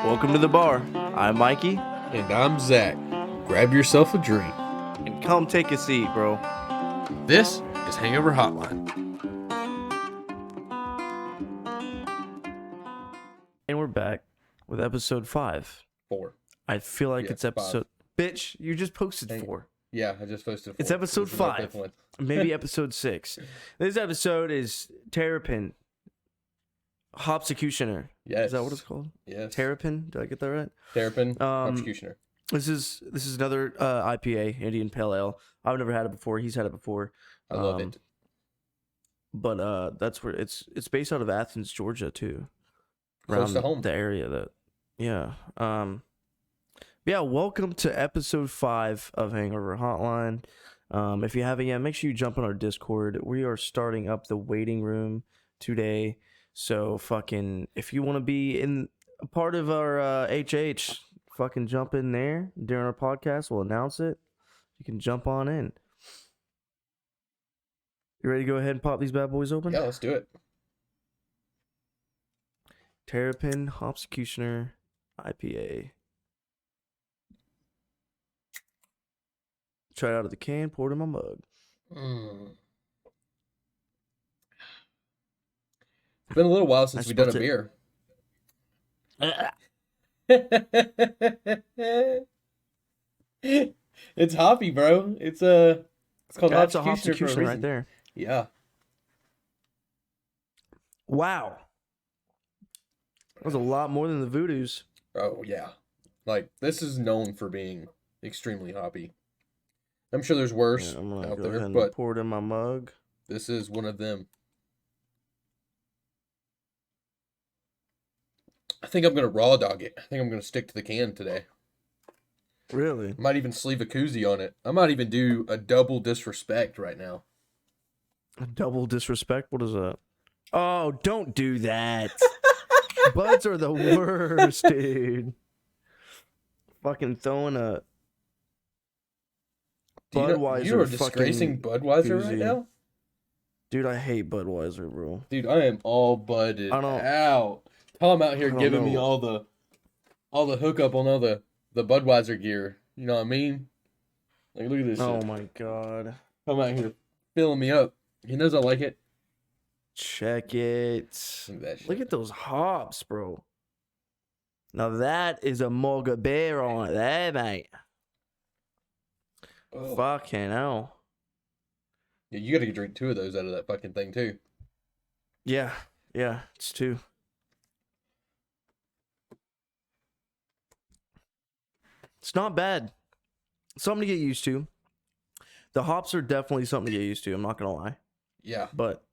Welcome to the bar. I'm Mikey, And I'm Zach. Grab yourself a drink. and come take a seat, bro. This is Hangover Hotline. And we're back with episode 5. 4. I feel like Yeah, it's episode... 5. Bitch, you just posted Dang. 4. Yeah, I just posted 4. It's episode This is my 5. fifth one. Maybe episode 6. This episode is Terrapin. Hopsecutioner. Yes. Is that what it's called? Yes. Terrapin? Did I get that right? Terrapin, Hopsecutioner. This is another IPA, Indian Pale Ale. I've never had it before. He's had it before. I love it. But that's where it's based out of Athens, Georgia, too. Close to home. The area that, yeah. Yeah, welcome to episode 5 of Hangover Hotline. If you haven't yet, make sure you jump on our Discord. We are starting up the waiting room today. So fucking, if you want to be in a part of our HH, fucking jump in there during our podcast. We'll announce it. You can jump on in. You ready to go ahead and pop these bad boys open? Yeah, let's do it. Terrapin Hopsecutioner IPA. Try it out of the can, pour it in my mug. It's been a little while since we've done a beer. It's hoppy, bro. It's called That's a Hopsecutioner for a Hopsecutioner reason. right there. Yeah. Wow. That was a lot more than the Voodoos. Oh, yeah. Like, this is known for being extremely hoppy. I'm sure there's worse Yeah, I'm gonna out go there, ahead and but pour it in my mug. this is one of them. I think I'm going to raw dog it. I think I'm going to stick to the can today. Really? I might even sleeve a koozie on it. I might even do a double disrespect right now. A double disrespect? What is that? Oh, don't do that. Buds are the worst, dude. Fucking throwing a Budweiser. You are disgracing Budweiser right koozie. now? Dude, I hate Budweiser, bro. Dude, I am all budded out. Tom out here giving me all the hookup on all the Budweiser gear. You know what I mean? Like, look at this Oh shit. my god. Tom out here filling me up. He knows I like it. Check it. Look at that shit. Look at those hops, bro. Now that is a mug of beer on it there, mate. Oh. Fucking hell. Yeah, you got to drink 2 of those out of that fucking thing, too. Yeah, it's 2. It's not bad. Something to get used to. The hops are definitely something to get used to. I'm not gonna lie. Yeah. But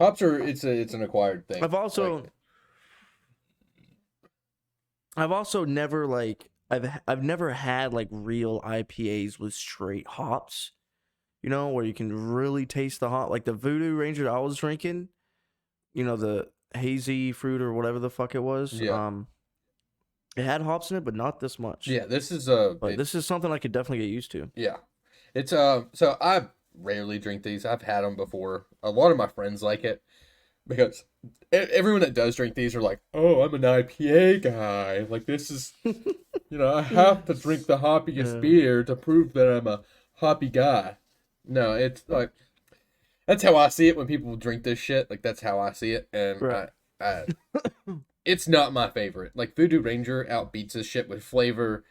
Hops are, it's an acquired thing. I've also never like I've never had like real IPAs with straight hops. You know, where you can really taste the hop. Like the Voodoo Ranger I was drinking, you know, the hazy fruit or whatever the fuck it was. Yeah. It had hops in it, but not this much. Yeah, this is this is something I could definitely get used to. Yeah. It's so I rarely drink these. I've had them before. A lot of my friends like it because everyone that does drink these are like, "Oh, I'm an IPA guy. Like this is I have to drink the hoppiest beer to prove that I'm a hoppy guy." No, it's like that's how I see it when people drink this shit. Like that's how I see it, and Right. I it's not my favorite. Like Voodoo Ranger outbeats this shit with flavor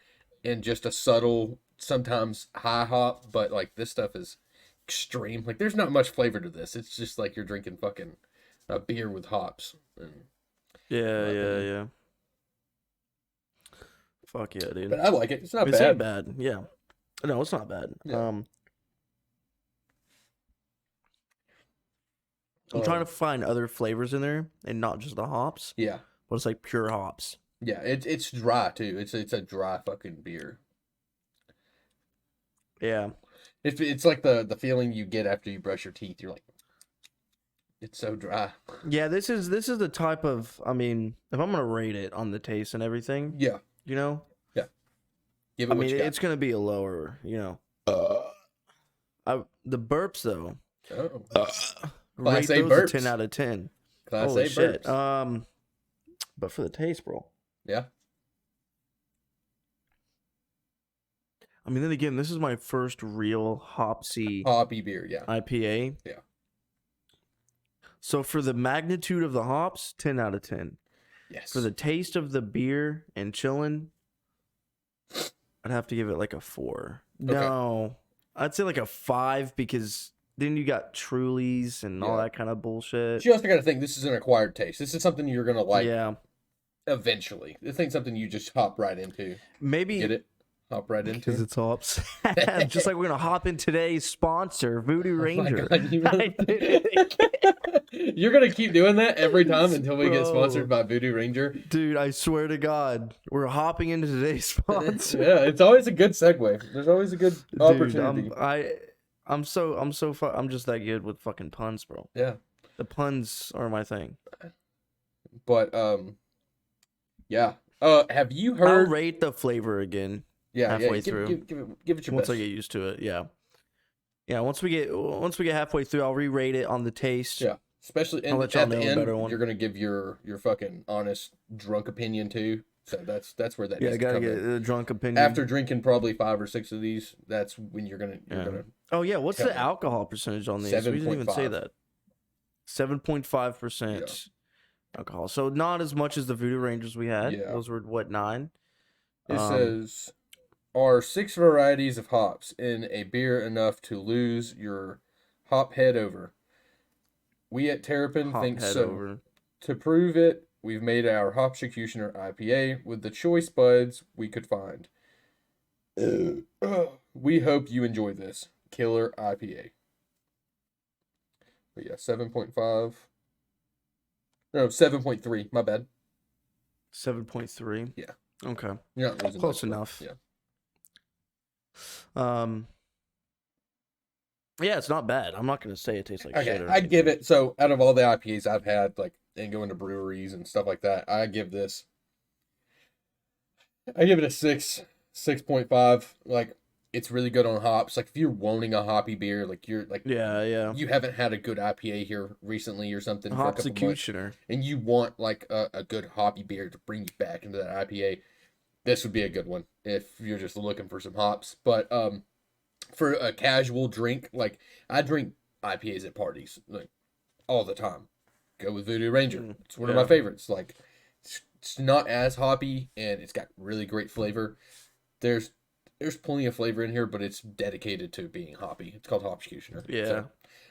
and just a subtle, sometimes high hop, but like this stuff is extreme. Like there's not much flavor to this. It's just like you're drinking fucking a beer with hops. And, Yeah. Fuck yeah, dude. but I like it. It's not It's bad. ain't bad. Yeah. No, it's not bad. Yeah. I'm trying to find other flavors in there and not just the hops. Yeah. But it's like pure hops. Yeah, it's dry too. It's a dry fucking beer. Yeah. It's like the feeling you get after you brush your teeth. You're like, it's so dry. Yeah, this is the type of, I mean, if I'm gonna rate it on the taste and everything, Yeah. you know? Yeah. Give it I what mean, you got. it's gonna be a lower, you know. The burps though. Class Rate A those burps. a 10 out of 10. Class Holy A shit. burps. But for the taste, bro. Yeah. I mean, then again, this is my first real hopsy Hoppy beer. Yeah. IPA. Yeah. So for the magnitude of the hops, 10 out of 10. Yes. For the taste of the beer and chilling, I'd have to give it like a 4. Okay. No, I'd say like a 5 because then you got Trulies and all Yeah. that kind of bullshit. But you also got to think this is an acquired taste. This is something you're gonna like Yeah, eventually. This ain't something you just hop right into. maybe Get it? Hop right into. because it's hops. Just like we're gonna hop in today's sponsor, Voodoo Oh my Ranger. God, you I did it. You're gonna keep doing that every time until we get Bro. sponsored by Voodoo Ranger. Dude, I swear to God, we're hopping into today's sponsor. Yeah, it's always a good segue. There's always a good opportunity. Dude, I'm just that good with fucking puns, bro. Yeah, The puns are my thing. but yeah. Have you I'll heard? rate the flavor again Yeah, halfway give, through. give it your once best. I get used to it. Yeah, yeah. Once we get halfway through, I'll re-rate it on the taste. Yeah, especially I'll and let y'all at know the a end, better one. you're gonna give your fucking honest drunk opinion too. So that's where that Yeah, I needs to gotta come get in. a drunk opinion. After drinking probably 5 or 6 of these, that's when you're gonna Oh yeah, what's tell the me. alcohol percentage on these? We didn't even say 7.5. that. 7.5% alcohol. So not as much as the Voodoo Rangers we had. Yeah. Those were what, 9? It says, are 6 varieties of hops in a beer enough to lose your hop head over? We at Terrapin hop think head so. over. To prove it, we've made our Hopsecutioner IPA with the choice buds we could find. We hope you enjoy this killer IPA. But yeah, 7.5. No, 7.3. My bad. 7.3. Yeah. Okay. You're not losing Close much, but enough. yeah. Yeah, it's not bad. I'm not gonna say it tastes like shit. Okay, Or I give anything. it, so out of all the IPAs I've had, like, and going to breweries and stuff like that, I give it a 6.5. Like, it's really good on hops. Like, if you're wanting a hoppy beer, like, you're, like, Yeah. you haven't had a good IPA here recently or something for a couple months, Hopsecutioner. and you want, like, a good hoppy beer to bring you back into that IPA, this would be a good one if you're just looking for some hops. But, for a casual drink, like, I drink IPAs at parties, like, all the time. Go with Voodoo Ranger. It's one of my favorites. Like, it's not as hoppy and it's got really great flavor. There's plenty of flavor in here, but it's dedicated to being hoppy. It's called Hopsecutioner. Yeah. So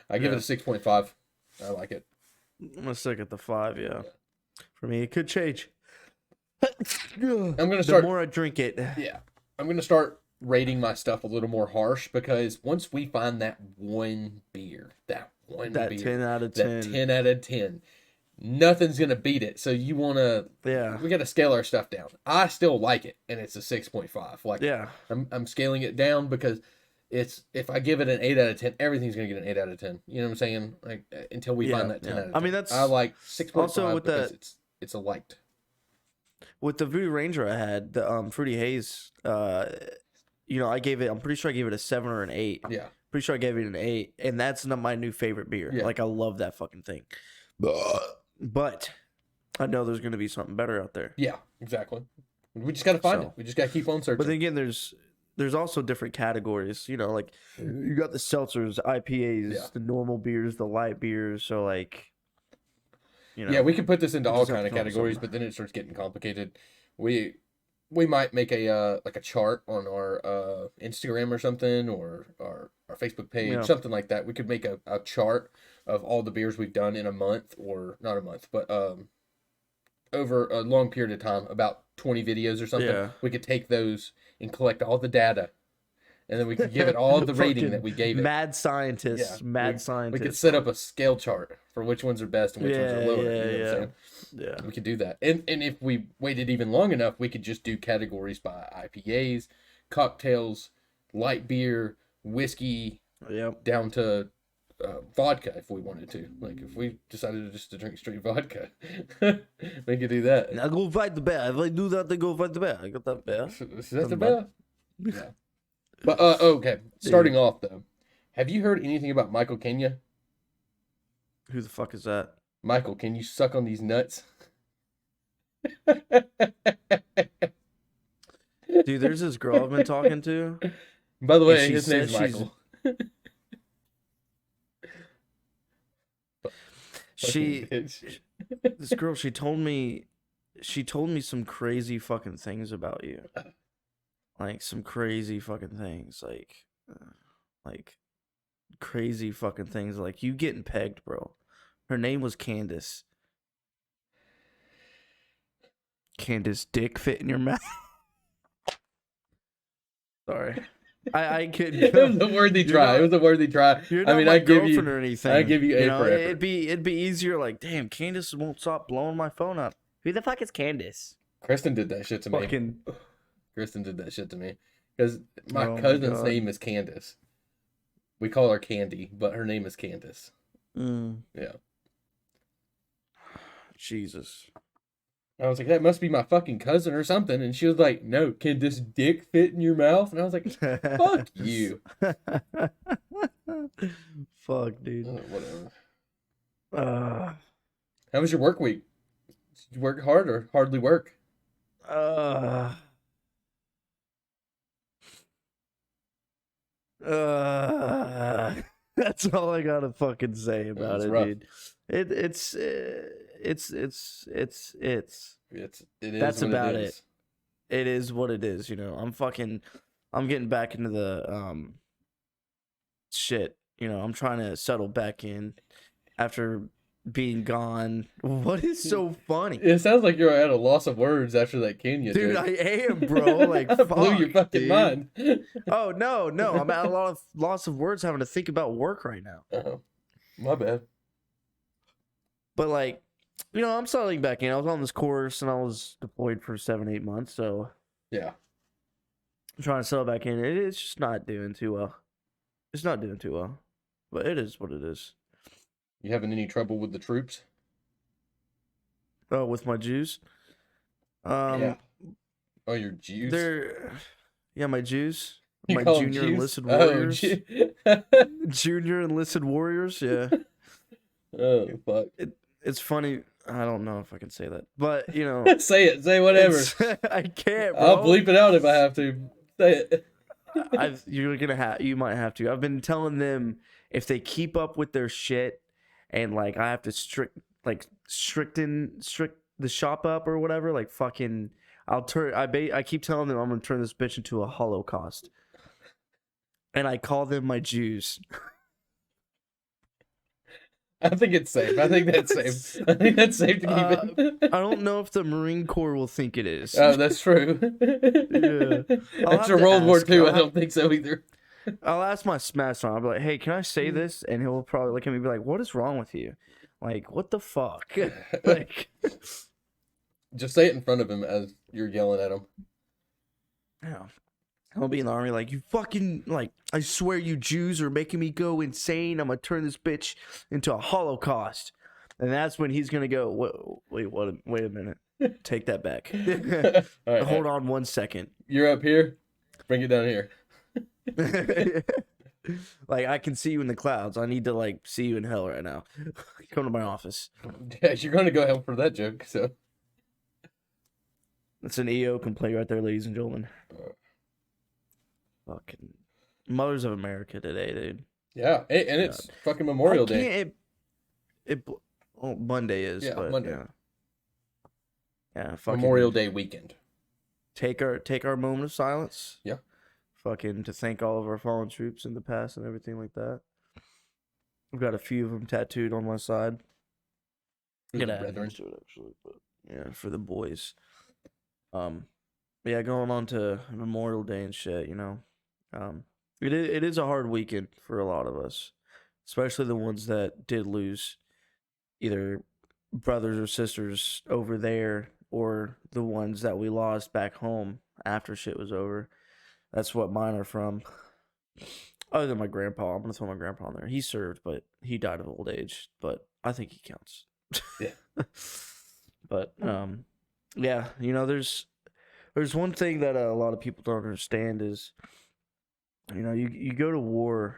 I give it a 6.5. I like it. I'm gonna stick at the 5. Yeah. For me, it could change. I'm gonna The start. more I drink it. Yeah, I'm gonna start rating my stuff a little more harsh because once we find that one beer, that 10 out of 10. that 10 out of 10, nothing's gonna beat it. So you wanna, Yeah. we gotta scale our stuff down. I still like it, and it's a 6.5. Like, Yeah. I'm scaling it down because it's, if I give it an 8 out of 10, everything's gonna get an 8 out of 10. You know what I'm saying? Like, until we find that 10 out of 10. I mean, that's I like 6.5 also with because the it's a liked. with the Voodoo Ranger I had, the Fruity Haze. I gave it. I'm pretty sure I gave it a 7 or an 8. Yeah. Pretty sure I gave it an 8, and that's not my new favorite beer. Yeah. Like, I love that fucking thing. But I know there's gonna be something better out there. Yeah, exactly. We just got to find it. We just got to keep on searching. But then again, there's also different categories. Like you got the seltzers, IPAs, the normal beers, the light beers. So like, yeah, we could put this into we all just have kind to of come up with categories, something. but then it starts getting complicated. We might make a like a chart on our Instagram or something, or our Facebook page, something like that. We could make a chart of all the beers we've done in a month, or not a month, but over a long period of time, about 20 videos or something. Yeah. We could take those and collect all the data, and then we could give it all the rating that we gave it. Mad scientists, We could set up a scale chart for which ones are best and which ones are lower. You know what I'm saying? Yeah. We could do that. And if we waited even long enough, we could just do categories by IPAs, cocktails, light beer, whiskey, down to vodka if we wanted to. Like, if we decided to drink straight vodka, we could do that. Now go fight the bear. If I do that, then go fight the bear. I got that bear. Is that the bear? Yeah. But, okay. Starting off, though. Have you heard anything about Michael Kenya? Who the fuck is that? Michael, can you suck on these nuts? Dude, there's this girl I've been talking to, By the and way, she his says name's Michael. Fucking she bitch. this girl she told me some crazy fucking things about you. Like some crazy fucking things, like crazy fucking things, like you getting pegged, bro. Her name was Candace. Candace dick fit in your mouth. Sorry. I couldn't It was a worthy You're try. It not was a worthy try. you're I not mean, my I give girlfriend you, or anything. I give you A for effort. It'd be easier like, damn, Candace won't stop blowing my phone up. Who the fuck is Candace? Kristen did that shit to me. Fucking Kristen did that shit to me because my Oh my cousin's God. name is Candace. We call her Candy, but her name is Candace. Yeah. Jesus. I was like, that must be my fucking cousin or something. And she was like, no, can this dick fit in your mouth? And I was like, fuck you. Fuck, dude. Whatever. Uh, How was your work week? Did you work hard or hardly work? uh, that's all I gotta fucking say about It's it, rough. dude. It's It is that's what about it it. is. It is what it is, you know. I'm getting back into the shit, you know. I'm trying to settle back in after being gone. What is so funny? It sounds like you're at a loss of words after that Kenya Dude, joke. I am, bro. Like, I blew your fuck, fucking dude. mind. Oh, no. I'm at a lot of loss of words having to think about work right now. Uh-oh. My bad. But, like, you know, I'm settling back in. I was on this course and I was deployed for 7-8 months. So, Yeah. I'm trying to settle back in. It's just not doing too well. It's not doing too well. But it is what it is. You having any trouble with the troops? Oh, with my Jews? Yeah. Oh, your Jews? Yeah, my Jews. You My call 'em junior Jews? enlisted Oh, warriors. Junior enlisted warriors, yeah. Oh, fuck. It's funny. I don't know if I can say that, but you know, Say it. Say whatever. I can't, bro. I'll bleep it out if I have to. Say it. You might have to. I've been telling them if they keep up with their shit, and like I have to strict the shop up or whatever. Like fucking, I keep telling them I'm gonna turn this bitch into a Holocaust, and I call them my Jews. I think it's safe. I think that's safe. I think that's safe to keep it. I don't know if the Marine Corps will think it is. Oh, that's true. Yeah. I'll After have to World War ask. II, I don't think so either. I'll ask my smash on. I'll be like, "Hey, can I say this?" And he'll probably look at me and be like, "What is wrong with you? Like, what the fuck?" Like, Just say it in front of him as you're yelling at him. yeah. He'll be in the army like, "You fucking, like, I swear you Jews are making me go insane. I'm gonna turn this bitch into a Holocaust." And that's when he's gonna go, wait a minute. Take that back. All right, Hold on 1 second. You're up here. Bring it down here. Like, I can see you in the clouds. I need to, like, see you in hell right now. Come to my office. Yeah, you're going to go hell for that joke, so. That's an EO complaint right there, ladies and gentlemen. Fucking Mothers of America today, dude. Yeah, and it's fucking Memorial Day. Monday is, Yeah, but Monday. yeah, fucking Memorial Day weekend. Take our moment of silence. Yeah. Fucking to thank all of our fallen troops in the past and everything like that. I've got a few of them tattooed on my side. Gonna add names to it actually, but yeah, for the boys. Yeah, going on to Memorial Day and shit, you know. It is a hard weekend for a lot of us, especially the ones that did lose either brothers or sisters over there, or the ones that we lost back home after shit was over. That's what mine are from. Other than my grandpa, I'm gonna throw my grandpa in there. He served, but he died of old age. But I think he counts. Yeah. But yeah, you know, there's one thing that a lot of people don't understand is, you know, you go to war,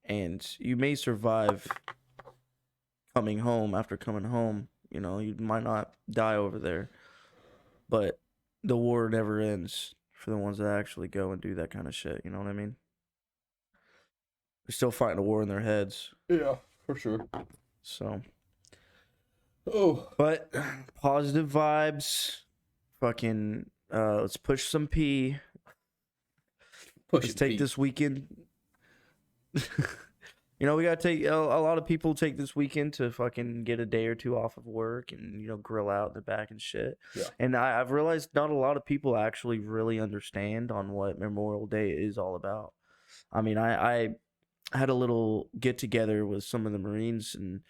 and you may survive coming home. After coming home, you know, you might not die over there, but the war never ends for the ones that actually go and do that kind of shit. You know what I mean? They're still fighting a war in their heads. Yeah, for sure. So, Oh, but positive vibes. Fucking, let's push some P. Let's take this weekend. You know, we gotta take a lot of people take this weekend to fucking get a day or two off of work and, you know, grill out in the back and shit. Yeah. And I've realized not a lot of people actually really understand on what Memorial Day is all about. I mean, I had a little get together with some of the Marines, and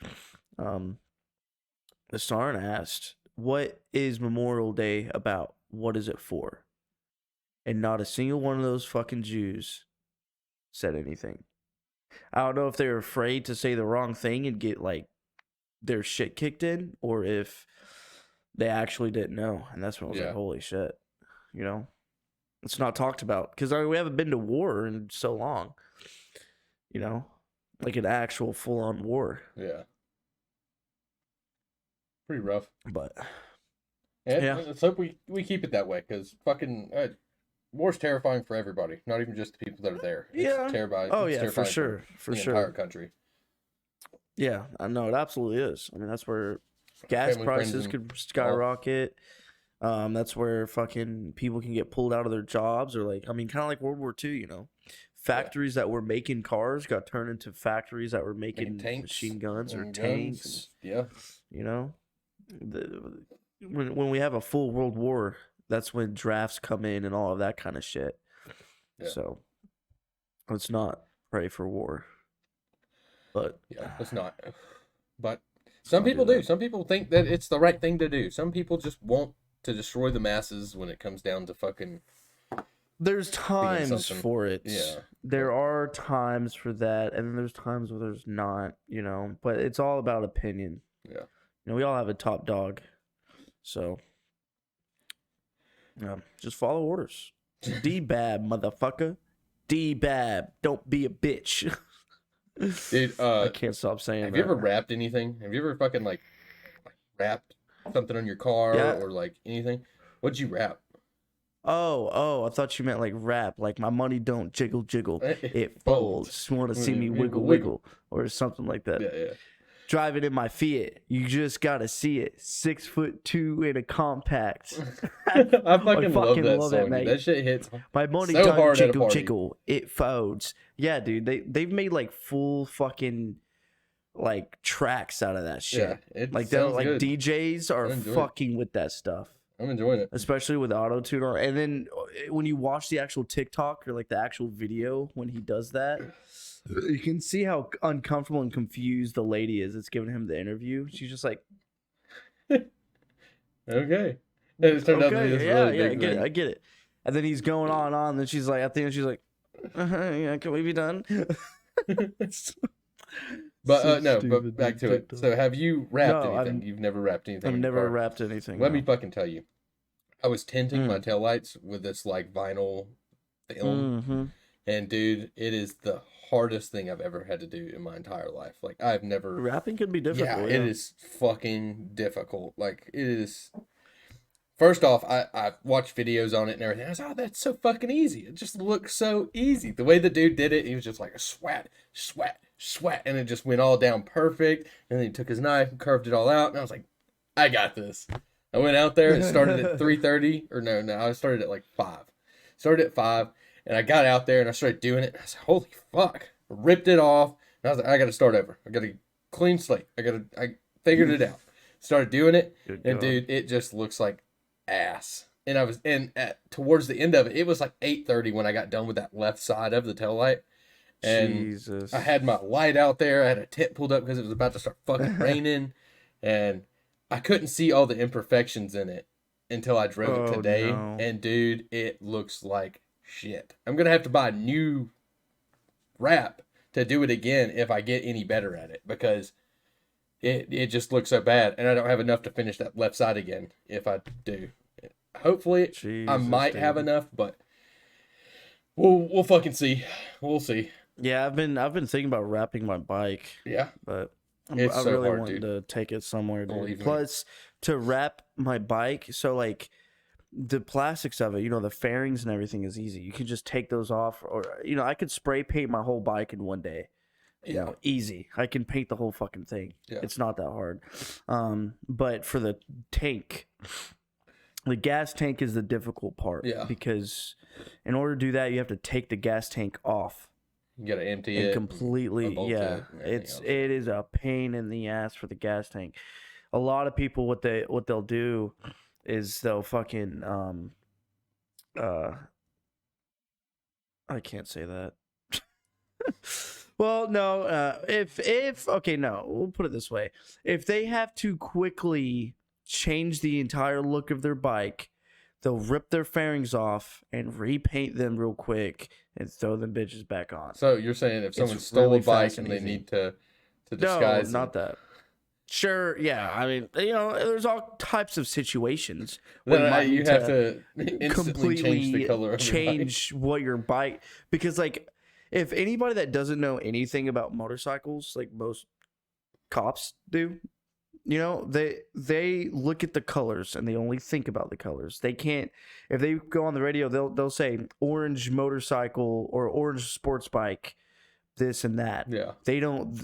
the sergeant asked, "What is Memorial Day about? What is it for?" And not a single one of those fucking Jews said anything. I don't know if they're afraid to say the wrong thing and get like their shit kicked in, or if they actually didn't know. And that's when I was like, holy shit, you know, it's not talked about because we haven't been to war in so long, you know, like an actual full on war. Yeah. Pretty rough. But yeah, let's hope we keep it that way, because fucking war's terrifying for everybody, not even just the people that are there. It's terrifying. Oh, yeah, for sure. For the sure. entire country. Yeah, I know it absolutely is. I mean, that's where gas prices could skyrocket. That's where fucking people can get pulled out of their jobs, or like, I mean, kind of like World War II, you know, factories that were making cars got turned into factories that were making machine guns or tanks. Yeah, you know, when we have a full world war, that's when drafts come in and all of that kind of shit. Yeah. So let's not pray for war. But yeah, let's not. But some people do. Some people think that it's the right thing to do. Some people just want to destroy the masses when it comes down to fucking. There's times for it. Yeah. There are times for that, and then there's times where there's not, you know. But it's all about opinion. Yeah. You know, we all have a top dog. So, just follow orders. D-Bab, motherfucker. D-Bab. Don't be a bitch. Dude, I can't stop saying that. Have you ever wrapped anything? Have you ever fucking like wrapped something on your car or like anything? What'd you wrap? Oh, I thought you meant like rap, like my money don't jiggle jiggle, it folds. Want to see me wiggle wiggle, or something like that. Yeah. Driving in my Fiat, you just gotta see it. 6'2" in a compact. I fucking love that song. Mate. That shit hits. My money so don't hard jiggle jiggle, it folds. Yeah, dude, they've made like full fucking like tracks out of that shit. Yeah, like they're like good. DJs are fucking with that stuff. I'm enjoying it, especially with auto tune. And then when you watch the actual TikTok or like the actual video when he does that, you can see how uncomfortable and confused the lady is that's giving him the interview. She's just like, okay. It turned out to be this really big thing. I get it. And then he's going on and on. And then she's like, at the end, she's like, yeah, can we be done? But no, but back to it. So have you wrapped anything? You've never wrapped anything? I've never wrapped anything. Let me fucking tell you. I was tinting my taillights with this like vinyl film. And dude, it is the hardest thing I've ever had to do in my entire life. Like I've never. Wrapping could be difficult. Yeah, it is fucking difficult. Like it is. First off, I watched videos on it and everything. I was like, oh, that's so fucking easy. It just looks so easy. The way the dude did it, he was just like a swat, and it just went all down perfect. And then he took his knife and curved it all out. And I was like, I got this. I went out there and started at 3:30, or no, I started at like 5. Started at 5, and I got out there and I started doing it. And I was like, holy fuck. I ripped it off. And I was like, I got to start over. I got a clean slate. I figured it out. Started doing it. And dude, it just looks like ass. And I was towards the end of it, it was like 8:30 when I got done with that left side of the taillight. And Jesus. I had my light out there. I had a tent pulled up because it was about to start fucking raining. And I couldn't see all the imperfections in it until I drove it today. No. And dude, it looks like shit. I'm going to have to buy a new wrap to do it again if I get any better at it, because it just looks so bad. And I don't have enough to finish that left side again if I do. Hopefully I might have enough, but we'll fucking see. We'll see. Yeah, I've been thinking about wrapping my bike. Yeah. But I so really hard, want dude. to take it somewhere. Plus, to wrap my bike, so like the plastics of it, you know, the fairings and everything is easy. You can just take those off, or you know, I could spray paint my whole bike in one day. You know, easy. I can paint the whole fucking thing. Yeah. It's not that hard. But for the tank, the gas tank is the difficult part. Yeah. Because in order to do that, you have to take the gas tank off. You gotta empty and it completely. Yeah, it is a pain in the ass for the gas tank. A lot of people, what they'll do is they'll fucking I can't say that. Well, no, if okay, no, we'll put it this way. If they have to quickly change the entire look of their bike, they'll rip their fairings off and repaint them real quick and throw them bitches back on. So you're saying if someone stole really a bike fast and and they easy. need to disguise No, not that. Sure, yeah. I mean, you know, there's all types of situations then where you have to instantly change the color of change what your bike, because like if anybody that doesn't know anything about motorcycles, like most cops do, you know, they look at the colors and they only think about the colors. They can't, if they go on the radio, they'll say orange motorcycle or orange sports bike, this and that. Yeah. They don't.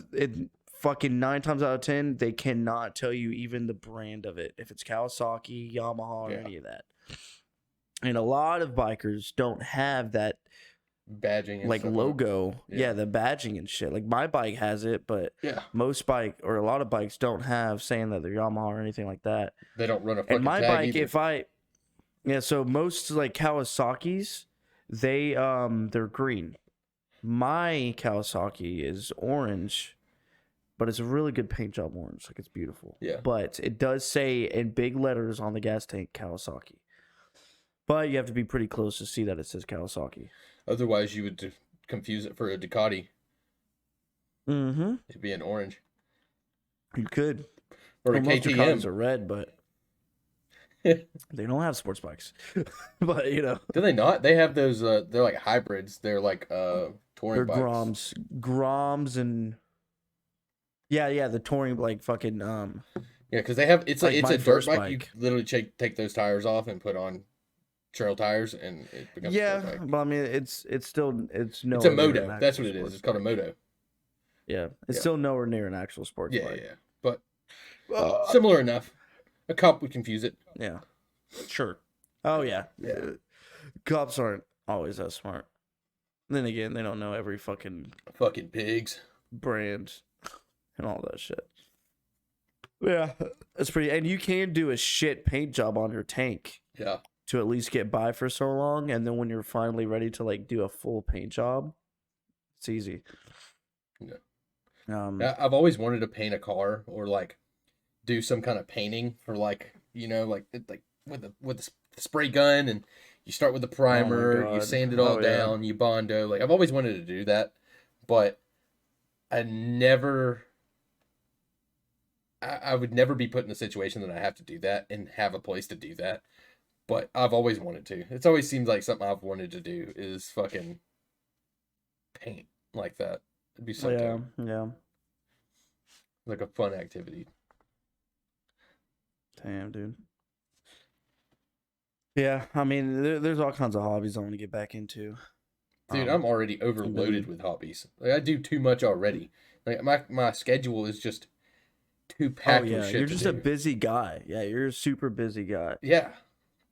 Fucking 9 times out of 10, they cannot tell you even the brand of it, if it's Kawasaki, Yamaha, or any of that. And a lot of bikers don't have that badging and like stuff logo. Yeah. The badging and shit. Like my bike has it, but most bike or a lot of bikes don't have saying that they're Yamaha or anything like that. They don't run a fucking and my tag bike, either. so most like Kawasaki's, they're green. My Kawasaki is orange. But it's a really good paint job orange. Like, it's beautiful. Yeah. But it does say in big letters on the gas tank, Kawasaki. But you have to be pretty close to see that it says Kawasaki. Otherwise, you would confuse it for a Ducati. Mm-hmm. It'd be an orange. You could. Or a most KTM. Ducatis are red, but they don't have sports bikes. But, you know. Do they not? They have those, they're like hybrids. They're like touring bikes. Groms and... Yeah, the touring, like, fucking, Yeah, because they have, it's like it's a dirt bike. You literally take those tires off and put on trail tires, and it becomes a dirt bike. But I mean, it's no. It's a moto. That's what it is. It's called a moto. Yeah, it's still nowhere near an actual sports bike. Yeah, but similar enough. A cop would confuse it. Yeah, sure. Oh yeah. Cops aren't always that smart. Then again, they don't know every fucking pigs brand and all that shit. Yeah, that's pretty. And you can do a shit paint job on your tank. Yeah. To at least get by for so long, and then when you're finally ready to like do a full paint job, it's easy. Yeah. I've always wanted to paint a car or like do some kind of painting for like, you know, like with the spray gun, and you start with the primer, you sand it all down, you Bondo. Like I've always wanted to do that, but I would never be put in a situation that I have to do that and have a place to do that. But I've always wanted to. It's always seemed like something I've wanted to do is fucking paint like that. It'd be so dope. Yeah. Like a fun activity. Damn, dude. Yeah, I mean, there's all kinds of hobbies I want to get back into. Dude, I'm already overloaded with hobbies. Like I do too much already. Like my schedule is just too packed with shit. You're just a busy guy. Yeah, you're a super busy guy. Yeah.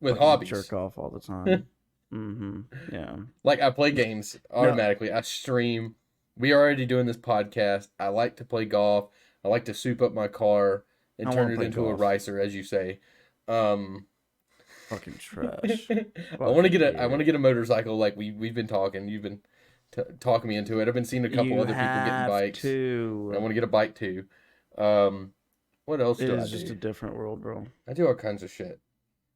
With hobbies. Jerk off all the time. Yeah. Like I play games automatically. I stream. We are already doing this podcast. I like to play golf. I like to soup up my car and turn it into a ricer, as you say. Fucking trash. I want to get a motorcycle. Like we've been talking. You've been talking me into it. I've been seeing a couple other people getting bikes. I want to get a bike too. What else do I do? It's just a different world, bro. I do all kinds of shit.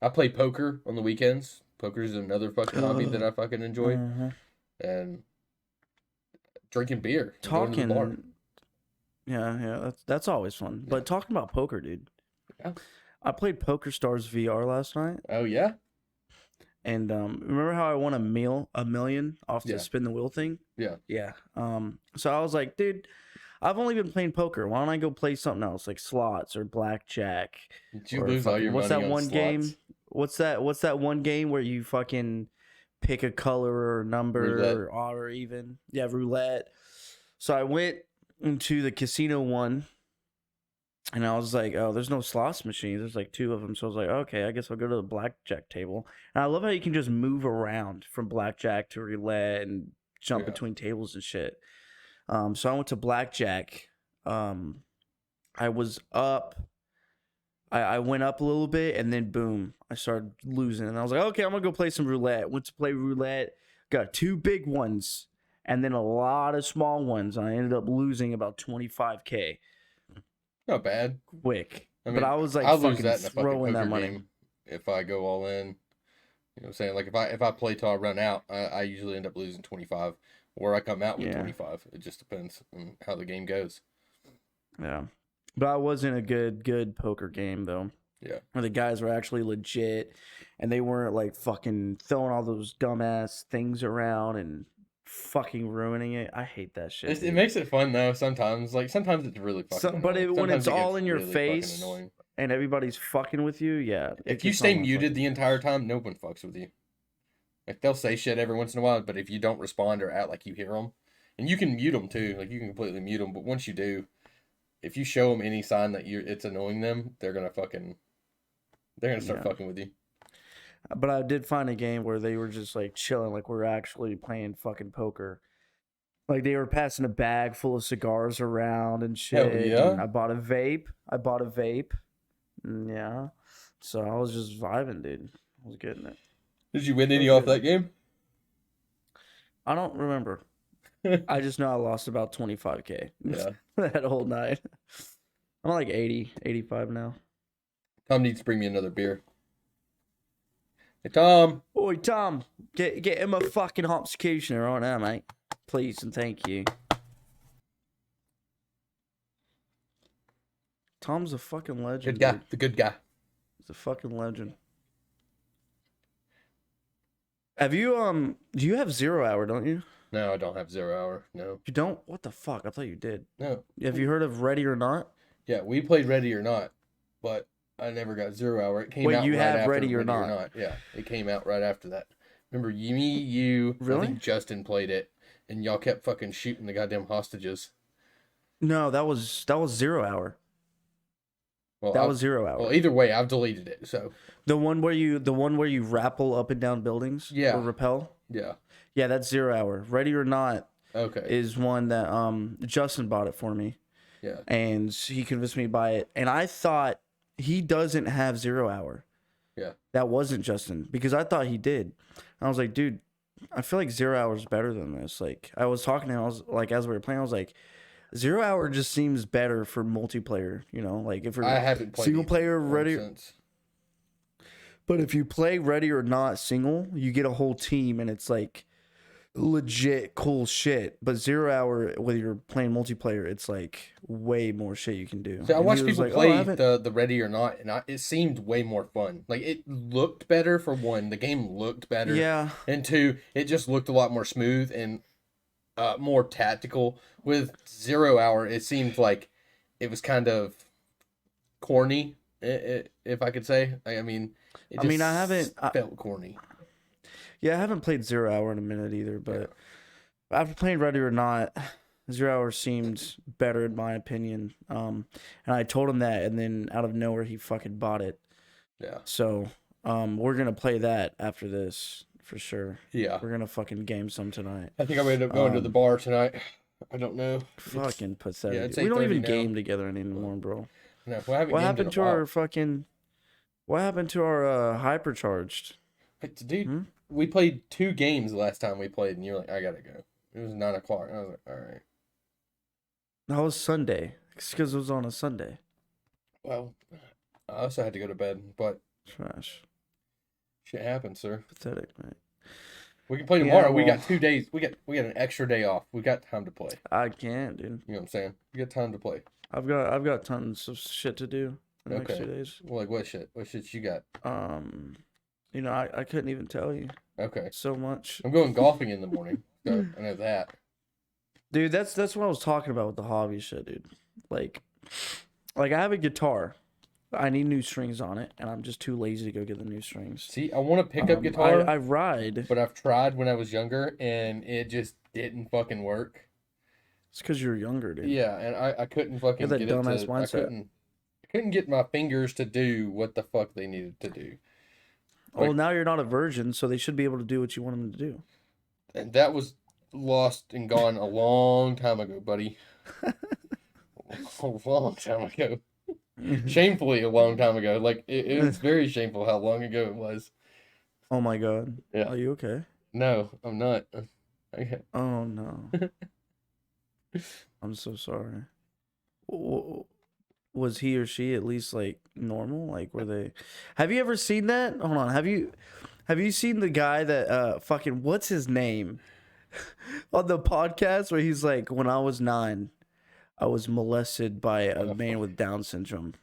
I play poker on the weekends. Poker is another fucking hobby that I fucking enjoy. And drinking beer. Going to the bar. Yeah, that's always fun. Yeah. But talking about poker, dude. Yeah. I played Poker Stars VR last night. Oh yeah. And remember how I won a million off the spin the wheel thing? Yeah. Yeah. So I was like, dude, I've only been playing poker. Why don't I go play something else like slots or blackjack? Did you lose all your money on slots? What's that? What's that one game where you fucking pick a color or number Roulette. or odd or even? Yeah, roulette. So I went into the casino one, and I was like, oh, there's no slots machines. There's like 2 of them. So I was like, okay, I guess I'll go to the blackjack table. And I love how you can just move around from blackjack to roulette and jump Yeah. between tables and shit. So I went to blackjack. I was up. I went up a little bit, and then boom, I started losing. And I was like, okay, I'm gonna go play some roulette. Went to play roulette, got 2 big ones, and then a lot of small ones. And I ended up losing about 25K Not bad. quick. I mean, But I was like I'll lose fucking that in a fucking throwing that poker money. game if I go all in. You know what I'm saying? Like if I play till I run out, I usually end up losing 25, or I come out with Yeah. 25. It just depends on how the game goes. Yeah. But I was in a good poker game though. Yeah. Where the guys were actually legit and they weren't like fucking throwing all those dumbass things around and fucking ruining it. I hate that shit. It dude. makes it fun though. Sometimes it's really fucking. But annoying. when it's Sometimes it all gets in your really fucking face annoying. and everybody's fucking with you, yeah. If you stay muted the entire time, no one fucks with you. Like they'll say shit every once in a while, but if you don't respond or act like you hear them, and you can mute them too, like you can completely mute them. But once you do, if you show them any sign that it's annoying them, they're gonna start fucking with you. But I did find a game where they were just like chilling, like we're actually playing fucking poker. Like they were passing a bag full of cigars around and shit. Hell yeah. And I bought a vape. Yeah. So I was just vibing, dude. I was getting it. Did you win any off that game? I don't remember. I just know I lost about 25K. Yeah. That whole night. I'm like 80, 85 now. Tom needs to bring me another beer. Hey, Tom. Oi, Tom. Get him a fucking Hopsecutioner right now, mate. Please and thank you. Tom's a fucking legend. Good guy. Dude. The good guy. He's a fucking legend. Have you do you have 0 hour, don't you? No, I don't have 0 hour. No. You don't? What the fuck? I thought you did. No. Have you heard of Ready or Not? Yeah, we played Ready or Not, but I never got 0 hour. It came Wait, out you right have after Ready or Not? Yeah, it came out right after that. Remember, you, Really? I think Justin played it, and y'all kept fucking shooting the goddamn hostages. No, that was 0 hour. Well, That was 0 hour. Well, either way, I've deleted it. So The one where you rappel up and down buildings? Yeah. Or rappel? yeah, Yeah, that's 0 hour. Ready or Not okay, is one that Justin bought it for me. yeah, And he convinced me to buy it. And I thought he doesn't have 0 hour. yeah. That wasn't Justin because I thought he did. I was like, dude, I feel like 0 hour is better than this. Like I was talking to him, I was like, as we were playing, I was like, 0 hour just seems better for multiplayer. You know, like if we're I haven't played single either player one ready. since. But if you play Ready or Not single, you get a whole team and it's like legit cool shit. But 0 hour, whether you're playing multiplayer, it's like way more shit you can do. So I And watched he was people like, play "Oh, I haven't-" the Ready or Not, and it seemed way more fun. Like it looked better for one. The game looked better. Yeah. And two, it just looked a lot more smooth and more tactical. With 0 hour, it seemed like it was kind of corny, if I could say. I mean, it just I haven't- felt corny. Yeah, I haven't played 0 hour in a minute either, but after playing Ready or Not, 0 hour seemed better in my opinion. And I told him that, and then out of nowhere he fucking bought it. Yeah. So we're gonna play that after this for sure. Yeah. We're gonna fucking game some tonight. I think I'm gonna end up going to the bar tonight. I don't know. Fucking pathetic. it's We don't 8:30 even now. game together anymore, bro. No, well, I haven't What gamed happened in to a while. our fucking? What happened to our hypercharged? Dude, Hmm? we played 2 games the last time we played, and you're like, I gotta go. It was 9 o'clock. I was like, all right. That was Sunday. It's because it was on a Sunday. Well, I also had to go to bed, but Trash. shit happens, sir. Pathetic, mate. We can play Yeah, tomorrow. We well- got 2 days. We got an extra day off. We got time to play. I can't, dude. You know what I'm saying? We got time to play. I've got tons of shit to do in the next Okay. 2 days. Well, like what shit? What shit you got? I couldn't even tell you Okay. so much. I'm going golfing in the morning, so I know that. Dude, that's what I was talking about with the hobby shit, dude. Like I have a guitar, I need new strings on it, and I'm just too lazy to go get the new strings. See, I want to pick up guitar, I ride. but I've tried when I was younger, and it just didn't fucking work. It's because you're younger, dude. Yeah, and I couldn't fucking that get it dumbass to. mindset. I couldn't get my fingers to do what the fuck they needed to do. Well, Like, now you're not a virgin, so they should be able to do what you want them to do. and that was lost and gone a long time ago, buddy. A long time ago. Shamefully a long time ago. Like it was very shameful how long ago it was. Oh my god. Yeah. Are you okay? No, I'm not. Okay. Oh no. I'm so sorry. Was he or she at least like normal? Like were they? Have you ever seen that? Hold on. Have you seen the guy that fucking what's his name on the podcast where he's like, when I was 9, I was molested by a man with Down syndrome.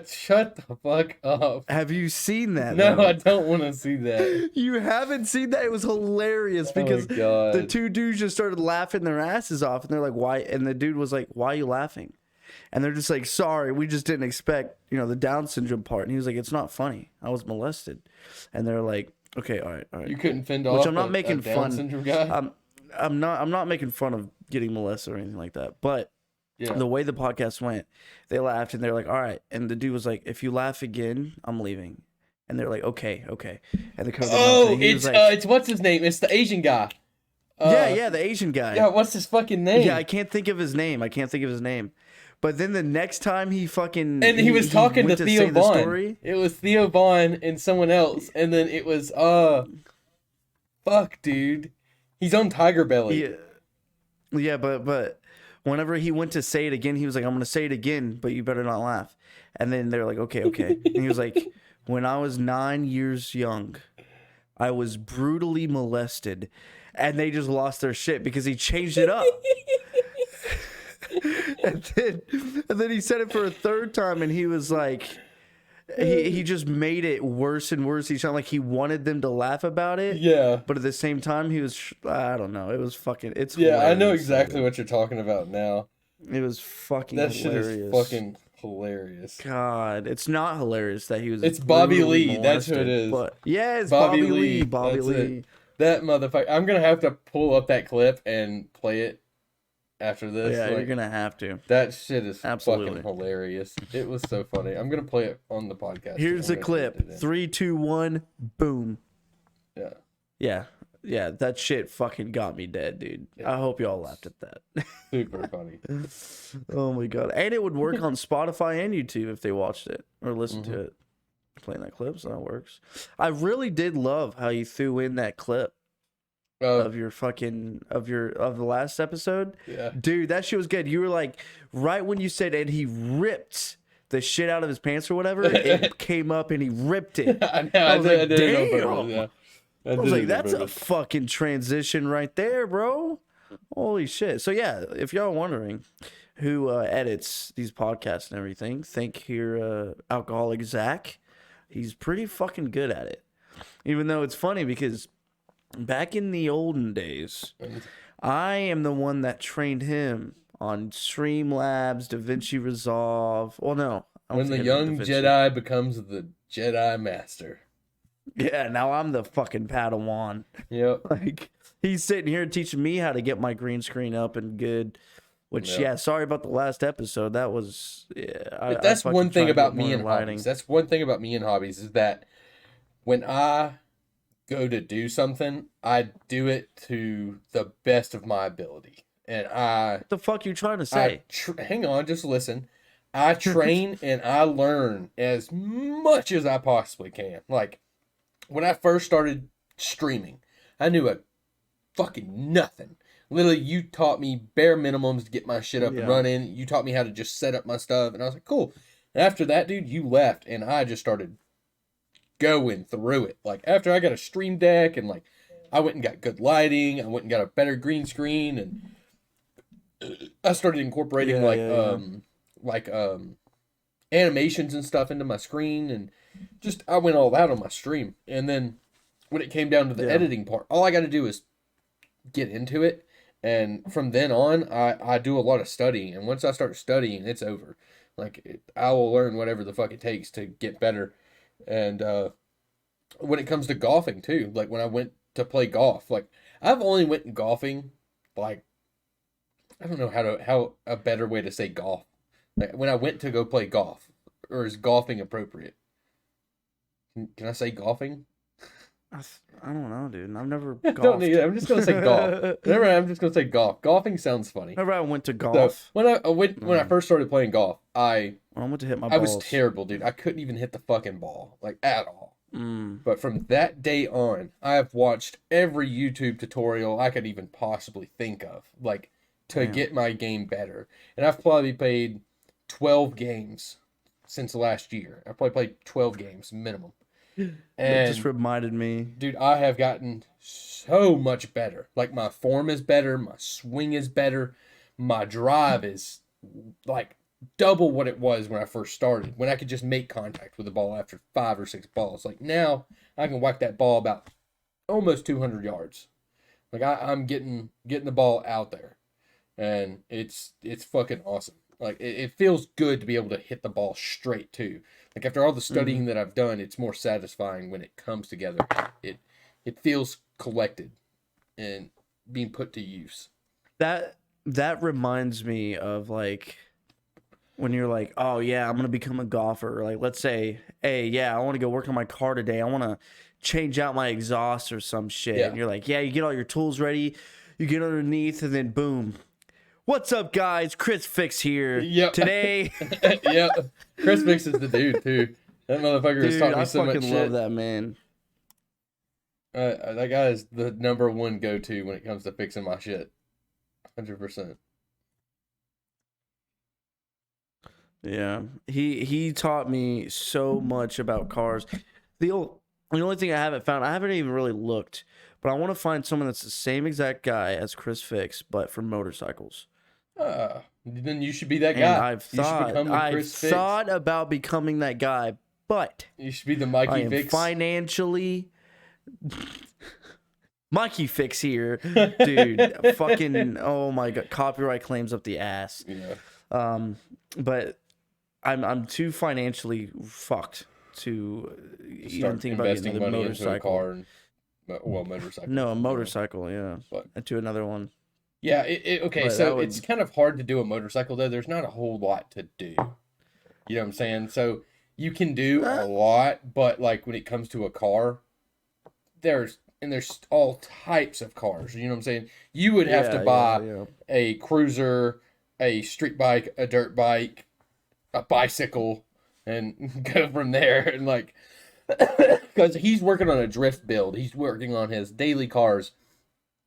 Shut the fuck up. Have you seen that? No, though? I don't want to see that. You haven't seen that? It was hilarious because the two dudes just started laughing their asses off, and they're like, "Why?" And the dude was like, "Why are you laughing?" And they're just like, "Sorry, we just didn't expect, the Down syndrome part." And he was like, "It's not funny. I was molested." And they're like, "Okay, all right." You couldn't fend off. Which I'm not making a Down fun. syndrome guy. I'm not making fun of getting molested or anything like that, but. Yeah. The way the podcast went, they laughed and they're like, "All right." And the dude was like, "If you laugh again, I'm leaving." And they're like, "Okay." And the it's what's his name? It's the Asian guy. Yeah, the Asian guy. Yeah, what's his fucking name? Yeah, I can't think of his name. But then the next time he was talking to Theo Vaughn. It was Theo Vaughn and someone else, and then it was fuck, dude. He's on Tiger Belly. Yeah, but. Whenever he went to say it again, he was like, "I'm going to say it again, but you better not laugh." And then they're like, okay. And he was like, "When I was 9 years young, I was brutally molested." And they just lost their shit because he changed it up. and then he said it for a third time, and he was like, he just made it worse and worse each time. Like he wanted them to laugh about it. Yeah. But at the same time, he was, I don't know. It was fucking, it's yeah, I know exactly what you're talking about now. It was fucking that hilarious. Shit is fucking hilarious. God, it's not hilarious that he was. It's Bobby Lee. Molested, that's who it is. But yeah, it's Bobby Lee. Bobby Lee. That motherfucker. I'm gonna have to pull up that clip and play it after this. Yeah, you're gonna have to. That shit is absolutely fucking hilarious. It was so funny. I'm gonna play it on the podcast. Here's the clip. 3, 2, 1, boom. Yeah. Yeah, that shit fucking got me dead, dude. Yeah. I hope y'all laughed at that. Super funny. Oh my god. And it would work on Spotify and YouTube if they watched it or listened to it. Playing that clip, so that works. I really did love how you threw in that clip. Of the last episode. Yeah. Dude, that shit was good. You were like, right when you said, and he ripped the shit out of his pants or whatever, it came up and he ripped it. I was like, damn. I was like, that's a fucking transition right there, bro. Holy shit. So yeah, if y'all are wondering who edits these podcasts and everything, think here Alcoholic Zach. He's pretty fucking good at it. Even though it's funny because back in the olden days, I am the one that trained him on Streamlabs, DaVinci Resolve. Well, no. When the young Jedi becomes the Jedi Master. Yeah, now I'm the fucking Padawan. Yep. Like, he's sitting here teaching me how to get my green screen up and good. Which, yeah, sorry about the last episode. That was... Yeah, that's one thing about me and hobbies. That's one thing about me and hobbies is that when I go to do something, I do it to the best of my ability. And what the fuck you trying to say? Hang on, just listen. I train and I learn as much as I possibly can. Like, when I first started streaming, I knew a fucking nothing. Literally, you taught me bare minimums to get my shit up and running. You taught me how to just set up my stuff. And I was like, cool. And after that, dude, you left. And I just started going through it. Like, after I got a stream deck and, like, I went and got good lighting. I went and got a better green screen. And I started incorporating, animations and stuff into my screen. And just, I went all out on my stream. And then when it came down to the editing part, all I got to do is get into it. And from then on, I do a lot of studying. And once I start studying, it's over. Like I will learn whatever the fuck it takes to get better. And when it comes to golfing too, like when I went to play golf, like I've only went golfing, like I don't know how a better way to say golf. Like when I went to go play golf, or is golfing appropriate? Can I say golfing? I don't know, dude. I've never I don't need golfed. it. I'm just gonna say golf. Never mind, I'm just gonna say golf. Golfing sounds funny. Whenever I went to So golf, when I first started playing golf, when I went to hit my I was balls. terrible, dude. I couldn't even hit the fucking ball, like at all. Mm, But from that day on, I have watched every YouTube tutorial I could even possibly think of, like to damn. get my game better. And I've probably played 12 games since last year. I've probably played 12 games minimum. That And just reminded me. dude, I have gotten so much better. Like my form is better, my swing is better, my drive is like double what it was when I first started. When I could just make contact with the ball after 5 or 6 balls. Like now, I can whack that ball about almost 200 yards. Like I'm getting the ball out there, and it's fucking awesome. Like it feels good to be able to hit the ball straight too. Like after all the studying that I've done, it's more satisfying when it comes together. It feels collected and being put to use. That reminds me of like when you're like, oh yeah, I'm gonna become a golfer. Like let's say, hey, yeah, I want to go work on my car today. I want to change out my exhaust or some shit. Yeah. And you're like, yeah, you get all your tools ready, you get underneath, and then boom. What's up, guys? Chris Fix here. Yep. Today, Yep. Chris Fix is the dude too. That motherfucker has dude, taught me I so much fucking shit. love that man. That guy is the number one go-to when it comes to fixing my shit. 100%. Yeah, he taught me so much about cars. The only thing I haven't even really looked, but I want to find someone that's the same exact guy as Chris Fix, but for motorcycles. Then you should be that And guy. I've You should become the I've Chris Fix. thought about becoming that guy, but You should be the I Mikey am Fix. financially. Mikey Fix here, dude. Fucking oh my god, copyright claims up the ass. Yeah. But I'm too financially fucked to even Start think about getting investing another money into a motorcycle. car and motorcycle. No, a motorcycle, yeah. But And to another one. yeah, okay, But that so would- it's kind of hard to do a motorcycle though. There's not a whole lot to do. You know what I'm saying? So you can do a lot, but like when it comes to a car, there's all types of cars. You know what I'm saying? You would have to buy a cruiser, a street bike, a dirt bike, a bicycle, and go from there. And like, because he's working on a drift build, he's working on his daily cars,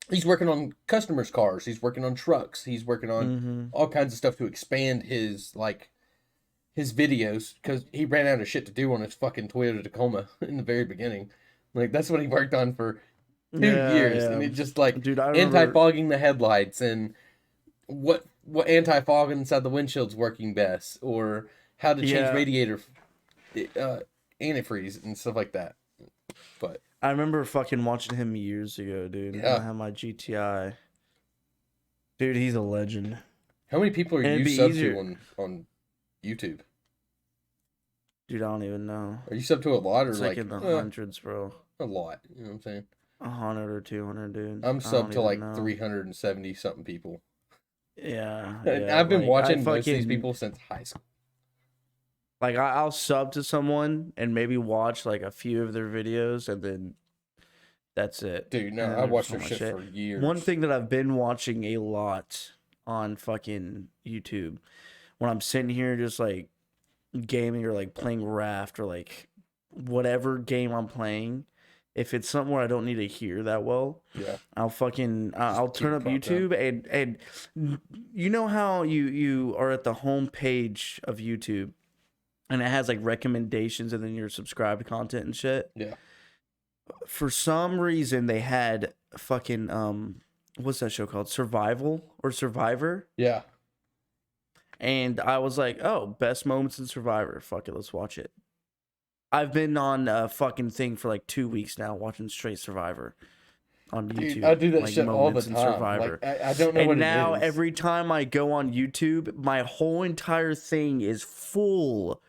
he's working on customers' cars, he's working on trucks, he's working on all kinds of stuff to expand his his videos, because he ran out of shit to do on his fucking Toyota Tacoma in the very beginning. Like that's what he worked on for 2 years, and it just like Dude, I remember, anti-fogging the headlights and what anti-fog inside the windshield's working best, or how to change radiator antifreeze and stuff like that. But I remember fucking watching him years ago, dude. Yeah. I had my GTI. Dude, he's a legend. how many people are And it'd you be sub easier- to on YouTube? Dude, I don't even know. Are you sub to a lot, or It's like in the hundreds, bro. a lot? You know what I'm saying? 100 or 200, dude. I'm I sub don't to even like know. 370 something people. Yeah. And yeah, I've been like, watching I most of these fucking- people since high school. Like I'll sub to someone and maybe watch like a few of their videos and then that's it. Dude, no, And I there's watched so their much shit for years. One thing that I've been watching a lot on fucking YouTube when I'm sitting here just like gaming or like playing Raft or like whatever game I'm playing, if it's something where I don't need to hear that well, Yeah. I'll fucking I'll keep turn it up propped up. YouTube and you know how you are at the home page of YouTube and it has like recommendations and then your subscribed content and shit. Yeah. For some reason they had fucking what's that show called? Survival or Survivor? Yeah. And I was like, oh, best moments in Survivor. Fuck it, let's watch it. I've been on a fucking thing for like 2 weeks now watching straight Survivor. on Dude, YouTube. I do that like shit all the moments in time. Survivor. Like, I don't know what And it now is. every time I go on YouTube, my whole entire thing is full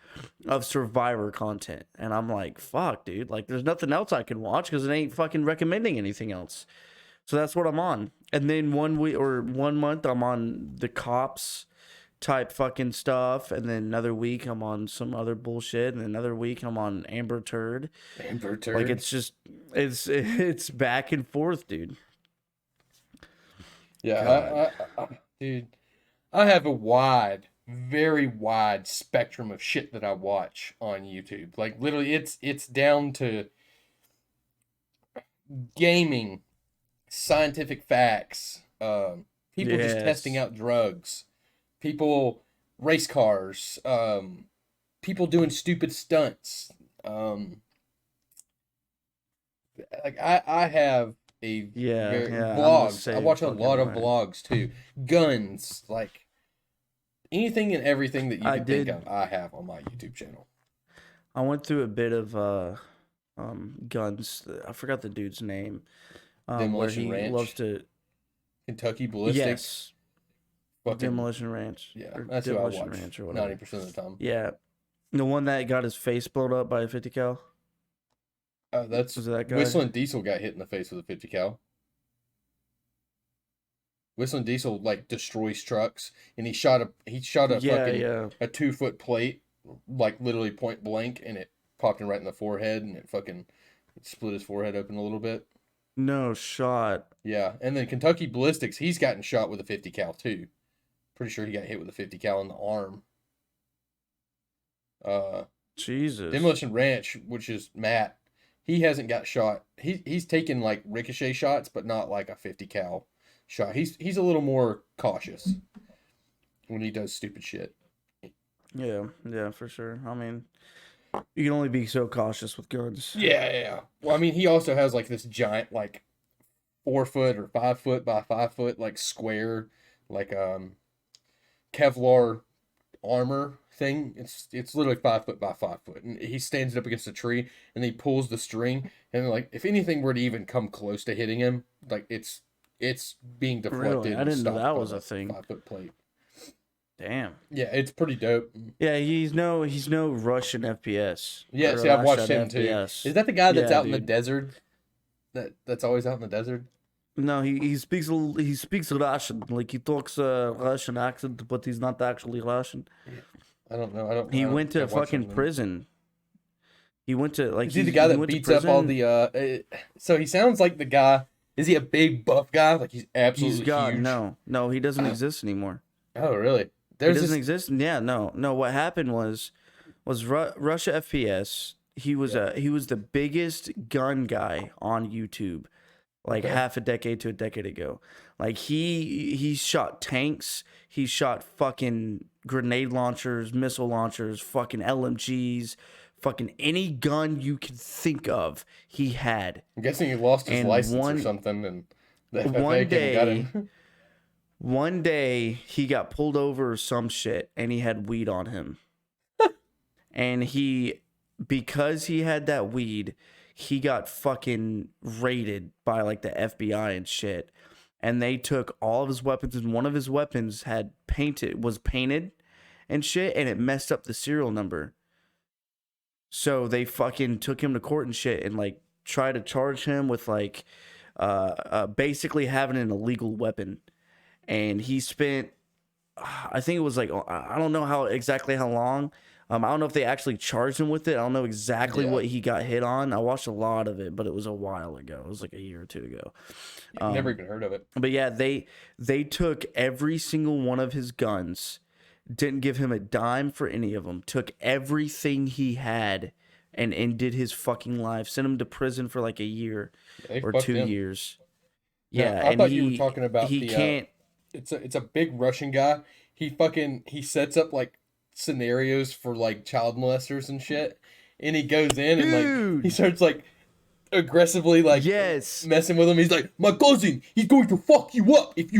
of Survivor content. And I'm like, fuck, dude. Like, there's nothing else I can watch because it ain't fucking recommending anything else. So that's what I'm on. And then 1 week or 1 month, I'm on the cops type fucking stuff. And then another week, I'm on some other bullshit. And another week, I'm on Amber Turd. Amber Turd. Like, it's just, it's back and forth, dude. Yeah, dude, I have a very wide spectrum of shit that I watch on YouTube. Like literally, it's down to gaming, scientific facts, people just testing Yes. out drugs, people race cars, people doing stupid stunts. Um, like I have a Yeah, very yeah. I'm the vlogs. I same watch a fucking lot of way. vlogs too. Guns, like anything and everything that you I could think did. of, I have on my YouTube channel. I went through a bit of guns. I forgot the dude's name. Where Demolition he loves Ranch, to. Kentucky Ballistic, Yes, fucking Demolition Ranch yeah, or that's who I Demolition watch Ranch or whatever. 90% of the time. Yeah, the one that got his face blown up by a 50 cal. That's Was it that guy? Whistling Diesel got hit in the face with a 50 cal. Whistling Diesel like destroys trucks, and he shot a Yeah, fucking yeah. a 2 foot plate, like literally point blank, and it popped him right in the forehead, and it split his forehead open a little bit. No shot. Yeah, and then Kentucky Ballistics, he's gotten shot with a 50 cal too. Pretty sure he got hit with a 50 cal in the arm. Uh, Jesus. Demolition Ranch, which is Matt, he hasn't got shot. He's taken like ricochet shots, but not like a 50 cal shot. He's a little more cautious when he does stupid shit. Yeah, yeah, for sure. I mean, you can only be so cautious with guns. Yeah. Well, I mean, he also has like this giant, like 4 foot or 5 foot by 5 foot, like square, like Kevlar armor thing. It's literally 5 foot by 5 foot, and he stands it up against a tree, and he pulls the string, and like if anything were to even come close to hitting him, like it's being Really, deflected I and didn't know stopped that by was the a thing. 5 foot plate. Damn. Yeah, it's pretty dope. Yeah, he's no Russian FPS Yeah, or see, I've watched Russian him too. FPS. Is that the guy that's Yeah, out in the dude. desert? That's always out in the desert. No, he speaks Russian. Like he talks Russian accent, but he's not actually Russian. I don't know. I don't. He I don't went think to I've watched fucking him. Then. prison. He went to like Is he the guy he that went to beats up all prison. the? So he sounds like the guy. Is he a big buff guy? Like he's He's absolutely God. huge. No, he doesn't exist anymore. Oh, really? He There's doesn't this. exist. Yeah, no. What happened was Russia FPS. Yeah. He was the biggest gun guy on YouTube, like Okay. half a decade to a decade ago. Like he shot tanks, he shot fucking grenade launchers, missile launchers, fucking LMGs, fucking any gun you could think of, he had. I'm guessing he lost his And license or something, and the FFA one came and got day, him. one day he got pulled over or some shit and he had weed on him. And because he had that weed, he got fucking raided by like the FBI and shit. And they took all of his weapons, and one of his weapons was painted and shit, and it messed up the serial number. So they fucking took him to court and shit, and like tried to charge him with like basically having an illegal weapon. And he spent, I think it was like, I don't know how long. I don't know if they actually charged him with it. I don't know exactly Yeah. what he got hit on. I watched a lot of it, but it was a while ago. It was like a year or two ago. I've never even heard of it. But yeah, they took every single one of his guns, didn't give him a dime for any of them, took everything he had and ended his fucking life, sent him to prison for like a year They or fucked 2 him. years. No, Yeah, I and thought you were talking about he the. can't. It's a big Russian guy. He sets up like scenarios for like child molesters and shit, and he goes in and like he Dude, starts like aggressively like yes. messing with him. He's like, my cousin, he's going to fuck you up if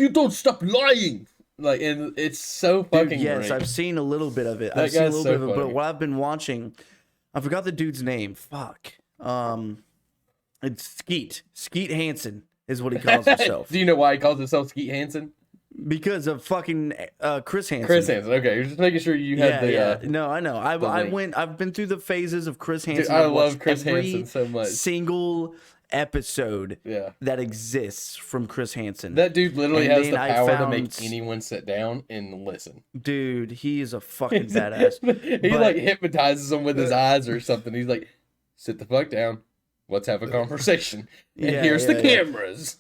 you don't stop lying. Like, and it's so Dude, fucking yes, great. I've seen a little bit of it. That I've seen a guy's little so bit of it, but funny. what I've been watching, I forgot the dude's name. Fuck. It's Skeet Hansen is what he calls himself. Do you know why he calls himself Skeet Hansen? Because of fucking Chris Hansen. Chris Hansen. Okay, you're just making sure you had No, I know. I've been through the phases of Chris Hansen. Dude, I love Chris Hansen so much. Single episode that exists from Chris Hansen. That dude literally has the power to make anyone sit down and listen. Dude, he is a fucking badass. He like hypnotizes them with his eyes or something. He's like, sit the fuck down. Let's have a conversation. And here's the cameras.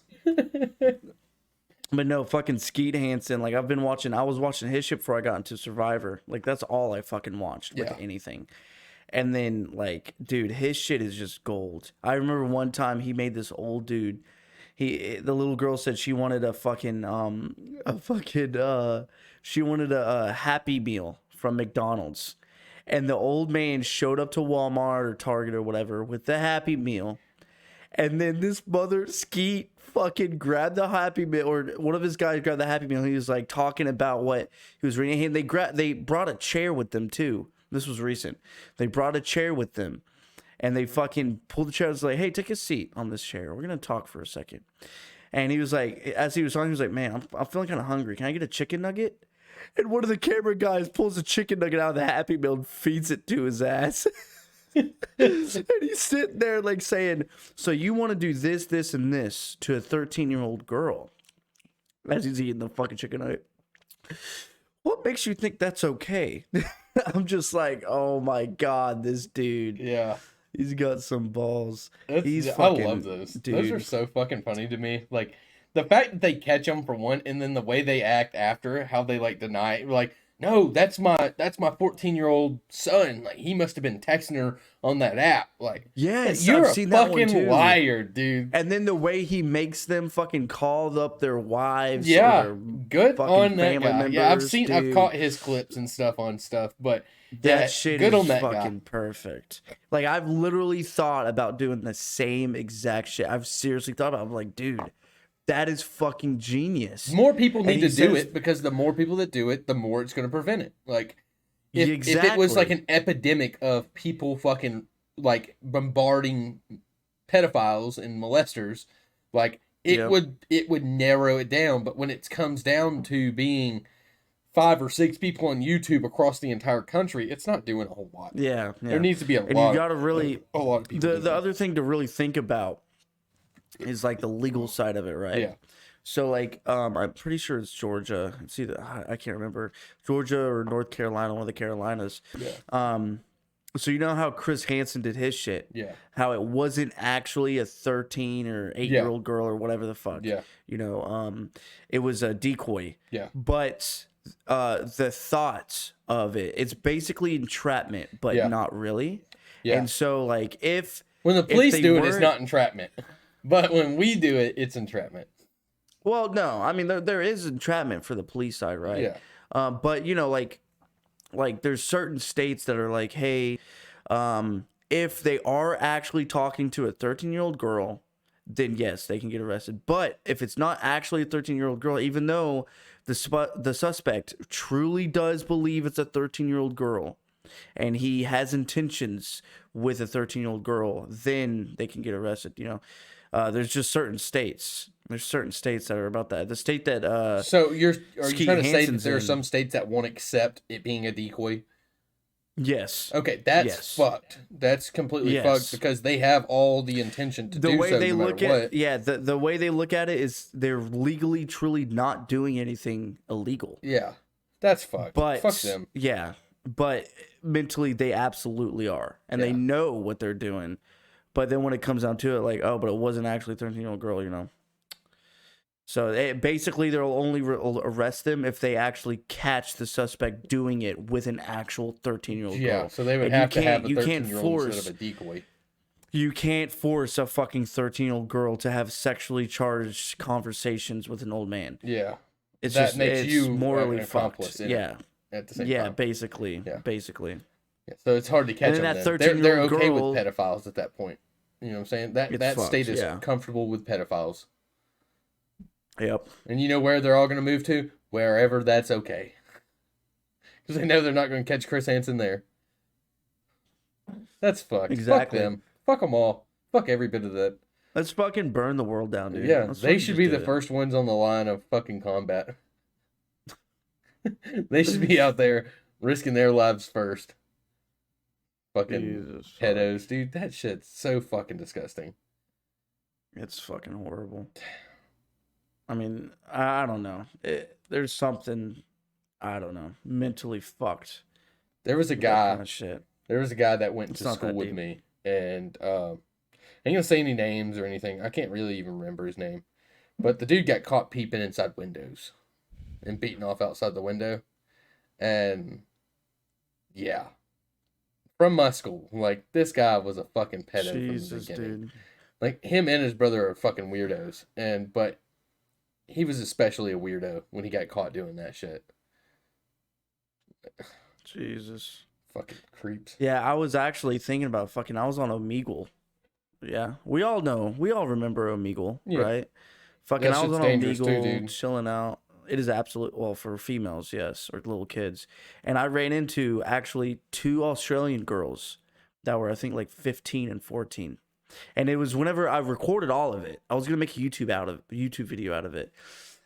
But no, fucking Skeet Hansen. Like, I was watching his shit before I got into Survivor. Like, that's all I fucking watched. Like, anything. And then, like, dude, his shit is just gold. I remember one time he made this old dude. The little girl said she wanted she wanted a Happy Meal from McDonald's. And the old man showed up to Walmart or Target or whatever with the Happy Meal. And then this mother Skeet fucking grabbed the Happy Meal, or one of his guys grabbed the Happy Meal. He was like talking about what he was reading. And they brought a chair with them too. This was recent. They brought a chair with them, and they fucking pulled the chair. I was like, "Hey, take a seat on this chair. We're gonna talk for a second." And he was like, as he was talking, he was like, "Man, I'm feeling kind of hungry. Can I get a chicken nugget?" And one of the camera guys pulls a chicken nugget out of the Happy Meal and feeds it to his ass. And he's sitting there like saying, "So you want to do this, this, and this to a 13-year-old girl?" As he's eating the fucking chicken nugget. What makes you think that's okay? I'm just like, oh my god, this dude. Yeah. He's got some balls. I love those. Dude. Those are so fucking funny to me. Like, the fact that they catch them for one, and then the way they act after, how they like deny it. Like, no, that's my 14-year-old son. Like, he must have been texting her on that app. Like, yes, you're I've a seen that one fucking too. liar, dude. And then the way he makes them fucking call up their wives. Yeah, or their good on that guy. members, Yeah, dude. I've caught his clips and stuff on stuff, but that shit good is on that fucking guy. perfect. Like, I've literally thought about doing the same exact shit. I've seriously thought about it. I'm like, dude, that is fucking genius. More people need to do it, because the more people that do it, the more it's going to prevent it. Like, if it was like an epidemic of people fucking like bombarding pedophiles and molesters, like it would narrow it down. But when it comes down to being 5 or 6 people on YouTube across the entire country, it's not doing a whole lot. Yeah. There needs to be a and lot. You gotta really a lot of people. The other thing to really think about is like the legal side of it, right? Yeah. So like, I'm pretty sure it's Georgia. It's either, I can't remember, Georgia or North Carolina, one of the Carolinas. Yeah. So you know how Chris Hansen did his shit? Yeah. How it wasn't actually a 13 or 8-year-old girl or whatever the fuck. Yeah. You know, it was a decoy. Yeah. But the thoughts of it, it's basically entrapment, but not really. Yeah. And so like when the police do it, it's not entrapment. But when we do it, it's entrapment. Well, no, I mean there is entrapment for the police side, right? Yeah. But you know, like there's certain states that are like, hey, if they are actually talking to a 13-year-old girl, then yes, they can get arrested. But if it's not actually a 13-year-old girl, even though the suspect truly does believe it's a 13-year-old girl, and he has intentions with a 13-year-old girl, then they can get arrested. You know. There's just certain states. There's certain states that are about that. The state that So are you trying to say that there are in. some states that won't accept it being a decoy? Yes. Okay, that's fucked. That's completely fucked, because they have all the intention to do so. The way they look at the way they look at it is they're legally truly not doing anything illegal. Yeah. That's fucked. But fuck them. Yeah. But mentally they absolutely are. And they know what they're doing. But then when it comes down to it, like, oh, but it wasn't actually a 13-year-old girl, you know. So basically, they'll only arrest them if they actually catch the suspect doing it with an actual 13-year-old girl. Yeah, so they would have to have a 13-year-old instead of a decoy. You can't force a fucking 13-year-old girl to have sexually charged conversations with an old man. Yeah. That makes you morally fucked. Yeah. At the same time. Basically. Yeah, basically. Yeah, so it's hard to catch them. They're okay with pedophiles at that point. You know what I'm saying? That state is comfortable with pedophiles. Yep. And you know where they're all going to move to? Wherever that's okay. Because they know they're not going to catch Chris Hansen there. That's fucked. Exactly. Fuck them. Fuck them all. Fuck every bit of that. Let's fucking burn the world down, dude. Yeah, Let's they fucking should just be do the it. first ones on the line of fucking combat. They should be out there risking their lives first. Fucking Jesus fuck. pedos, dude. That shit's so fucking disgusting. It's fucking horrible. I mean, I don't know. There's something, I don't know, mentally fucked. There was a With that kind guy. of shit. There was a guy that went It's to not school that with deep. me, and I ain't gonna say any names or anything. I can't really even remember his name, but the dude got caught peeping inside windows and beating off outside the window, and yeah, from my school, like this guy was a fucking pedo from the Jesus, beginning. dude. Like him and his brother are fucking weirdos, but he was especially a weirdo when he got caught doing that shit. Jesus. Fucking creeps. Yeah, I was actually thinking about fucking. I was on Omegle. Yeah, we all know. We all remember Omegle, Yeah. right? Fucking, That I was shit's on dangerous too, Omegle, dude. chilling out. It is absolute. Well, for females, yes, or little kids. And I ran into actually two Australian girls that were, I think, like 15 and 14. And it was whenever I recorded all of it. I was gonna make a YouTube video out of it.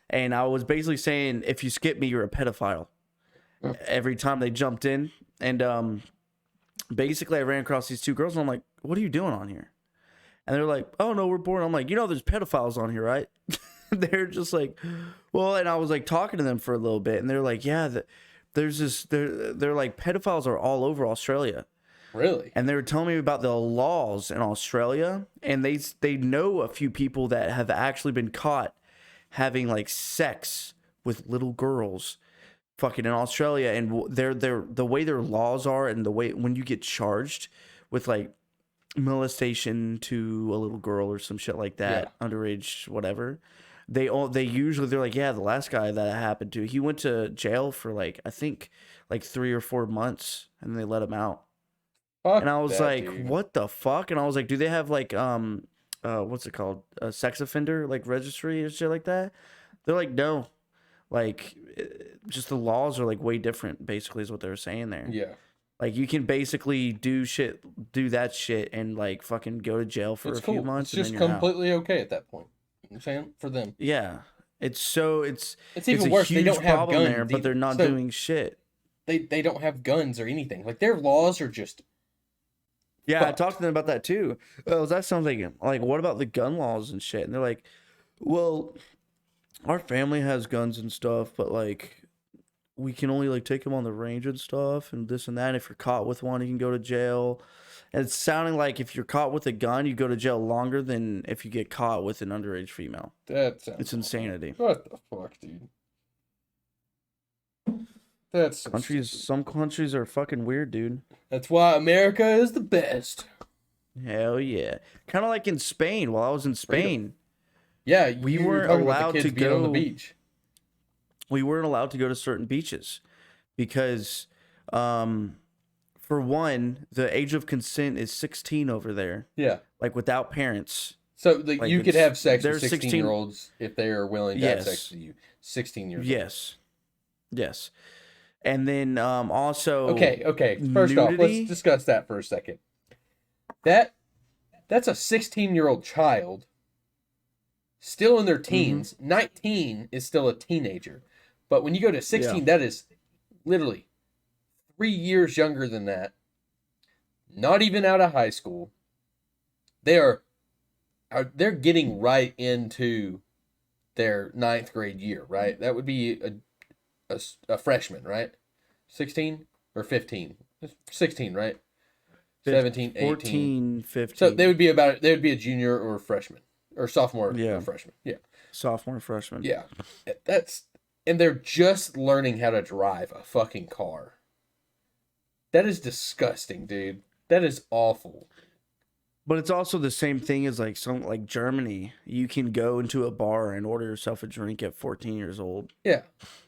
And I was basically saying, if you skip me, you're a pedophile. Every time they jumped in, and basically I ran across these two girls, and I'm like, "What are you doing on here?" And they're like, "Oh no, we're bored." I'm like, "There's pedophiles on here, right?" They're just like, "Well," and I was like talking to them for a little bit, and they're like, "Yeah, there's this. They're like pedophiles are all over Australia." Really? And they were telling me about the laws in Australia, and they know a few people that have actually been caught having like sex with little girls, fucking in Australia, and they're the way their laws are, and the way when you get charged with like molestation to a little girl or some shit like that, underage, whatever. They usually they're like, yeah, the last guy that it happened to, he went to jail for like I think like 3 or 4 months, and they let him out. Fuck And I was that, like, dude. what the fuck? And I was like, do they have like what's it called? A sex offender like registry and shit like that? They're like, no. Like just the laws are like way different, basically is what they were saying there. Yeah. Like you can basically do that shit and like fucking go to jail for It's a few cool. months It's just and then you're out. completely okay at that point. You know what I'm saying? For them. Yeah. It's It's even a worse. They huge don't have problem there, guns but they're either. not So doing shit. they don't have guns or anything. Like their laws are just Yeah, I fucked. talked to them about that too. That sounds like what about the gun laws and shit? And they're like, well, our family has guns and stuff, but like we can only like take them on the range and stuff and this and that. And if you're caught with one, you can go to jail. And it's sounding like if you're caught with a gun, you go to jail longer than if you get caught with an underage female. That sounds It's insanity. What the fuck, dude? That's so Countries, stupid. some countries are fucking weird, dude. That's why America is the best. Hell yeah. Kind of like in Spain. While I was in Spain, Yeah, we you were weren't talking about allowed the to kids being on the go. beach. We weren't allowed to go to certain beaches because, for one, the age of consent is 16 over there, Yeah. like without parents. So Like, you could it's- have sex they're with 16 16-year-olds if they are willing to have Yes. sex with you. 16 years old. Yes. Yes. And then also Okay. First off, nudity. let's discuss that for a second. That's a 16-year-old child still in their teens. 19 is still a teenager. But when you go to 16, that is literally 3 years younger than that. Not even out of high school. They're getting right into their 9th grade year, right? That would be a freshman, right? 16 or 15? 16, right? 17, 18. 14, 15. So they would be a junior or a freshman or sophomore Yeah. or freshman. Yeah. Sophomore, freshman. Yeah. And they're just learning how to drive a fucking car. That is disgusting, dude. That is awful. But it's also the same thing as like Germany. You can go into a bar and order yourself a drink at 14 years old. Yeah.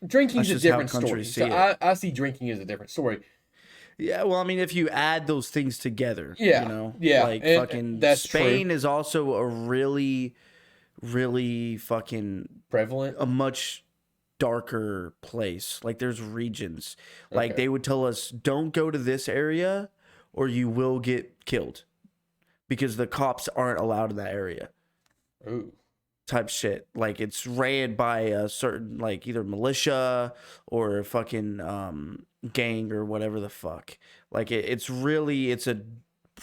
Drinking's a That's just how different story. countries see So it. I see drinking as a different story. Yeah, well, I mean, if you add those things together, Yeah, you know, yeah, like and fucking that's Spain is also a really, really fucking Prevalent. a much darker place. Like there's regions. Like Okay. they would tell us, don't go to this area or you will get killed because the cops aren't allowed in that area. Ooh. type shit. Like it's ran by a certain like either militia or a fucking gang or whatever the fuck. Like it's a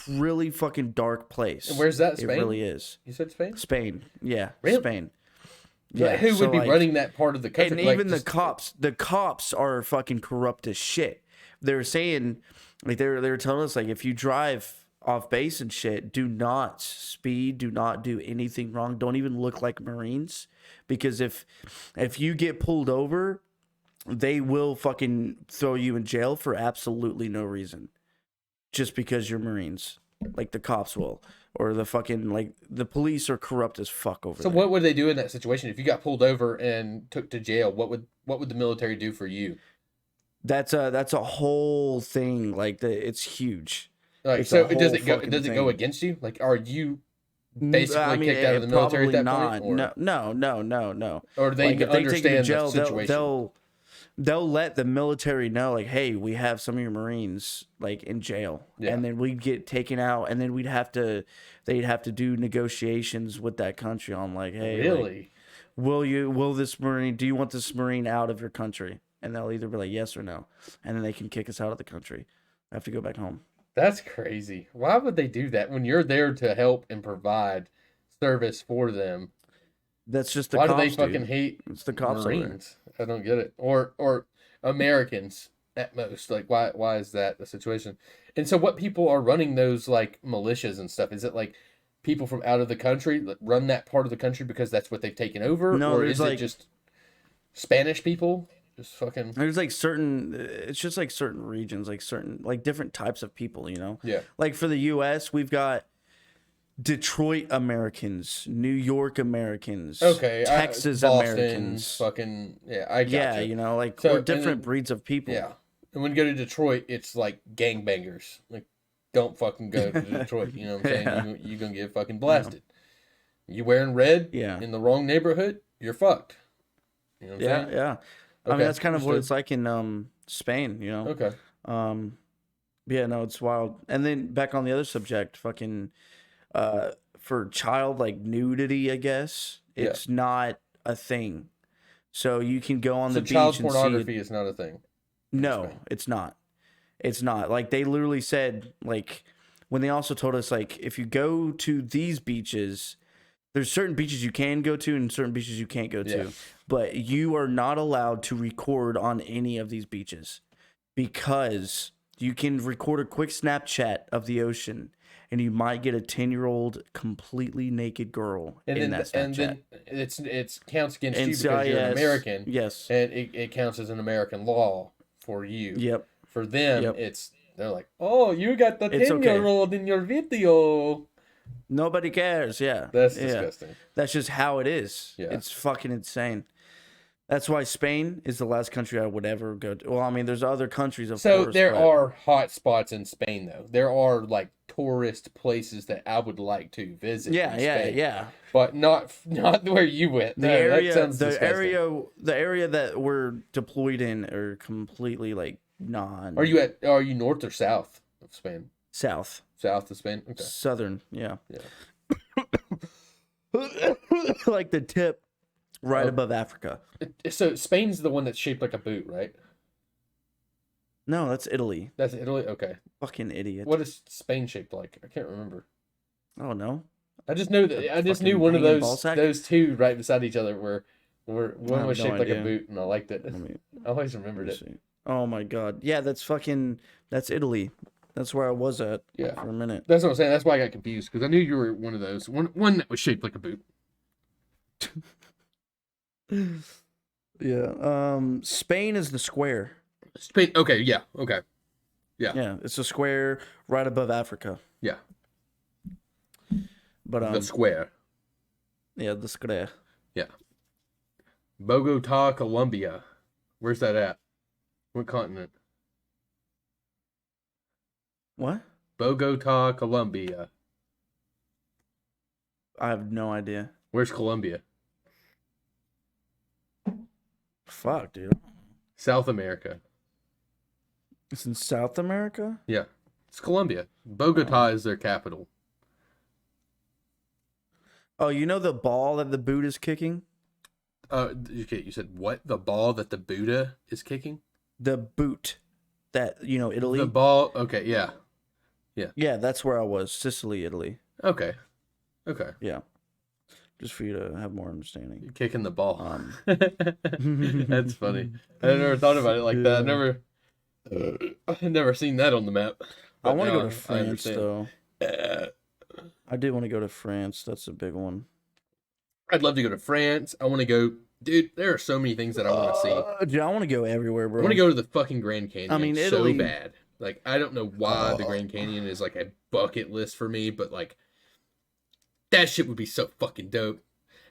really fucking dark place. And where's that? It Spain? really is. You said Spain? Spain. Yeah, Really? Spain. So Yeah. who So would be like, running that part of the country? and Like, even just, the cops are fucking corrupt as shit. They were saying, like they were telling us, like if you drive off base and shit, do not speed, do not do anything wrong, don't even look like Marines, because if you get pulled over, they will fucking throw you in jail for absolutely no reason, just because you're Marines. Like the cops will, or the fucking like the police are corrupt as fuck over so there. what would they do in that situation if you got pulled over and took to jail? What would the military do for you? That's a whole thing. Like it's huge. Like, It's so a whole fucking does it go thing. against you? Like, are you I basically mean, kicked out of the military at probably that point, not. No. or do they Like if they take you to understand the jail, situation? they'll let the military know, like, hey, we have some of your Marines like in jail, Yeah. and then we'd get taken out, and then they'd have to do negotiations with that country on like, hey, like, Really? will this Marine? Do you want this Marine out of your country? And they'll either be like yes or no, and then they can kick us out of the country. I have to go back home. That's crazy. Why would they do that when you're there to help and provide service for them? That's just the Why do cops, they dude. fucking hate It's the cops over there. Marines? I don't get it. Or Americans at most. Like, why is that the situation? And so what people are running those like militias and stuff? Is it like people from out of the country that run that part of the country because that's what they've taken over? No, Or there's is it like just Spanish people? Just fucking there's like certain. It's just like certain regions, like certain like different types of people. You know, yeah. like for the U.S., we've got Detroit Americans, New York Americans, Okay, Texas Boston, Americans. fucking yeah, I got Yeah, you. you know, like So we're and different then, breeds of people. yeah, and when you go to Detroit, it's like gangbangers. Like, don't fucking go to Detroit. You know what I'm saying? Yeah. You gonna get fucking blasted. You wearing red Yeah. in the wrong neighborhood, you're fucked. You know what I'm Yeah, saying? yeah. I mean, Okay, that's kind of what understood. it's like in Spain, you know. Okay. Um, yeah, no, it's wild. And then back on the other subject, fucking for child like nudity, I guess Yeah. it's not a thing. So you can go on So the child beach and see it. pornography is not a thing in No, Spain. it's not. It's not. Like they literally said, like when they also told us, like if you go to these beaches, there's certain beaches you can go to and certain beaches you can't go Yeah. to, but you are not allowed to record on any of these beaches because you can record a quick Snapchat of the ocean and you might get a 10-year-old completely naked girl in that Snapchat. And then it's counts against you because you're an NCIS, American. yes. And it counts as an American law for you. Yep. For them, Yep. they're like, oh, you got the It's okay. 10-year-old in your video. Nobody cares. Yeah. That's Yeah. disgusting. That's just how it is. Yeah. It's fucking insane. That's why Spain is the last country I would ever go to. Well, I mean, there's other countries, of So course. there but are hot spots in Spain, though. There are like tourist places that I would like to visit. Yeah, in yeah, Spain, yeah. But not where you went. The No, area, that sounds disgusting. the area that we're deployed in are completely like non. Are you north or south of Spain? South, South of Spain. Okay. southern? Yeah. Yeah. Like the tip right Oh. above Africa. So Spain's the one that's shaped like a boot, right? No, that's Italy. That's Italy. Okay. Fucking idiot. What is Spain shaped like? I can't remember. I don't know. I just know that I just knew fucking one of hanging ball sack? those two right beside each other were one have was no shaped like a idea. boot, and I liked it. Let me, I always remembered let me it. see. Oh my god. Yeah, that's Italy. That's where I was at Yeah. for a minute. That's what I'm saying. That's why I got confused because I knew you were one of those. One that was shaped like a boot. Yeah. Spain is the square. Spain. Okay. Yeah. Okay. Yeah. Yeah, it's a square right above Africa. Yeah. But The square. yeah, the square. Yeah. Bogota, Colombia. Where's that at? What continent? What? Bogota, Colombia. I have no idea. Where's Colombia? Fuck, dude. South America. It's in South America? Yeah. It's Colombia. Bogota is their capital. Oh, you know the ball that the boot is kicking? Okay, you said what? The ball that the Buddha is kicking? The boot that, The Italy? ball. Okay, yeah, yeah. Yeah, that's where I was. Sicily, Italy. Okay, okay. Yeah. Just for you to have more understanding. You're kicking the ball. Um That's funny. I never thought about it like that. Yeah. I never seen that on the map. I But want to go to now I France understand. though. Uh, I do want to go to France. That's a big one. I'd love to go to France. I want to go, dude. There are so many things that I want to see. Dude, I want to go everywhere, I want to bro. go to the fucking Grand I Canyon mean, so Italy. bad. Like, I don't know why the Grand Canyon is like a bucket list for me, but like that shit would be so fucking dope.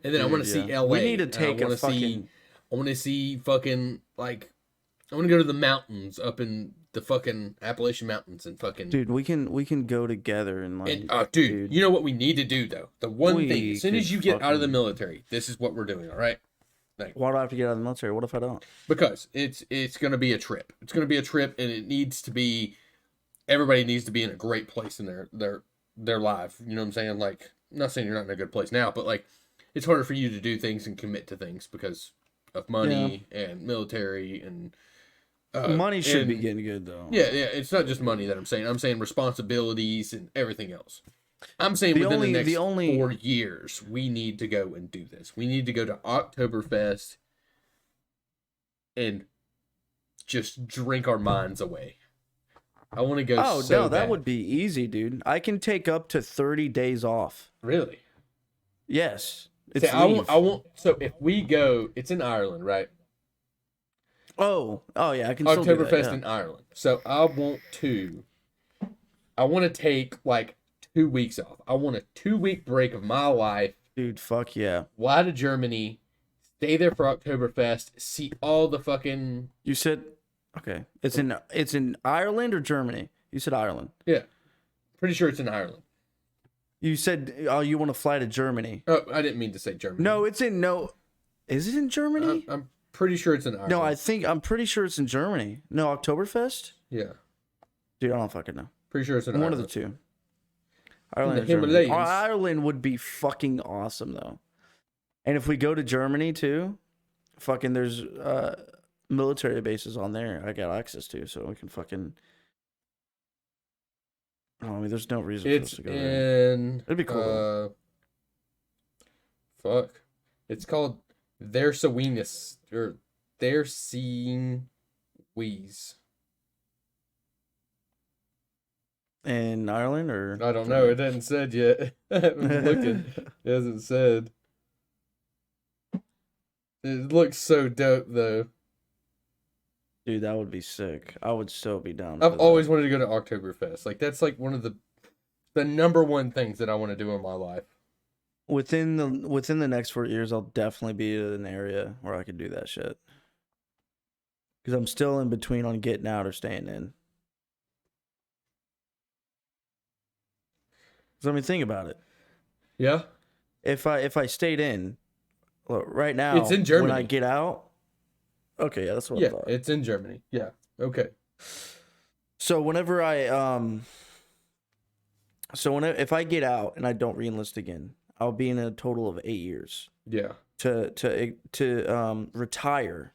And then I want Dude, to yeah. see LA. We need to And take a fucking. I want to see fucking like I want to go to the mountains up in the fucking Appalachian Mountains and fucking Dude, we can go together and and like, dude, dude, you know what we need to do though? The one thing, we as soon could as you get out of the fucking. military, this is what we're doing, all right? Like Why do I have to get out of the military? What if I don't? because it's gonna be a trip. It's gonna be a trip, and it needs to be. Everybody needs to be in a great place in their life. You know what I'm saying? Like, I'm not saying you're not in a good place now, but like, it's harder for you to do things and commit to things because of Yeah, money and military and money should be and getting good though. yeah, yeah. It's not just money that I'm saying. I'm saying responsibilities and everything else. I'm saying The within the only, next the only, 4 years, we need to go and do this. We need to go to Oktoberfest and just drink our minds away. I want to go oh so no, that bad. would be easy, dude. I can take up to 30 days off. Really? Yes, Say, it's leave. I want. So if we go, it's in Ireland, right? Oh yeah, I can still do that. Oktoberfest Yeah, in Ireland. So I want to. I want to take like 2 weeks off. I want a 2 week break of my life. dude, fuck yeah. Fly to Germany, stay there for Oktoberfest, see all the fucking You said okay. It's in Ireland or Germany. You said Ireland. yeah. Pretty sure it's in Ireland. You said oh you want to fly to Germany. Oh, I didn't mean to say Germany. No, it's in no. Is it in Germany? I'm pretty sure it's in Ireland. No, I'm pretty sure it's in Germany. No, Oktoberfest? Yeah, Dude, I don't fucking know. pretty sure it's in One Ireland. of the two. Ireland the or Germany. Himalayas. Ireland would be fucking awesome though. And if we go to Germany too, fucking there's military bases on there I got access to, so we can fucking I mean there's no reason for us It's to go there. in. It'd be cool. Fuck. It's called Their Seweenis or Their Seeing Wees. In Ireland or I don't know. It hasn't said yet. I'm looking. It hasn't said. It looks so dope though. Dude, that would be sick. I would so be down I've for that. always wanted to go to Oktoberfest. Like that's like one of the number one things that I want to do in my life. Within the next 4 years, I'll definitely be in an area where I could do that shit. Because I'm still in between on getting out or staying in. So I mean, think about it. Yeah. If I stayed in, look, right now, It's in Germany. when I get out, okay, yeah, that's what I Yeah, thought. it's in Germany. Yeah. Okay. So whenever if I get out and I don't reenlist again, I'll be in a total of 8 years. Yeah. To retire,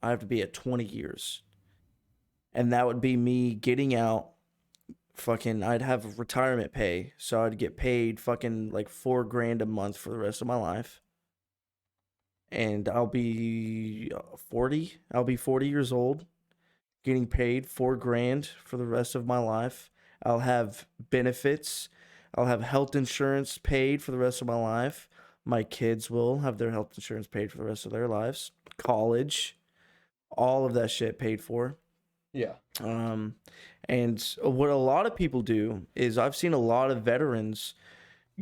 I have to be at 20 years. And that would be me getting out. Fucking, I'd have retirement pay, so I'd get paid fucking like $4,000 a month for the rest of my life. And I'll be 40. I'll be 40 years old, getting paid $4,000 for the rest of my life. I'll have benefits. I'll have health insurance paid for the rest of my life. My kids will have their health insurance paid for the rest of their lives. College, all of that shit paid for. Yeah. And what a lot of people do is I've seen a lot of veterans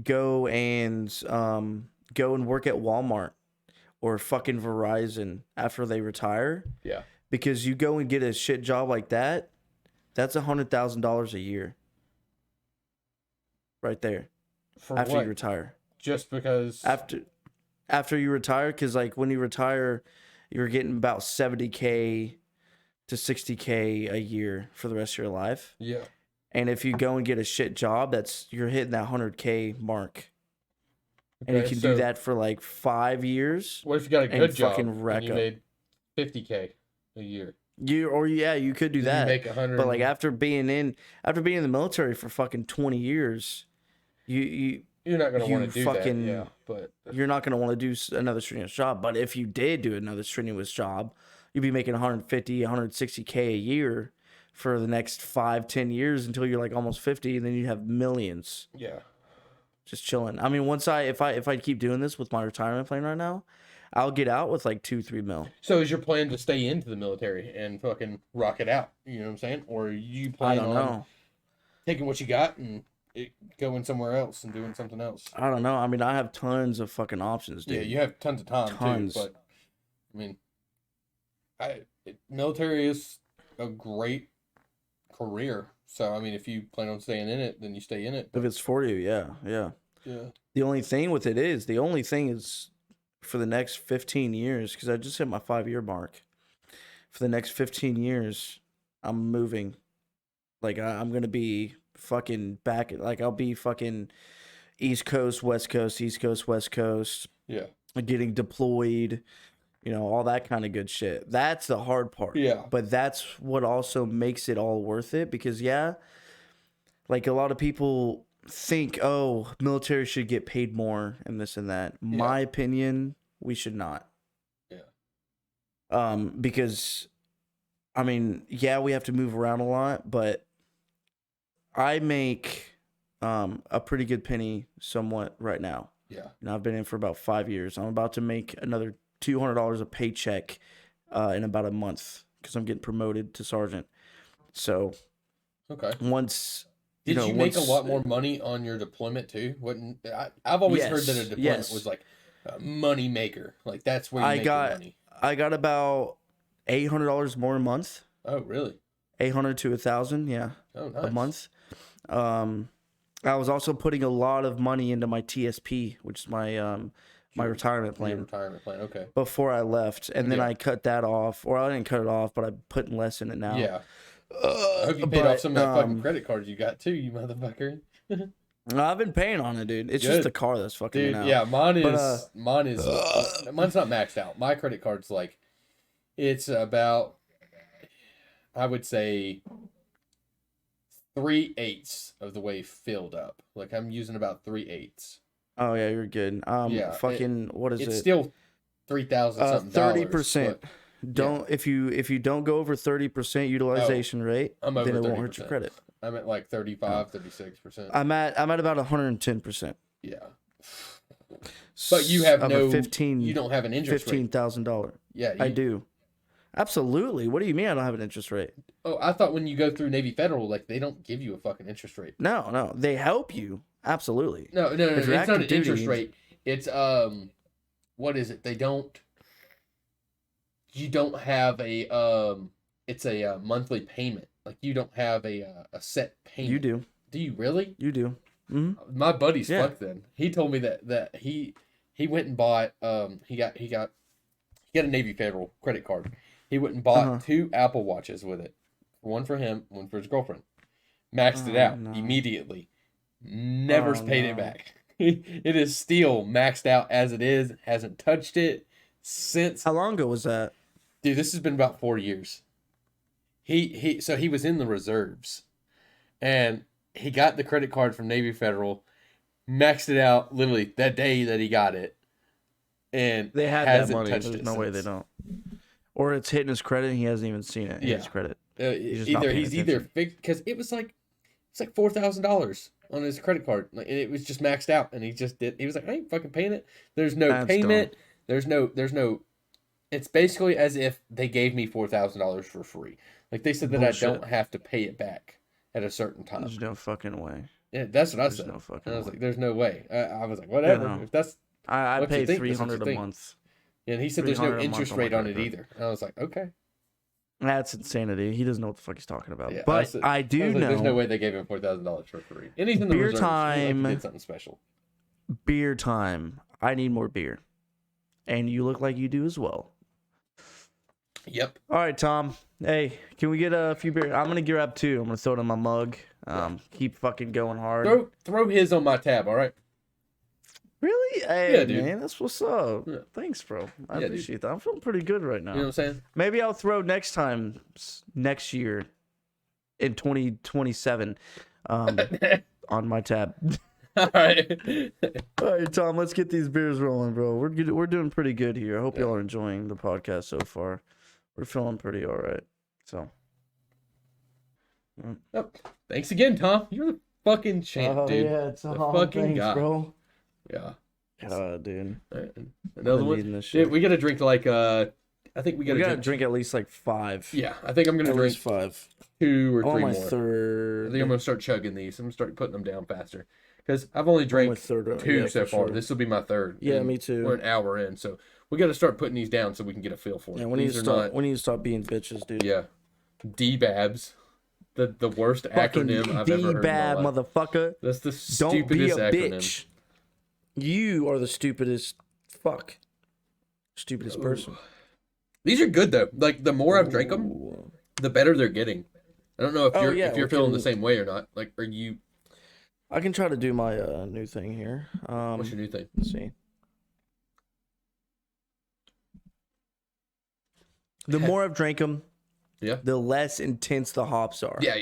go and work at Walmart or fucking Verizon after they retire. Yeah. Because you go and get a shit job like that, that's $100,000 a year. Right there. For After what? you retire. Just because. After you retire, because like when you retire, you're getting about $70K to $60K a year for the rest of your life. Yeah. And if you go and get a shit job, you're hitting that $100K mark. and you Okay, can so do that for like 5 years what if you got a and good job fucking wreck and you up. made 50K a year? You could do Then you that. make 100. But like after being in the military for fucking 20 years, You're not gonna want you to do that, fucking yeah. But you're not going to want to do another strenuous job. But if you did do another strenuous job, you'd be making 150, 160K a year for the next 5-10 years until you're like almost 50, and then you have millions yeah, just chilling. I mean, if I keep doing this with my retirement plan right now, I'll get out with like 2-3 mil. so is your plan to stay into the military and fucking rock it out? You know what I'm saying? Or are you I plan don't on know. taking what you got and going somewhere else and doing something else? I don't know. I mean, I have tons of fucking options, dude. Yeah, you have tons of time Tons. too. But I mean, military is a great career. So I mean, if you plan on staying in it, then you stay in it. If it's for you, yeah. Yeah. The only thing is for the next 15 years, because I just hit my 5-year mark. For the next 15 years, I'm moving. Like, I'm going to be fucking back. Like, I'll be fucking East Coast, West Coast, East Coast, West Coast. Yeah. Getting deployed, all that kind of good shit. That's the hard part. Yeah. But that's what also makes it all worth it, because, like a lot of people think, oh, military should get paid more and this and that. Yeah. My opinion, we should not. Yeah. Because, I mean, we have to move around a lot, but I make a pretty good penny somewhat right now. Yeah. I've been in for about 5 years. I'm about to make another $200 a paycheck in about a month because I'm getting promoted to sergeant. So, okay. Once did you make a lot more money on your deployment too? I've always heard that a deployment was like a money maker. Like that's where you make your money. I got about $800 more a month. Oh, really? 800 to 1,000, yeah. Oh, nice. A month. I was also putting a lot of money into my TSP, which is my my retirement plan. Your retirement plan, okay. Before I left, and then I cut that off, or I didn't cut it off, but I'm putting less in it now. Yeah. I hope you paid off some of that fucking credit cards you got too, you motherfucker. I've been paying on it, dude. It's just the car that's fucking me now. Yeah, mine's not maxed out. My credit card's like, it's about, I would say, 3/8 of the way filled up. Like I'm using about 3/8. Oh yeah, you're good. What is it? It's still 3,000 something 30%. If you don't go over 30% utilization rate, I'm over then it 30%. won't hurt your credit. I'm at like 35, 36%. I'm at about 110%. Yeah. But you have no 15. You don't have an interest rate. $15,000. Yeah, I do. Absolutely. What do you mean I don't have an interest rate? Oh, I thought when you go through Navy Federal, like they don't give you a fucking interest rate. No. They help you. Absolutely. No. It's not an interest rate. It's what is it? You don't have a it's a monthly payment. Like you don't have a set payment. You do. Do you really? You do. Mm-hmm. My buddy's fucked then. He told me that he went and bought he got a Navy Federal credit card. He went and bought 2 Apple Watches with it. One for him, one for his girlfriend. Maxed it out immediately. Never's paid it back. It is still maxed out as it is. Hasn't touched it since. How long ago was that? Dude, this has been about 4 years. So he was in the reserves. And he got the credit card from Navy Federal, maxed it out literally that day that he got it. And they had that money. There's no way they don't. Or it's hitting his credit and he hasn't even seen it. His credit. He's either fixed because it's like $4,000 on his credit card, and it was just maxed out, and he was like, I ain't fucking paying it. There's no payment. Dumb. There's no. It's basically as if they gave me $4,000 for free. Like they said that I don't have to pay it back at a certain time. There's no fucking way. Yeah, that's what I said. No fucking and I was way. like, there's no way. I was like, whatever. Yeah, no. If that's I pay $300 a month. Yeah, and he said there's no interest rate on it either. And I was like, okay. That's insanity. He doesn't know what the fuck he's talking about. Yeah, but I do know. There's no way they gave him $4,000 for free. Anything beer time. Like did something special. Beer time. I need more beer, and you look like you do as well. Yep. All right, Tom. Hey, can we get a few beer? I'm gonna grab 2. I'm gonna throw it in my mug. Keep fucking going hard. Throw his on my tab. All right. Really? Hey, dude. man, that's what's up. Yeah. Thanks, bro. I Yeah, dude. appreciate that. I'm feeling pretty good right now. You know what I'm saying? Maybe I'll throw next year in 2027 on my tab. All right. All right, Tom, let's get these beers rolling, bro. We're doing pretty good here. I hope y'all are enjoying the podcast so far. We're feeling pretty all right. So, Oh, thanks again, Tom. You're the fucking champ, dude. yeah, it's the fucking guy. bro. Yeah. Dude. Another one. Dude, we gotta drink like I think we gotta drink at least like 5. Yeah, I think I'm gonna at drink least 5. 2 or 3 my more. third. I think I'm gonna start chugging these. I'm gonna start putting them down faster because I've only drank 2 so far. Sure. This will be my 3rd. Yeah, me too. We're an hour in, so we got to start putting these down so we can get a feel for it. Yeah, we need to stop being bitches, dude. Yeah, DBABs, the worst acronym I've ever heard. DBAB, motherfucker. That's the stupidest acronym. Bitch. You are the stupidest person. These are good though. Like the more I've drank them, the better they're getting. I don't know if you're feeling the same way or not. Like, are you? I can try to do my new thing here. What's your new thing? Let's see. The more I've drank them, the less intense the hops are. Yeah.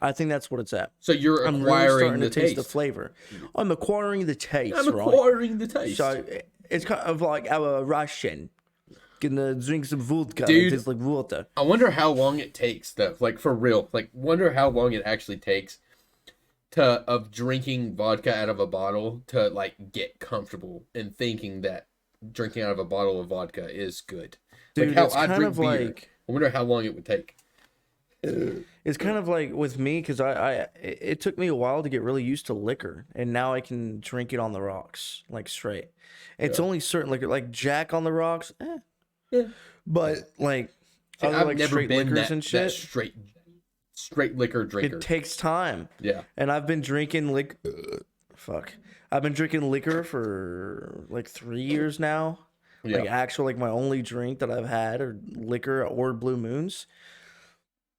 I think that's what it's at. So you're acquiring the taste, the flavor. I'm acquiring the taste. So it's kind of like our Russian. Gonna drink some vodka. Dude, it tastes like water. I wonder how long it takes though. Like for real. Like wonder how long it actually takes of drinking vodka out of a bottle to like get comfortable and thinking that drinking out of a bottle of vodka is good. Dude, like how I drink beer. I wonder how long it would take. It's kind of like with me because it took me a while to get really used to liquor, and now I can drink it on the rocks like straight. It's only certain liquor like Jack on the rocks. Yeah. But like I've other like never straight been liquors and shit. That straight liquor drinker. It takes time. Yeah. And I've been drinking I've been drinking liquor for like 3 years now. Yeah. Like my only drink that I've had or liquor or Blue Moons.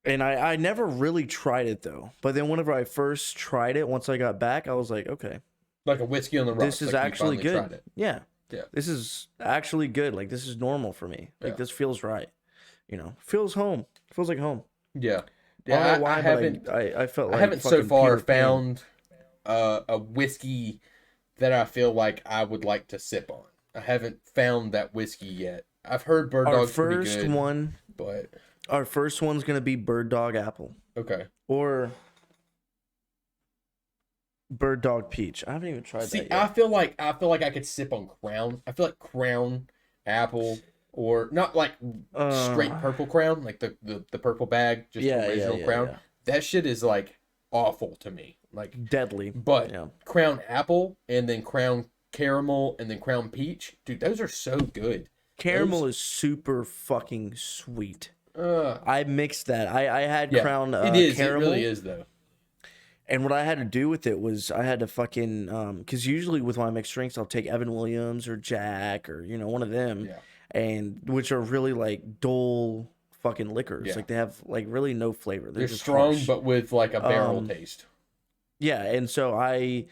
And I never really tried it though. But then whenever I first tried it, once I got back, I was like, okay. Like a whiskey on the rocks. This is actually good. Yeah. Yeah. This is actually good. Like this is normal for me. Like this feels right. You know, feels home. Feels like home. Yeah. Yeah. I haven't. I felt like I haven't so far found a whiskey that I feel like I would like to sip on. I haven't found that whiskey yet. I've heard Bird Dog's pretty good. Our first one's gonna be Bird Dog Apple. Okay. Or Bird Dog Peach. I haven't even tried that yet. I feel like I could sip on Crown. I feel like Crown Apple, or not like straight purple Crown, like the purple bag, just original Crown. Yeah. That shit is like awful to me. Like deadly. But Crown Apple and then Crown Caramel and then Crown Peach, dude, those are so good. Caramel is super fucking sweet. I mixed that. I had Crown it is. Caramel. It really is though. And what I had to do with it was I had to fucking because usually with my mixed drinks I'll take Evan Williams or Jack or one of them, and which are really like dull fucking liquors. Yeah. Like they have like really no flavor. They're just strong, harsh. But with like a barrel taste. Yeah, and so I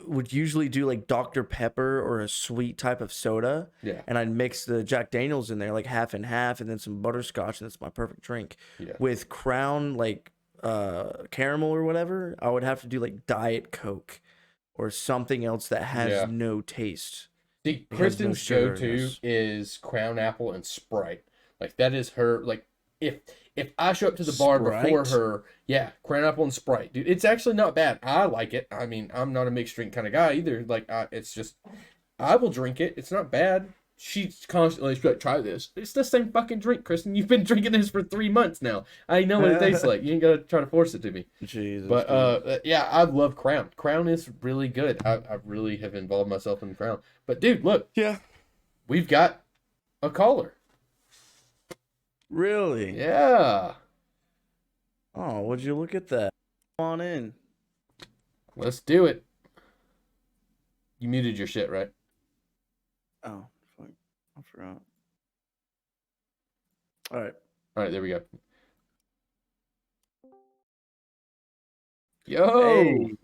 would usually do like Dr. Pepper or a sweet type of soda. Yeah. And I'd mix the Jack Daniels in there like half and half, and then some butterscotch, and that's my perfect drink. Yeah. With Crown like caramel or whatever, I would have to do like Diet Coke or something else that has no taste. See, Kristen's go-to is Crown Apple and Sprite. Like that is her. Like if I show up to the bar before her, Crown Apple and Sprite, dude, it's actually not bad. I like it. I mean, I'm not a mixed drink kind of guy either. Like it's just, I will drink it. It's not bad. She's constantly like, try this. It's the same fucking drink, Kristen. You've been drinking this for 3 months now. I know what it tastes like. You ain't gotta try to force it to me. Jesus. But I love Crown. Crown is really good. I really have involved myself in Crown. But dude, look. Yeah. We've got a caller. Really? Yeah. Oh, would you look at that? Come on in. Let's do it. You muted your shit, right? Oh. I forgot. All right, there we go. Yo, hey,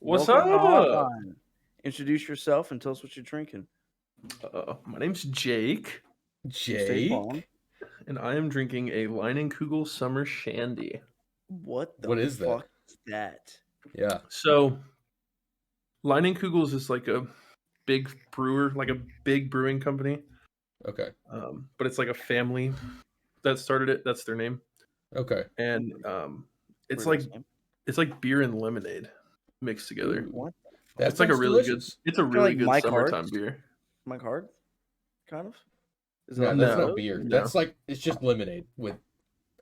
what's up? Introduce yourself and tell us what you're drinking. My name's Jake, Jake. and I am drinking a Leinenkugel Summer Shandy. What the What is that? fuck is that? Yeah. So, Leinenkugels is like a big brewer, like a big brewing company. Okay. But it's like a family that started it. That's their name. Okay. And it's Pretty like awesome. it's like beer and lemonade mixed together. Ooh. What? That It's like a sounds really delicious. good. It's a really like good Mike summertime Hart's? beer. Mike Hard? Kind of? Is No, that that's No. not beer. No. That's like it's just lemonade with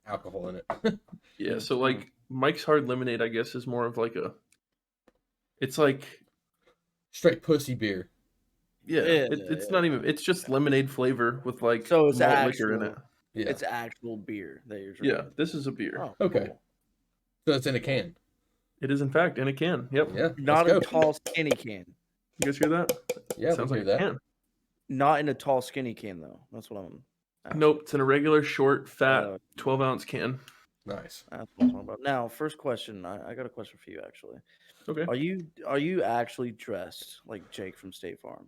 alcohol in it. Yeah. So like Mike's Hard Lemonade, I guess, is more of like a. It's like Straight pussy beer. it's not even. It's just lemonade flavor with like So it's malt liquor in it. Yeah. It's actual beer that you're Yeah, drinking. this is a beer. Oh, Okay. cool. So it's in a can. It is in fact in a can. Yep. Yeah. Not let's a go. tall, skinny can. You guys hear that? Yeah, Sounds we like hear a that. can. Not in a tall, skinny can, though. That's what I'm asking. Nope, it's in a regular, short, fat, Uh, 12-ounce can. Nice. That's what I'm talking about. Now, first question. I got a question for you, actually. Okay. Are you actually dressed like Jake from State Farm?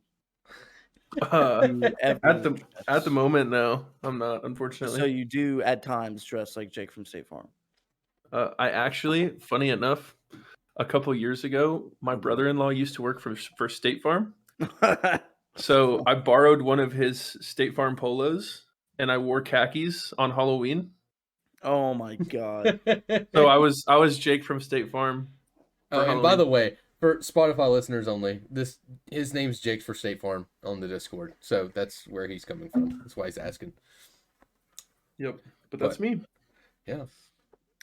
Uh, Do you ever at dress- the moment, no, I'm not. Unfortunately. So you do at times dress like Jake from State Farm. I actually, funny enough, a couple years ago, my brother-in-law used to work for State Farm. So I borrowed one of his State Farm polos, and I wore khakis on Halloween. Oh my god. So I was Jake from State Farm. Oh, for and by Halloween. the way, for Spotify listeners only, his name's Jake for State Farm on the Discord. So that's where he's coming from. That's why he's asking. Yep, but that's me. Yeah.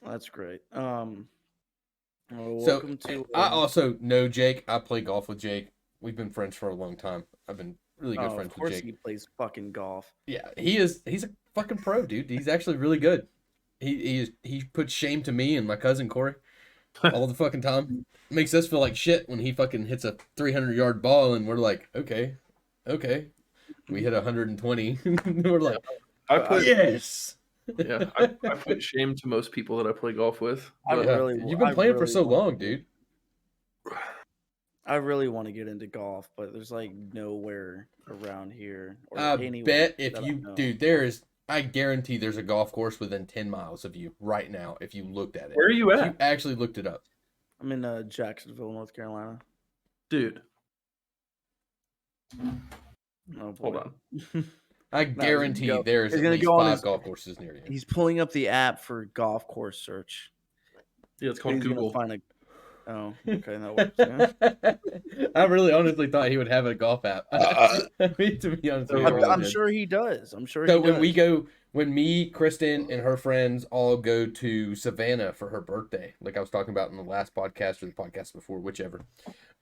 That's great. So Welcome to. I also know Jake. I play golf with Jake. We've been friends for a long time. I've been really good of friends course with Jake. he plays fucking golf. Yeah, he's a fucking pro, dude. He's actually really good. He puts shame to me and my cousin Corey all the fucking time. Makes us feel like shit when he fucking hits a 300-yard ball and we're like, okay. We hit 120. We're like, I put yes. yeah, I put shame to most people that I play golf with. I but- really- You've been playing for really so want long, to. dude. I really want to get into golf, but there's like nowhere around here. Or I anywhere bet if that I you, know. I guarantee there's a golf course within 10 miles of you right now if you looked at it. Where are you If at, you actually looked it up. I'm in Jacksonville, North Carolina. dude? Oh boy. Hold on. I guarantee go. there's He's at gonna least go on 5 his- golf courses near you. He's pulling up the app for golf course search. Yeah, it's called He's gonna Google. find a. Oh, okay, that works. Yeah. I really honestly thought he would have a golf app. I mean, to be honest, with you, I really I'm did. sure he does. I'm sure. So he does. when me, Kristen, and her friends all go to Savannah for her birthday, like I was talking about in the last podcast or the podcast before, whichever,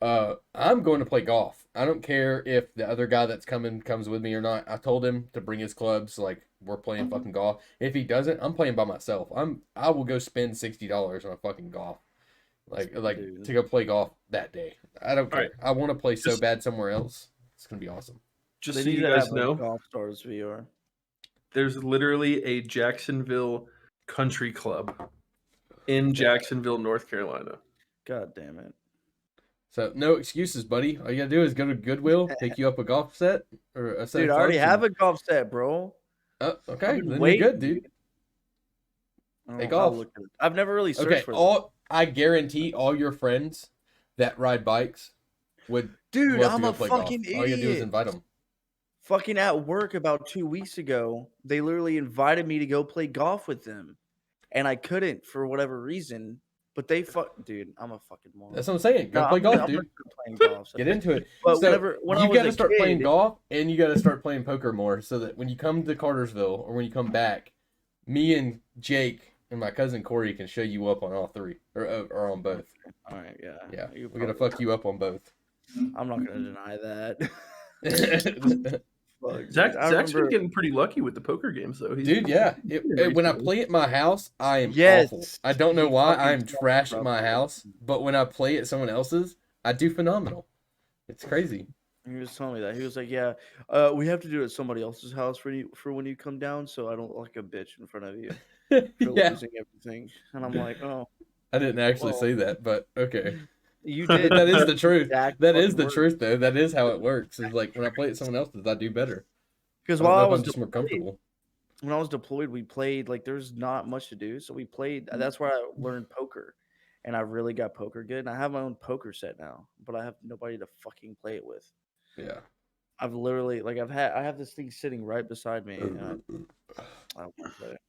I'm going to play golf. I don't care if the other guy that's coming comes with me or not. I told him to bring his clubs. Like we're playing fucking golf. If he doesn't, I'm playing by myself. I will go spend $60 on a fucking golf. Like Dude. to go play golf that day. I don't care. Alright. I want to play so Just- bad somewhere else. It's gonna be awesome. Just They so need you to guys have a know, Golf Stars VR. there's literally a Jacksonville Country Club in Jacksonville, North Carolina. God damn it. So no excuses, buddy. All you gotta do is go to Goodwill, pick you up a golf set or a set. Dude, of I already clubs have and- a golf set, bro. Oh, okay, I've been then waiting, you're good, dude. Hey, I'll golf. look at it. I've never really searched Okay, for I guarantee all your friends that ride bikes would Dude, love I'm to go a play fucking golf. All you gotta do is idiot. invite them. Fucking at work about 2 weeks ago, they literally invited me to go play golf with them. And I couldn't for whatever reason. But they dude, I'm a fucking moron. That's what I'm saying. Go No, play I'm golf, gonna dude. start playing golf. Get into it. But So, when I you was got to a start playing kid- golf and you got to start playing poker more so that when you come to Cartersville or when you come back, me and Jake and my cousin Corey can show you up on all three or on both. All right, yeah. Yeah, You we're gonna probably- fuck you up on both. I'm not gonna deny that. Fuck, dude. Zach's I been remember- getting pretty lucky with the poker games, though. He's Dude, yeah. When I play at my house, I am awful. I don't know why I am trash at my house, but when I play at someone else's, I do phenomenal. It's crazy. He was telling me that. He was like, "Yeah, we have to do it at somebody else's house for when you come down, so I don't look like a bitch in front of you for Yeah, losing everything." And I'm like, "Oh, I didn't actually Well- say that, but okay. You did. That is the truth. Exact That is fucking the word. truth, though. That is how it works. It's like when I play at someone else's, I do better. Because I don't while know I if was I'm just more comfortable. when I was deployed, we played like there's not much to do, so we played. That's where I learned poker, and I really got poker good. And I have my own poker set now, but I have nobody to fucking play it with. Yeah. I've literally like I have this thing sitting right beside me, and I don't want to play it.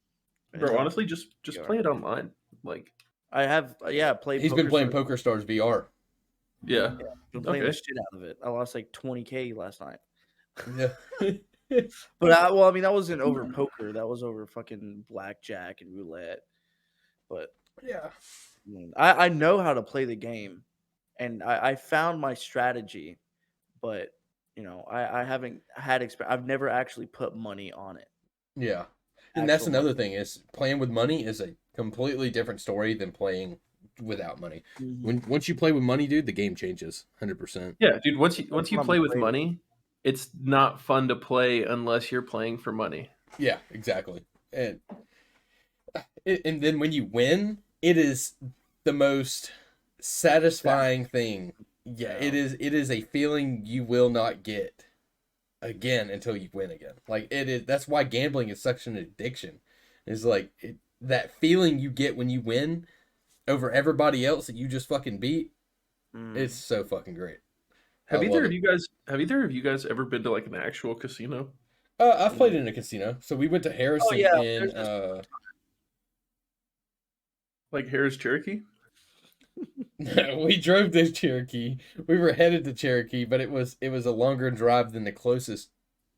And, Bro, honestly, just yeah. play it online. Like, I have played. He's been playing Stars. Poker Stars VR. yeah. Been playing the Okay. shit out of it. I lost like 20K last night. Yeah. But I mean, that wasn't over poker. That was over fucking blackjack and roulette. But Yeah. I know how to play the game, and I found my strategy. But I haven't had I've never actually put money on it. Yeah. And that's Actual another thing is playing with money is a completely different story than playing without money. money. Once you play with money, dude, the game changes 100%. Yeah, dude. Once you what I'm play with afraid of. money, it's not fun to play unless you're playing for money. Yeah, exactly. And then when you win, it is the most satisfying thing. Yeah, Yeah. it is a feeling you will not get again until you win again. Like it is that's why gambling is such an addiction. It's like that feeling you get when you win over everybody else that you just fucking beat. It's so fucking great. I Have either love of it. you guys ever been to like an actual casino? I've played in a casino. So we went to Oh Harrison yeah, in there's this Like Harris Cherokee? we drove to Cherokee. We were headed to Cherokee, but it was a longer drive than the closest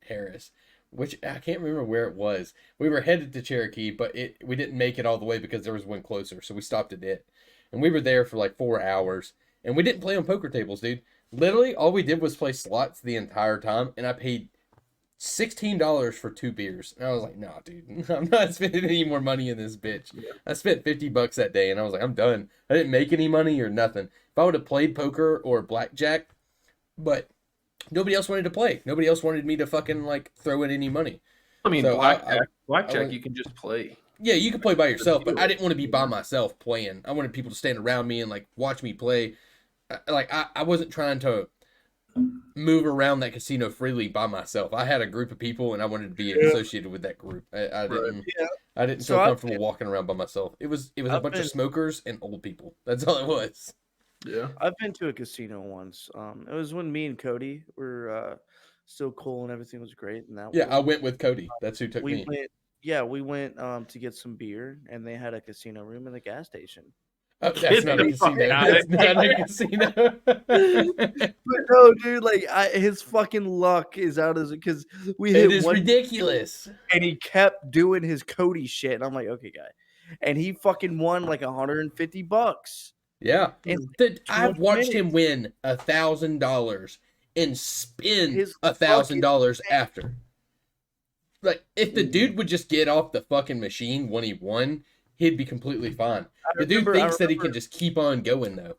Harris, which I can't remember where it was. We were headed to Cherokee, but we didn't make it all the way because there was one closer, so we stopped at it. And we were there for like 4 hours, and we didn't play on poker tables, dude. Literally, all we did was play slots the entire time, and I paid $16 for 2 beers. And I was like, nah, dude, I'm not spending any more money in this bitch. Yeah. I spent $50 that day, and I was like, I'm done. I didn't make any money or nothing. If I would have played poker or blackjack, but nobody else wanted to play. Nobody else wanted me to fucking like throw in any money. I mean, So blackjack, went- you can just play. yeah, you can play by yourself, but I didn't want to be by myself playing. I wanted people to stand around me and like watch me play. I wasn't trying to move around that casino freely by myself. I had a group of people, and I wanted to be associated with that group. I didn't. Yeah. I didn't So feel I've comfortable walking around by myself. It was a I've bunch been of smokers and old people. That's all it was. Yeah. I've been to a casino once. It was when me and Cody were still cool and everything was great. And that Yeah, I went with Cody. That's who took we me. went. Yeah, we went to get some beer, and they had a casino room in the gas station. Oh, that's Get not a the fuck casino. out of That's not a casino. But no, dude, like his fucking luck is out of because we It hit is one ridiculous. and he kept doing his Cody shit, and I'm like, okay, guy, and he fucking won like $150. Yeah, In I've 20 watched him minutes. win $1,000 and spend His $1,000 after. Like, if the dude would just get off the fucking machine when he won, he'd be completely fine. The dude thinks that he can just keep on going though.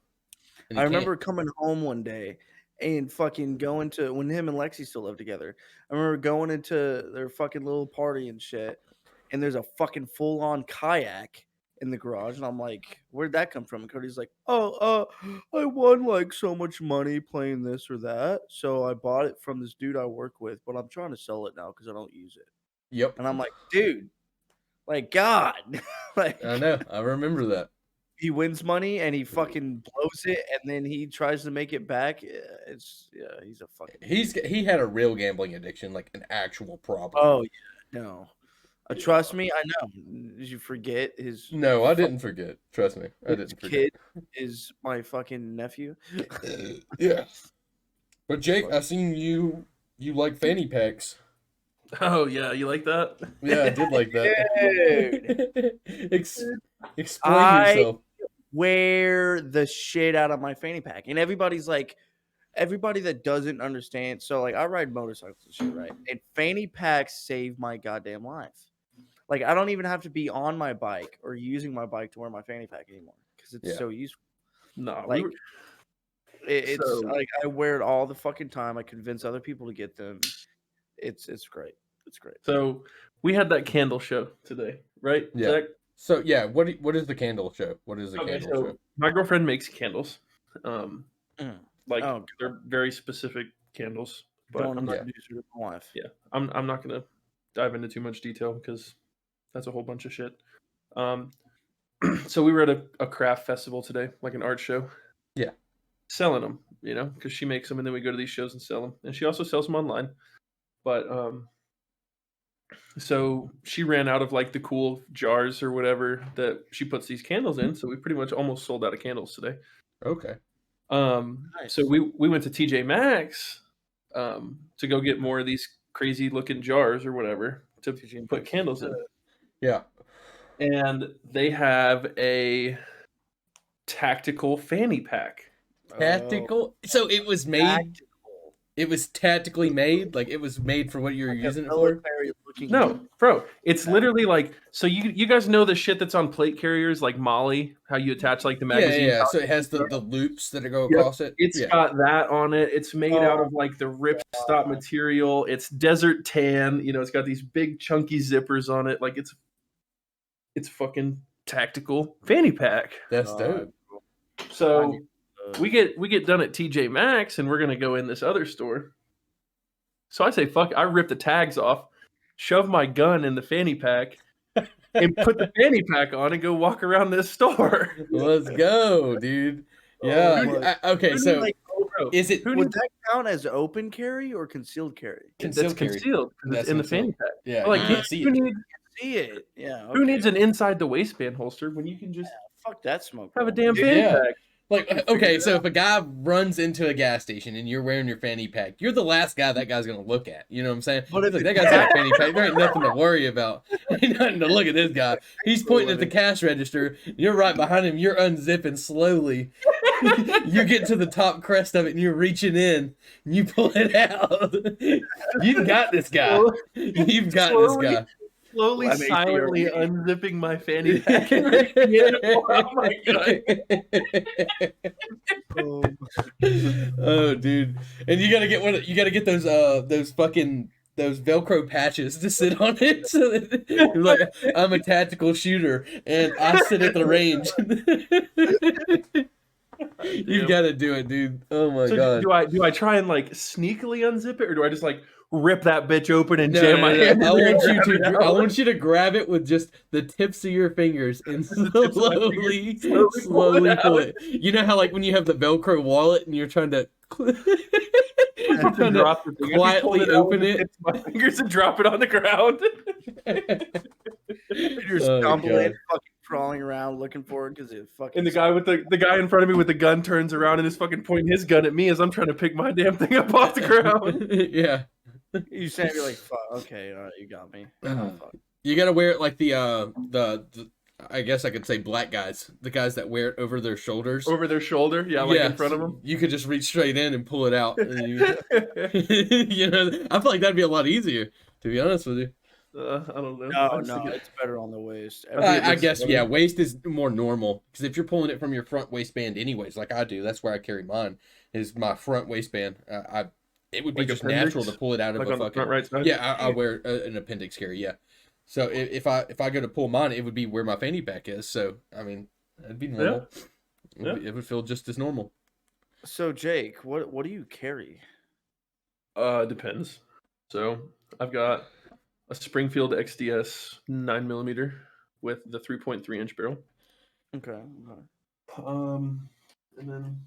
And he I remember can't. coming home one day and fucking going to when him and Lexi still lived together. I remember going into their fucking little party and shit, and there's a fucking full on kayak in the garage, and I'm like, "Where'd that come from?" And Cody's like, "Oh, I won like so much money playing this or that, so I bought it from this dude I work with, but I'm trying to sell it now because I don't use it." Yep, And I'm like, "Dude, like God, like." I know. I remember that. He wins money and he fucking blows it, and then he tries to make it back. He's a fucking. He had a real gambling addiction, like an actual problem. Oh yeah, no. Trust me, I know. Did you forget his? No, I didn't forget. Trust me, I His didn't forget. kid is my fucking nephew. Yeah. But Jake, I seen you like fanny packs. Oh yeah, you like that? Yeah, I did like that. Explain I yourself. wear the shit out of my fanny pack, and everybody's like, everybody that doesn't understand. So like, I ride motorcycles and shit, right? And fanny packs save my goddamn life. Like, I don't even have to be on my bike or using my bike to wear my fanny pack anymore because it's so useful. No, Like, it's So- like I wear it all the fucking time. I convince other people to get them. It's great. It's great. so we had that candle show today, right? Yeah. Zach? So yeah, what is the candle show? What is the Okay, candle so show? my girlfriend makes candles, Mm. Like Oh, they're very specific candles, but don't I'm not. introduce her to my wife. Yeah, I'm not gonna dive into too much detail because that's a whole bunch of shit. Um, so we were at a craft festival today, like an art show. Yeah. Selling them, because she makes them, and then we go to these shows and sell them, and she also sells them online. But so she ran out of like the cool jars or whatever that she puts these candles in, so we pretty much almost sold out of candles today. Okay. Nice. So we went to TJ Maxx to go get more of these crazy looking jars or whatever to put candles in. Yeah. And they have a tactical fanny pack. Tactical. So it was made. Tactical. It was tactically made. Like it was made for what you were using it for. Military looking. No, bro, it's literally like, so you guys know the shit that's on plate carriers like Molly, how you attach like the magazine. Yeah. So it has the loops that go across it. It's got that on it. It's made out of like the ripstop material. It's desert tan. It's got these big chunky zippers on it. Like it's fucking tactical fanny pack. That's dope. So we get done at TJ Maxx and we're gonna go in this other store. So I say fuck. I rip the tags off, shove my gun in the fanny pack, and put the fanny pack on and go walk around this store. Let's go, dude. Yeah. Okay. So is it Would that count as open carry or concealed carry? That's concealed because it's in the fanny pack. Yeah. Like You can't see it. See it? Yeah. Who needs an inside the waistband holster when you can just Fuck that smoke. have a damn fanny Yeah. pack? Like, okay, so if a guy runs into a gas station and you're wearing your fanny pack, you're the last guy that guy's gonna look at. You know what I'm saying? But if Like, that guy's got a fanny pack, there ain't nothing to worry about. Ain't nothing to look at this guy. He's pointing at the cash register. You're right behind him. You're unzipping slowly. You get to the top crest of it and you're reaching in. And you pull it out. You've got this guy. You've got this guy. Slowly, Let me silently hear unzipping my fanny pack and ripping it out. Oh my god! Oh, dude! And you gotta get those those Velcro patches to sit on it. So that you're like, I'm a tactical shooter and I sit at the range. You gotta do it, dude. Oh my god! Do I try and like sneakily unzip it, or do I just like rip that bitch open and jam my hand? I want you to grab it with just the tips of your fingers and slowly pull it. You know how like when you have the Velcro wallet and you're trying to quietly open it, my fingers and drop it on the ground. You're stumbling, fucking crawling around looking for it because it fucking. And the guy in front of me with the gun turns around and is fucking pointing his gun at me as I'm trying to pick my damn thing up off the ground. Yeah. You say you're like, fuck, okay, all right, you got me. Oh, fuck. You gotta wear it like the I guess I could say black guys, the guys that wear it over their shoulders. Over their shoulder, yeah, like in front of them. You could just reach straight in and pull it out. And you I feel like that'd be a lot easier, to be honest with you. I don't know. No, it's better on the waist. I guess, yeah, waist is more normal. Because if you're pulling it from your front waistband anyways, like I do, that's where I carry mine, is my front waistband. It would be like just appendix? natural to pull it out of Like a on the fucking... front right side? Yeah, I wear an appendix carry, yeah. So if I go to pull mine, it would be where my fanny pack is. So, I mean, it'd be normal. Yeah. It would feel just as normal. So, Jake, what do you carry? Depends. So, I've got a Springfield XDS 9mm with the 3.3 inch barrel. Okay. And then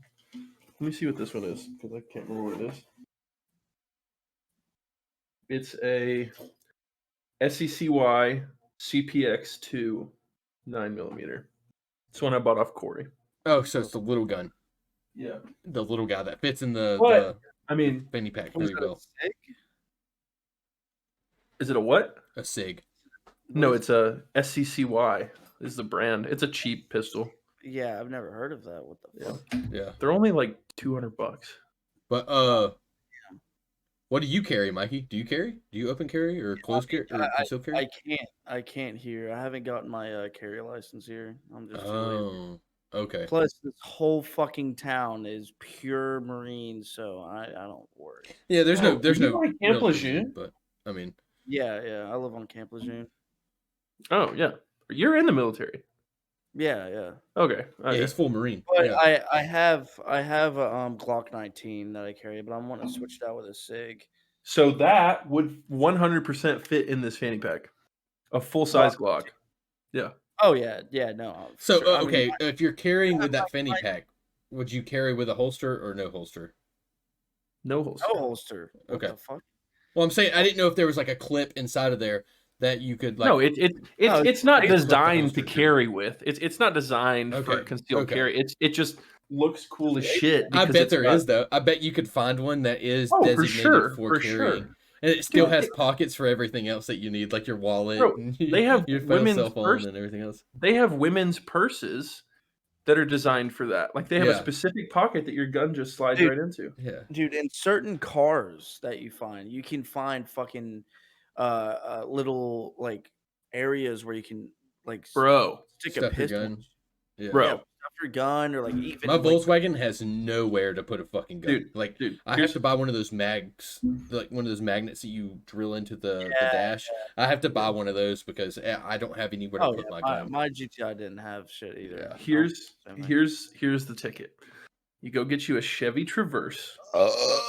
let me see what this one is because I can't remember what it is. It's a SECY CPX2 9mm. It's one I bought off Corey. Oh, so it's the little gun. Yeah. The little guy that fits in the I mean, fanny pack really well. Is it a what? A SIG. No, it's a SCCY is the brand. It's a cheap pistol. Yeah, I've never heard of that. What the fuck? Yeah. They're only like $200. But what do you carry, Mikey? Do you carry? Do you open carry or close carry or concealed carry? I can't here. I haven't gotten my carry license here. I'm just. Okay. Plus, this whole fucking town is pure Marine, so I don't worry. Yeah, there's no like Camp Lejeune? But I mean. Yeah, I live on Camp Lejeune. Oh yeah, you're in the military. Yeah. Okay. Yeah, he's full Marine. But Yeah. I have a Glock 19 that I carry, but I want to switch it out with a Sig. So that would 100% fit in this fanny pack. A full size Glock. Yeah. Oh yeah, no. For So sure. I mean, okay, if you're carrying with that fanny my- pack, would you carry with a holster or no holster? No holster. no holster. What Okay. the fuck? Well, I'm saying I didn't know if there was like a clip inside of there that you could like. No, No, it's not basically designed to holster, too. carry with. It's not designed for Okay, concealed okay. carry. It just looks cool as shit. I because bet it's there got- is though. I bet you could find one that is Oh, designated for carrying. sure. And it still Dude, has pockets for everything else that you need, like your wallet, Bro, and they have your phone, women's cell phone, purse- and everything else. They have women's purses that are designed for that. Like they have a Yeah. specific pocket that your gun just slides Dude. right into. Yeah. Dude, in certain cars that you can find fucking little like areas where you can like Bro, stick Stuff a your pistol. gun. Yeah. Bro. Yeah, stuff your gun or like even My like, Volkswagen has nowhere to put a fucking gun. Dude, I have here's- to buy one of those mags, like one of those magnets that you drill into the Yeah, dash. I have to buy one of those because I don't have anywhere to Oh put yeah, my my, gun. my GTI didn't have shit either. Yeah. here's Same thing. here's the ticket. You go get you a Chevy Traverse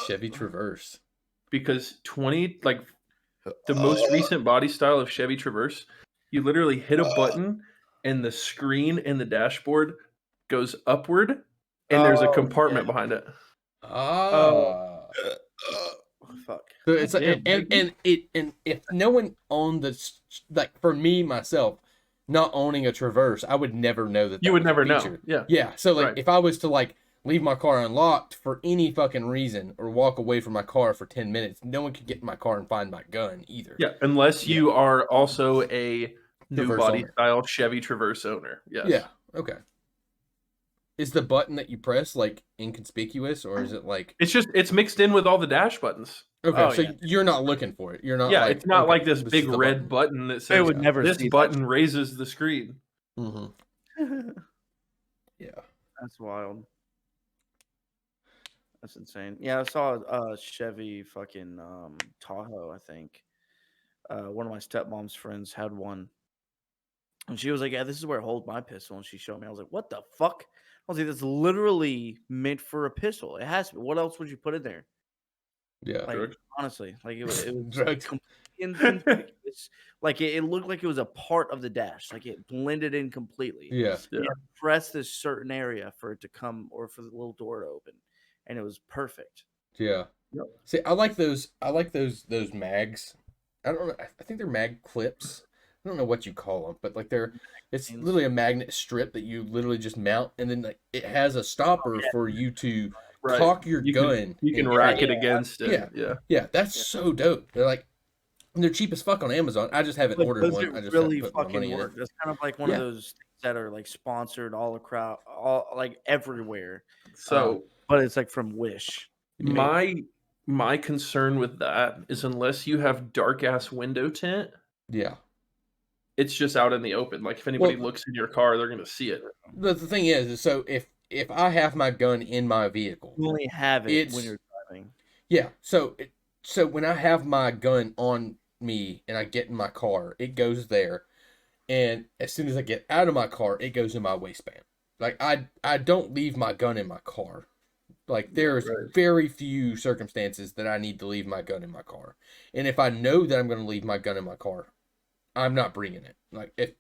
Chevy Traverse. because the most recent body style of Chevy Traverse, you literally hit a button and the screen in the dashboard goes upward and there's a Oh, compartment yeah. behind it. Ah. Fuck. So it's like, Goddamn, and if no one owned this, like for me myself, not owning a Traverse, I would never know that. You would was a never know. feature. Yeah. Yeah. So like, Right. if I was to like leave my car unlocked for any fucking reason or walk away from my car for 10 minutes, no one could get in my car and find my gun either. Yeah, unless you are also a new Traverse body owner. style Chevy Traverse owner. Yes. Yeah. Okay. Is the button that you press like inconspicuous, or is it like It's mixed in with all the dash buttons. okay? Oh, so yeah. you're not looking for it. You're not. Yeah, like, it's not okay, like this is big the red button that They says would never this see that button raises the screen. Mm-hmm. Yeah. That's wild. That's insane. Yeah, I saw a Chevy fucking Tahoe, I think. One of my stepmom's friends had one. And she was like, "Yeah, this is where I hold my pistol." And she showed me. I was like, "What the fuck?" I was like, "That's literally meant for a pistol. It has to be. What else would you put in there?" Yeah. Like Drugs. honestly, like it was Drugs. completely inconspicuous. Like it looked like it was a part of the dash. Like it blended in completely. Yeah. Yeah. You had to press this certain area for it to come or for the little door to open, and it was perfect. Yeah. Yep. See, I like those those mags. I don't know. I think they're mag clips. I don't know what you call them, but like it's literally a magnet strip that you literally just mount, and then like it has a stopper for you to Right. cock your You gun. You can and- rack it against it. Yeah. Yeah. Yeah, that's so dope. They're like, and they're cheap as fuck on Amazon. I just haven't But ordered does one. it I just really haven't put my fucking money in work? it. That's kind of like one Yeah. of those things that are like sponsored all across, all like everywhere. So But it's like from Wish. my concern with that is unless you have dark ass window tint, Yeah. it's just out in the open. Like if anybody Well- looks in your car, they're gonna see it. The thing is so if I have my gun in my vehicle, You only have it It's- when you're driving. yeah. So when I have my gun on me and I get in my car, it goes there, and as soon as I get out of my car, it goes in my waistband. Like I don't leave my gun in my car. Like there's Right. very few circumstances that I need to leave my gun in my car, and if I know that I'm going to leave my gun in my car, I'm not bringing it. Like if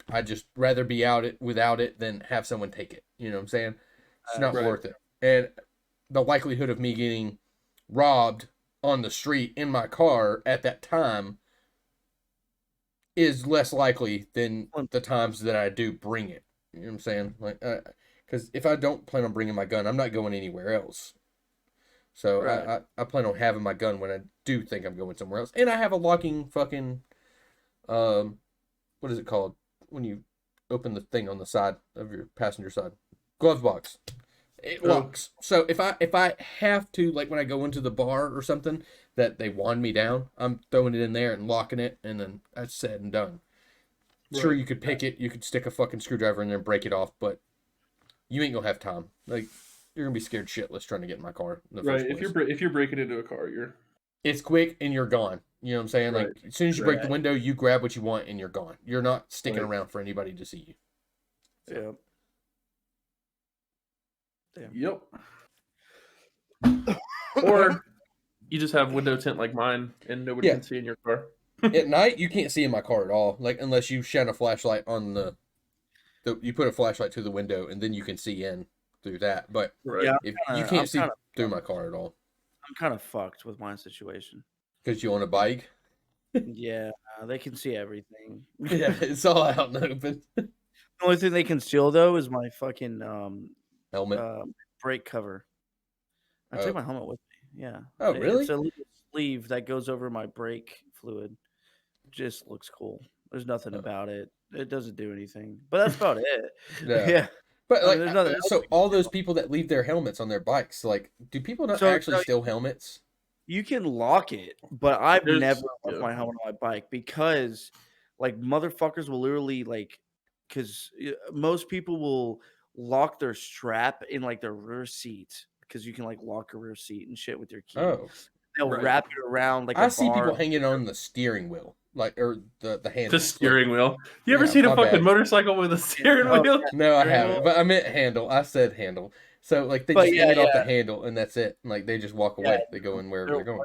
I just rather be out it without it than have someone take it. You know what I'm saying? It's not Right. worth it. And the likelihood of me getting robbed on the street in my car at that time is less likely than the times that I do bring it. You know what I'm saying? Like, because if I don't plan on bringing my gun, I'm not going anywhere else. So Right. I plan on having my gun when I do think I'm going somewhere else. And I have a locking fucking, what is it called when you open the thing on the side of your passenger side? Glove box. It Oh. locks. So if I have to, like when I go into the bar or something that they wand me down, I'm throwing it in there and locking it, and then that's said and done. Sure, Right. you could pick it, you could stick a fucking screwdriver in there and break it off, but you ain't gonna have time. Like you're gonna be scared shitless trying to get in my car in the Right. first If place. you're breaking into a car, you're It's quick and you're gone. You know what I'm saying? Like as soon as you break the Right. window, you grab what you want and you're gone. You're not sticking Right. around for anybody to see you. So. Yeah. Yep. Or you just have window tint like mine, and nobody Yeah. can see in your car. At night, you can't see in my car at all. Like unless you shine a flashlight on you put a flashlight to the window, and then you can see in through that. But Right. Yeah, if I'm you kind can't see of through my car at all I'm kind of fucked with my situation. because you on a bike. Yeah, they can see everything. Yeah, it's all out and open. The only thing they can steal though is my fucking Helmet. uh brake cover. I take Oh, my helmet with me. Yeah, oh, it's really? a little sleeve that goes over my brake fluid. Just looks cool. There's nothing Oh, about it. It doesn't do anything, but that's about it. yeah. Yeah, But I mean, like, there's nothing else so we can all those steal. people that leave their helmets on their bikes, like, do people not So actually no, steal helmets? you can lock it, but I've never There's left yeah. my helmet on my bike because, like, motherfuckers will literally like, because most people will lock their strap in like their rear seat because you can like lock your rear seat and shit with your key. Oh, They'll Right. wrap it around like a I see people bar. hanging on the steering wheel, like or the The handles. Like, steering wheel. You ever yeah, seen a my fucking bad. motorcycle with a steering Oh wheel? yeah, No, I steering wheel. haven't. But I meant handle. I said handle. So like they But just yeah, hang it off the yeah, handle and that's it. Like they just walk yeah. away. They go in wherever They're they're going.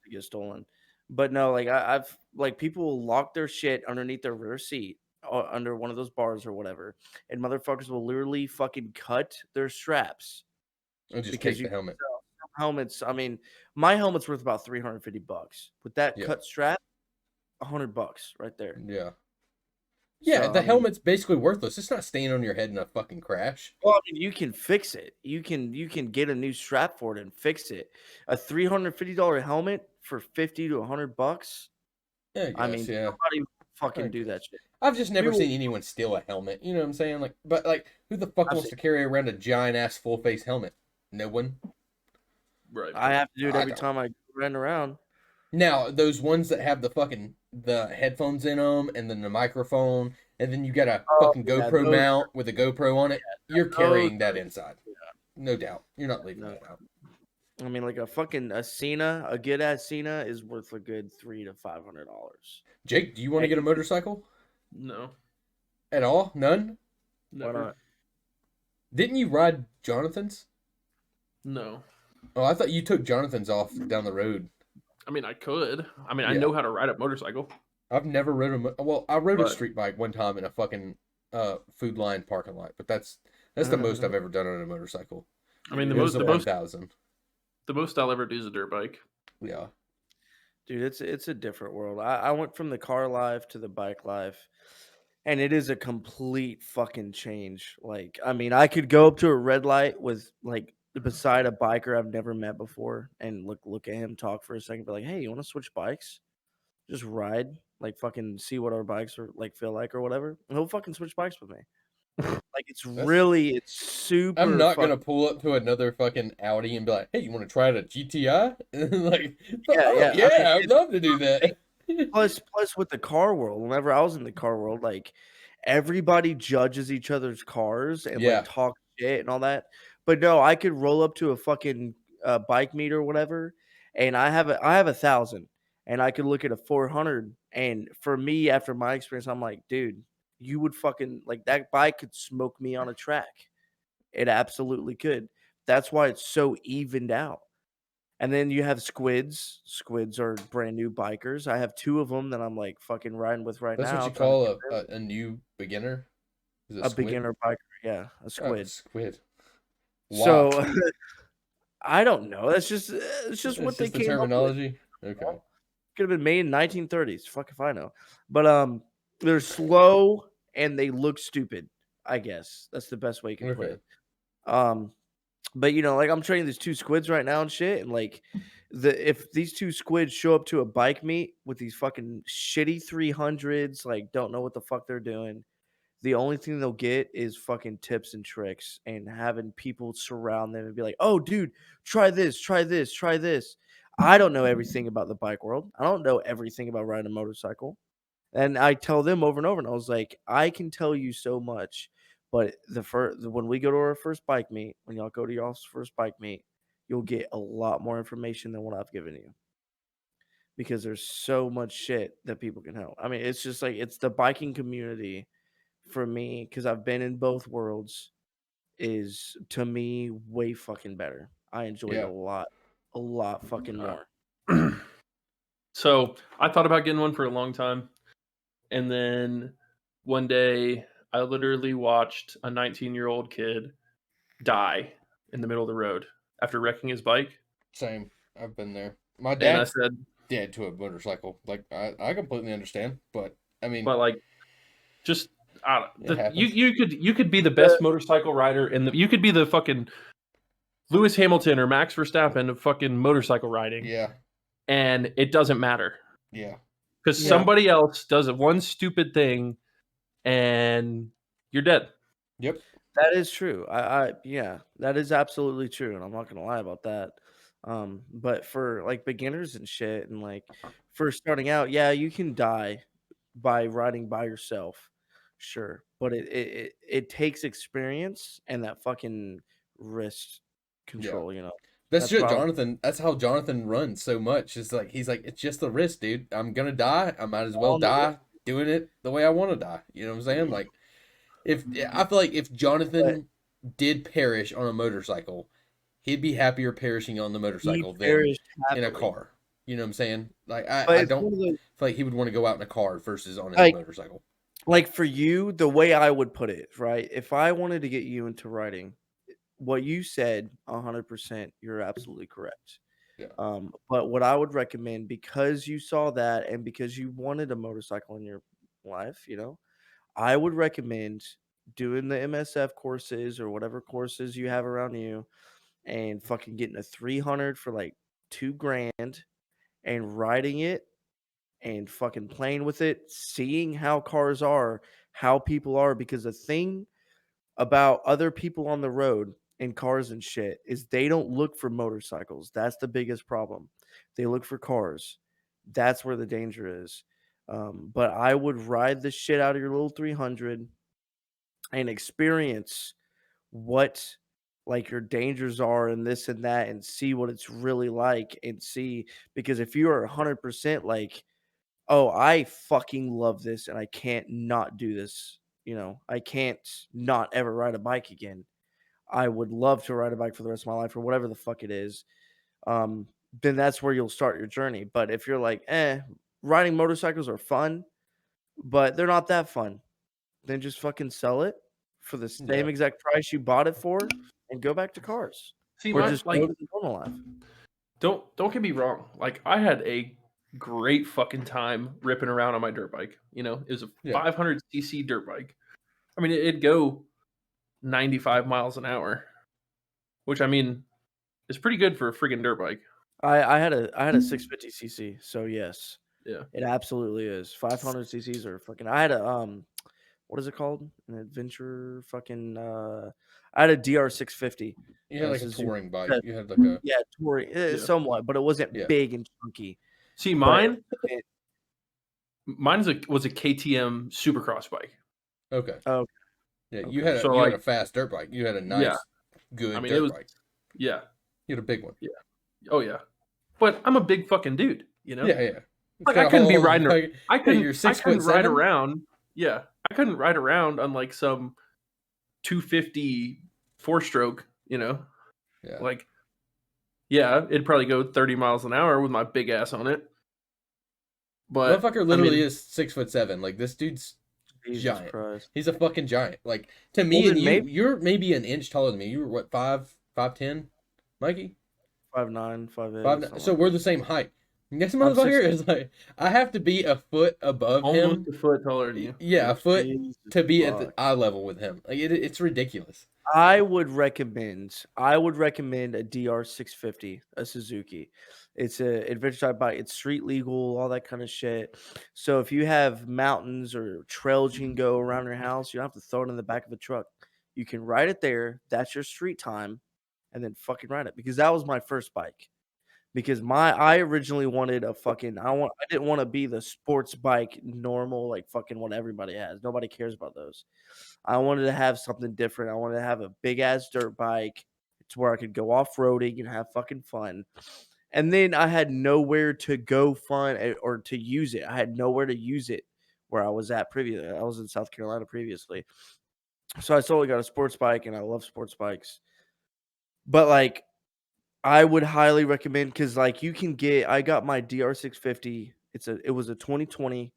to get stolen. But no, like I've like people will lock their shit underneath their rear seat or under one of those bars or whatever, and motherfuckers will literally fucking cut their straps And just because take you the can helmet. sell helmets. I mean, my helmet's worth about $350. With that Yeah. cut strap, $100 right there. Yeah. Yeah, So the I mean, helmet's basically worthless. It's not staying on your head in a fucking crash. well, I mean, you can fix it. You can get a new strap for it and fix it. A $350 helmet for 50 to $100. Yeah, I I guess, mean, yeah. somebody I fucking do that guess. shit. I've just never People, seen anyone steal a helmet. You know what I'm saying? Like, but like, who the fuck I've wants seen. to carry around a giant ass full face helmet? No one. Right. I have to do it I every don't. time I run around. Now those ones that have the headphones in them, and then the microphone, and then you got a Oh fucking yeah, GoPro mount with a GoPro on it. You're those carrying that are inside, no doubt. You're not leaving no. that out. I mean, like a Cena, a good ass Cena is worth a good $300 to $500. Jake, do you want to And get a you can, motorcycle No. at all? None. why Never. not? Didn't you ride Jonathan's? No. Oh, I thought you took Jonathan's off down the road. I mean, I could. I mean, I Yeah, know how to ride a motorcycle, I've never rode well, I rode a but street bike one time in a fucking Food Line parking lot, but that's the most I've ever done on a motorcycle. I mean, the It was most, the the most, 1000. the most I'll ever do is a dirt bike. Yeah. Dude, it's a different world. I went from the car life to the bike life, and it is a complete fucking change. Like, I mean, I could go up to a red light with like beside a biker I've never met before and look at him, talk for a second, be like, "Hey, you want to switch bikes? Just ride, like fucking see what our bikes are like feel like or whatever." And he'll fucking switch bikes with me. Like That's it's I'm super not fucking gonna pull up to another fucking Audi and be like, "Hey, you want to try the GTI?" like, yeah, oh yeah. I mean, yeah, I'd love to do that. plus with the car world, whenever I was in the car world, like everybody judges each other's cars and like Yeah. talk shit and all that. But no, I could roll up to a fucking bike meet or whatever, and I have 1,000, and I could look at a 400, and for me, after my experience, I'm like, dude, you would fucking like that bike could smoke me on a track. It absolutely could. That's why it's so evened out. And then you have squids. Squids are brand new bikers. I have 2 of them that I'm, like, fucking riding with right That's what now, you trying to call get a new beginner. Is it a squid? beginner biker, yeah, a Oh, squid. squid. Why? So, I don't know. It's just It's what they just the came up with. terminology. Okay. Could have been made in 1930s. Fuck if I know. But, they're slow and they look stupid, I guess. That's the best way you can put Okay. it. Um But, like, I'm training these 2 squids right now and shit, and, like, if these 2 squids show up to a bike meet with these fucking shitty 300s, like, don't know what the fuck they're doing, the only thing they'll get is fucking tips and tricks and having people surround them and be like, "Oh, dude, try this, try this, try this." I don't know everything about the bike world. I don't know everything about riding a motorcycle. And I tell them over and over, and I was like, I can tell you so much, but when we go to our first bike meet, when y'all go to y'all's first bike meet, you'll get a lot more information than what I've given you because there's so much shit that people can help. I mean, it's just like it's the biking community for me, because I've been in both worlds, is to me way fucking better. I enjoy it Yeah. a lot fucking more. So I thought about getting one for a long time, and then one day I literally watched a 19-year-old kid die in the middle of the road after wrecking his bike, Same. I've been there. My and I dad's said, dead to a motorcycle. Like I completely understand, but I mean, but like, just it happens. you could be the best motorcycle rider, and you could be the fucking Lewis Hamilton or Max Verstappen of fucking motorcycle riding, Yeah. and it doesn't matter Yeah. because Yeah. somebody else does one stupid thing, and you're dead. Yep. That is true. Yeah, that is absolutely true, and I'm not gonna lie about that. But for like beginners and shit, and like for starting out, yeah, you can die by riding by yourself, sure. But it takes experience and that fucking wrist Yeah. control. That's That's shit, why I don't. Jonathan. That's how Jonathan runs so much. It's like he's like, it's just the risk, dude. I'm gonna die. I might as well On the wrist. die doing it the way I want to die. You know what I'm saying? Like, if I feel like if But Jonathan did perish on a motorcycle, he'd be happier perishing on the he motorcycle than perished in a happily. car. You know what I'm saying? Like, But I it's don't one of those feel like he would want to go out in a car versus on his like motorcycle. for you, the way I would put it, right? If I wanted to get you into writing, what you said 100%, you're absolutely correct. Yeah. But what I would recommend, because you saw that and because you wanted a motorcycle in your life, I would recommend doing the MSF courses or whatever courses you have around you and fucking getting a 300 for like 2 grand and riding it and fucking playing with it, seeing how cars are, how people are. Because the thing about other people on the road in cars and shit is they don't look for motorcycles. That's the biggest problem. They look for cars. That's where the danger is. But I would ride the shit out of your little 300 and experience what like your dangers are and this and that and see what it's really like and see, because if you are 100% like, oh, I fucking love this and I can't not do this, I can't not ever ride a bike again. I would love to ride a bike for the rest of my life or whatever the fuck it is. Um, then that's where you'll start your journey. But if you're like, riding motorcycles are fun, but they're not that fun, then just fucking sell it for the Yeah. same exact price you bought it for and go back to cars See, or my just like, go to the normal life. don't get me wrong. Like, I had a great fucking time ripping around on my dirt bike. You know, it was a Yeah. 500cc dirt bike. I mean, it'd go 95 miles an hour, which I mean is pretty good for a friggin' dirt bike. I had a 650cc, so yes, Yeah. it absolutely is. 500cc's are fucking. I had a what is it called? An adventure fucking. I had a DR 650. You had like a Suzuki. touring bike. You had like a Yeah, touring, Yeah. somewhat, but it wasn't yeah. big and chunky. See, But mine was a KTM Supercross bike. Okay. oh, Yeah. okay. So You had like, a fast dirt bike. You had a yeah, nice, I good mean, it dirt was, bike. yeah, You had a big one. yeah, oh yeah. But I'm a big fucking dude, you know. Yeah. Yeah. It's Like, I got a couldn't be whole riding. like, yeah, you're I six couldn't foot ride seven. around. Yeah, I couldn't ride around on like some 250 4-stroke. You know, Yeah. like, yeah, it'd probably go 30 miles an hour with my big ass on it. But Motherfucker I literally mean, is 6'7". Like this dude's Jesus giant. Christ. He's a fucking giant. Like to Well, me and then you, maybe you're maybe an inch taller than me. You were what 5'10", Mikey? 5'9", 5'8", 5'9". something So like we're that. the same height. And this I'm motherfucker 6. is like, I have to be a foot above almost him. a foot taller than you. Yeah, a foot Jesus to be at the fuck. eye level with him. Like it's ridiculous. I would recommend a DR 650, a Suzuki. It's a adventure type bike. It's street legal, all that kind of shit. So if you have mountains or trails you can go around your house, you don't have to throw it in the back of a truck. You can ride it there. That's your street time, and then fucking ride it. Because that was my first bike. Because I originally wanted a fucking I didn't want to be the sports bike normal like fucking what everybody has. Nobody cares about those. I wanted to have something different. I wanted to have a big ass dirt bike. It's where I could go off roading and have fucking fun. And then I had nowhere to go fun or to use it. I had nowhere to use it where I was at previously. I was in South Carolina previously. So I slowly got a sports bike, and I love sports bikes. But, like, I would highly recommend because, like, you can get I got my DR650. It was a 2020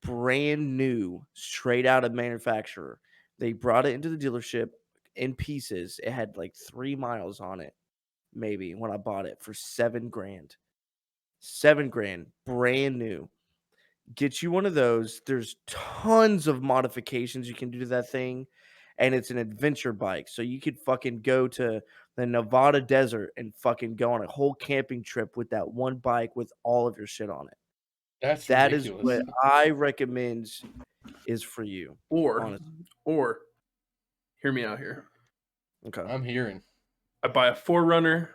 brand new, straight out of manufacturer. They brought it into the dealership in pieces. It had, like, 3 miles on it, maybe, when I bought it for 7 grand. 7 grand, brand new. Get you one of those. There's tons of modifications you can do to that thing, and it's an adventure bike. So you could fucking go to the Nevada desert and fucking go on a whole camping trip with that one bike with all of your shit on it. That's That is ridiculous. what I recommend is for you. Or Honestly. or hear me out here. Okay. I'm hearing. I buy a 4Runner,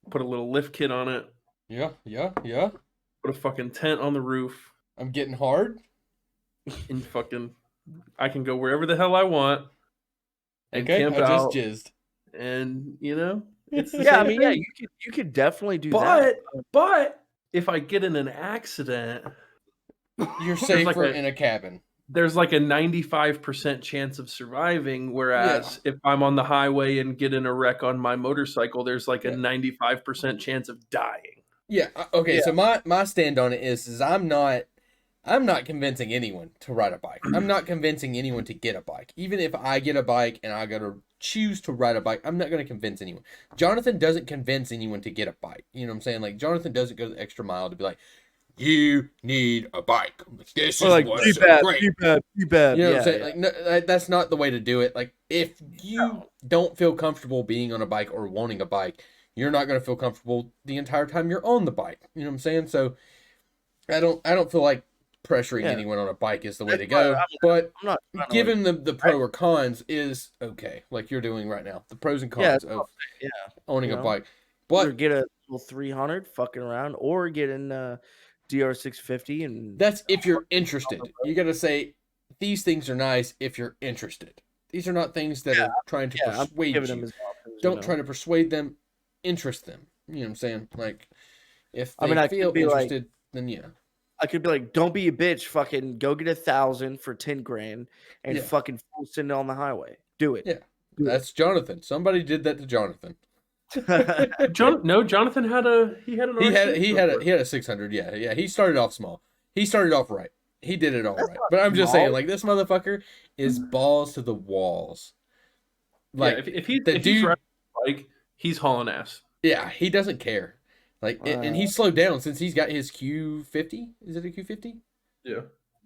put a little lift kit on it, Yeah. put a fucking tent on the roof, I'm getting hard. and fucking I can go wherever the hell I want and Okay, camp I just out, jizzed. and it's the Yeah, I same mean, yeah, thing. you could definitely do that. But if I get in an accident, You're there's safer like in a cabin. there's like a 95% chance of surviving, whereas if I'm on the highway and get in a wreck on my motorcycle, there's like a Yeah. 95% chance of dying. Yeah. Okay. Yeah. So my stand on it is I'm not convincing anyone to ride a bike. I'm not convincing anyone to get a bike. Even if I get a bike and I gotta choose to ride a bike, I'm not gonna convince anyone. Jonathan doesn't convince anyone to get a bike. You know what I'm saying? Like Jonathan doesn't go the extra mile to be like, you need a bike. This is Or like what's so great. P-Bab. You know what Yeah, I'm saying? yeah. Like no, that's not the way to do it. Like if you don't feel comfortable being on a bike or wanting a bike, you're not gonna feel comfortable the entire time you're on the bike. You know what I'm saying? So I don't feel like pressuring Yeah. anyone on a bike is the way to That's why go. But I'm not trying to, given the pro or cons is okay, like you're doing right now. The pros and yeah, cons that's of yeah. owning You a know? bike. Either But get a little 300 fucking around, or get in DR650 and that's if you're interested. You got to say these things are nice if you're interested. These are not things that are trying to I'm persuade giving them you. as options. Don't try to persuade them, interest them. You know what I'm saying? Like if I they mean, I feel could be like, interested, then yeah. don't be a bitch, fucking go get 1,000 for 10 grand and Yeah. fucking full send it on the highway. Do it. Yeah. Do it. That's Jonathan. Somebody did that to Jonathan. Jonathan had an He RC had a 600. Yeah. He started off small. He started off right. He did it all That's right. not But I'm just saying, small. like this motherfucker is balls to the walls. Like if the he's dude, riding a bike, he's hauling ass. yeah, he doesn't care. Like, and he's slowed down since he's got his Q50. Is it a Q50? Yeah,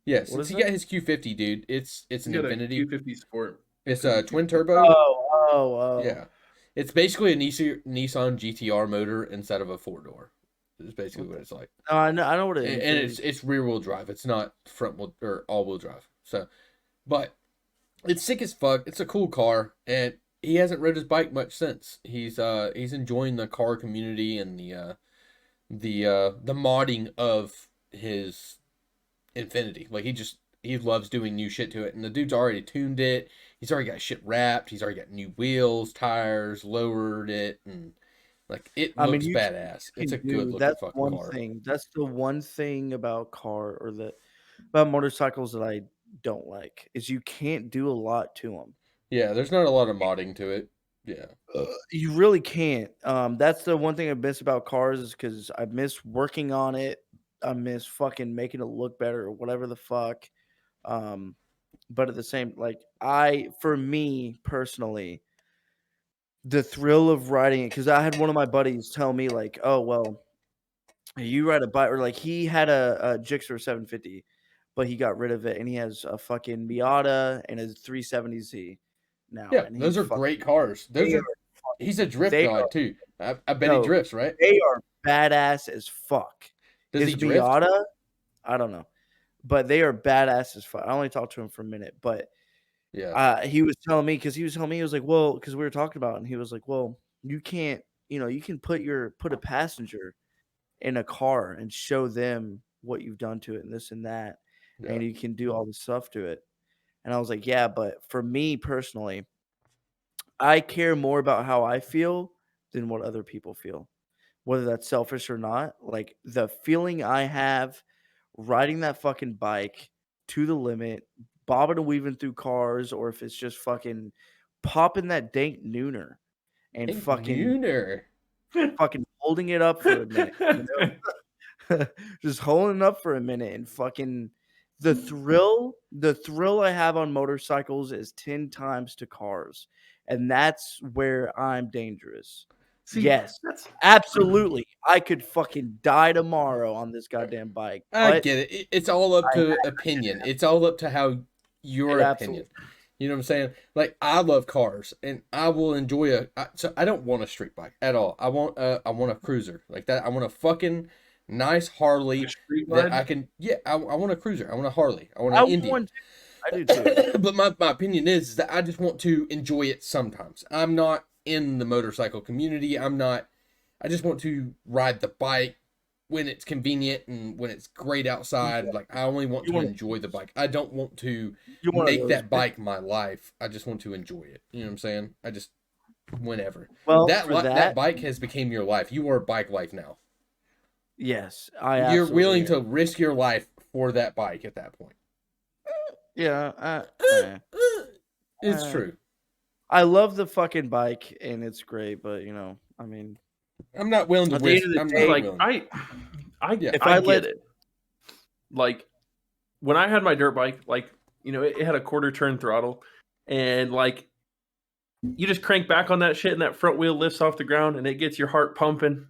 Yeah, What since is he it? got his Q50, dude, it's an he got a Infinity. Q50 Sport. It's a twin turbo. Oh. Yeah, it's basically a Nissan GTR motor instead of a 4-door. Is basically what it's like. No, I know what it is. And it's rear wheel drive. It's not front wheel or all wheel drive. So, but it's sick as fuck. It's a cool car, and he hasn't rode his bike much since. He's enjoying the car community and the modding of his Infinity. Like he loves doing new shit to it, and the dude's already tuned it. He's already got shit wrapped. He's already got new wheels, tires, lowered it, and like it looks badass. It's a good looking that's fucking one car. thing. That's the one thing about about motorcycles that I don't like is you can't do a lot to them. Yeah, there's not a lot of modding to it. Yeah. You really can't. That's the one thing I miss about cars is because I miss working on it. I miss fucking making it look better or whatever the fuck. But at the same, like for me personally, the thrill of riding it, because I had one of my buddies tell me like, oh well, you ride a bike, or like he had a Gixxer 750, but he got rid of it and he has a fucking Miata and a 370Z now. Yeah, And those are great cars. He's a drift they god too. I bet he drifts, right? They are badass as fuck. Does His he drift? Miata, I don't know, but they are badass as fuck. I only talked to him for a minute, but Yeah. he was telling me he was like, well, because we were talking about it, and he was like, well, you can't, you can put a passenger in a car and show them what you've done to it and this and that, Yeah. and you can do all this stuff to it. And I was like, yeah, but for me personally, I care more about how I feel than what other people feel, whether that's selfish or not. Like the feeling I have riding that fucking bike to the limit, bobbing and weaving through cars, or if it's just fucking popping that dank nooner and Hey, fucking Nooner. holding it up for a minute. You know? Just holding it up for a minute and fucking the thrill I have on motorcycles is 10 times to cars. And that's where I'm dangerous. See, Yes, that's absolutely. I could fucking die tomorrow on this goddamn bike. I But get it. It's all up to opinion. It's all up to how your It opinion. absolutely- You know what I'm saying? Like I love cars, and I will enjoy so I don't want a street bike at all. I want a cruiser like that. I want a fucking nice Harley street that I ride. can. Yeah, I want a cruiser. I want a Harley. I want I an want Indian. one too. I do too. But my opinion is that I just want to enjoy it sometimes. I'm not in the motorcycle community. I'm not. I just want to ride the bike when it's convenient and when it's great outside. Like I only want You to wanna- enjoy the bike. I don't want to You're one of make those that bike my life. I just want to enjoy it. You know what I'm saying? I just whenever. Well, that for that bike has become your life. You are bike life now. yes, I You're absolutely willing am. to risk your life for that bike at that point. Yeah, It's Uh, true. I love the fucking bike and it's great, but you know, I mean, I'm not willing to At the end risk. of the I'm day, not Like willing. Yeah. If I I get let- it. Like when I had my dirt bike, like it had a quarter turn throttle, and like you just crank back on that shit, and that front wheel lifts off the ground, and it gets your heart pumping.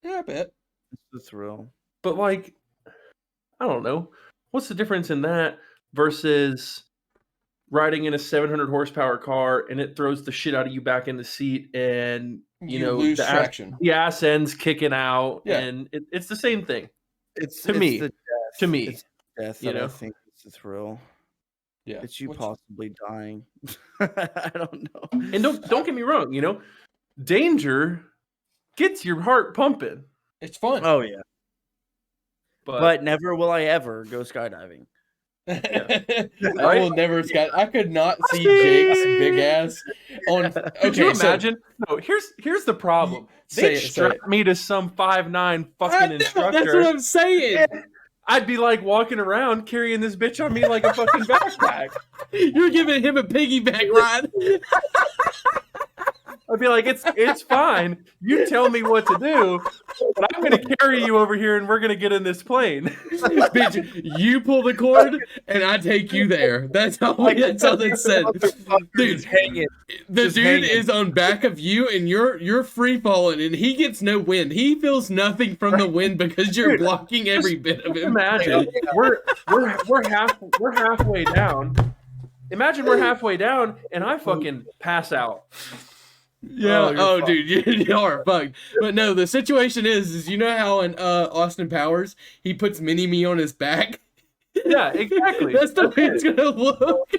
Yeah, I bet. it's the thrill. But like, I don't know, what's the difference in that versus riding in a 700 horsepower car and it throws the shit out of you back in the seat, and You lose the traction. the ass end's kicking out, Yeah. and it's the same thing It's To me. the death. to me. It's the death you that I know? think is the thrill. Yeah. It's you Which- possibly dying. I don't know. And don't get me wrong, danger gets your heart pumping, It's fun. Oh yeah, but, but never will I ever go skydiving. I Right? will never I could not see Jake's big ass on. could you Okay, so imagine? No, here's the problem. Say They'd it, say strap it. me to some 5'9" I fucking know, instructor. that's what I'm saying. I'd be like walking around carrying this bitch on me like a fucking backpack. You're giving him a piggyback ride. I'd be like, it's fine. You tell me what to do, but I'm gonna carry you over here, and we're gonna get in this plane. Bitch, you pull the cord and I take you there. That's all that said. Dude, hanging. the just dude hanging. is on back of you and you're free falling and he gets no wind. He feels nothing from the wind because you're Dude, blocking every bit of him. Imagine we're halfway down. Imagine we're halfway down, and I fucking pass out. Yeah. you're Oh, fucked. dude, you are fucked. But no, the situation is you know how in Austin Powers he puts Mini Me on his back. Yeah, exactly. That's the way it's gonna look.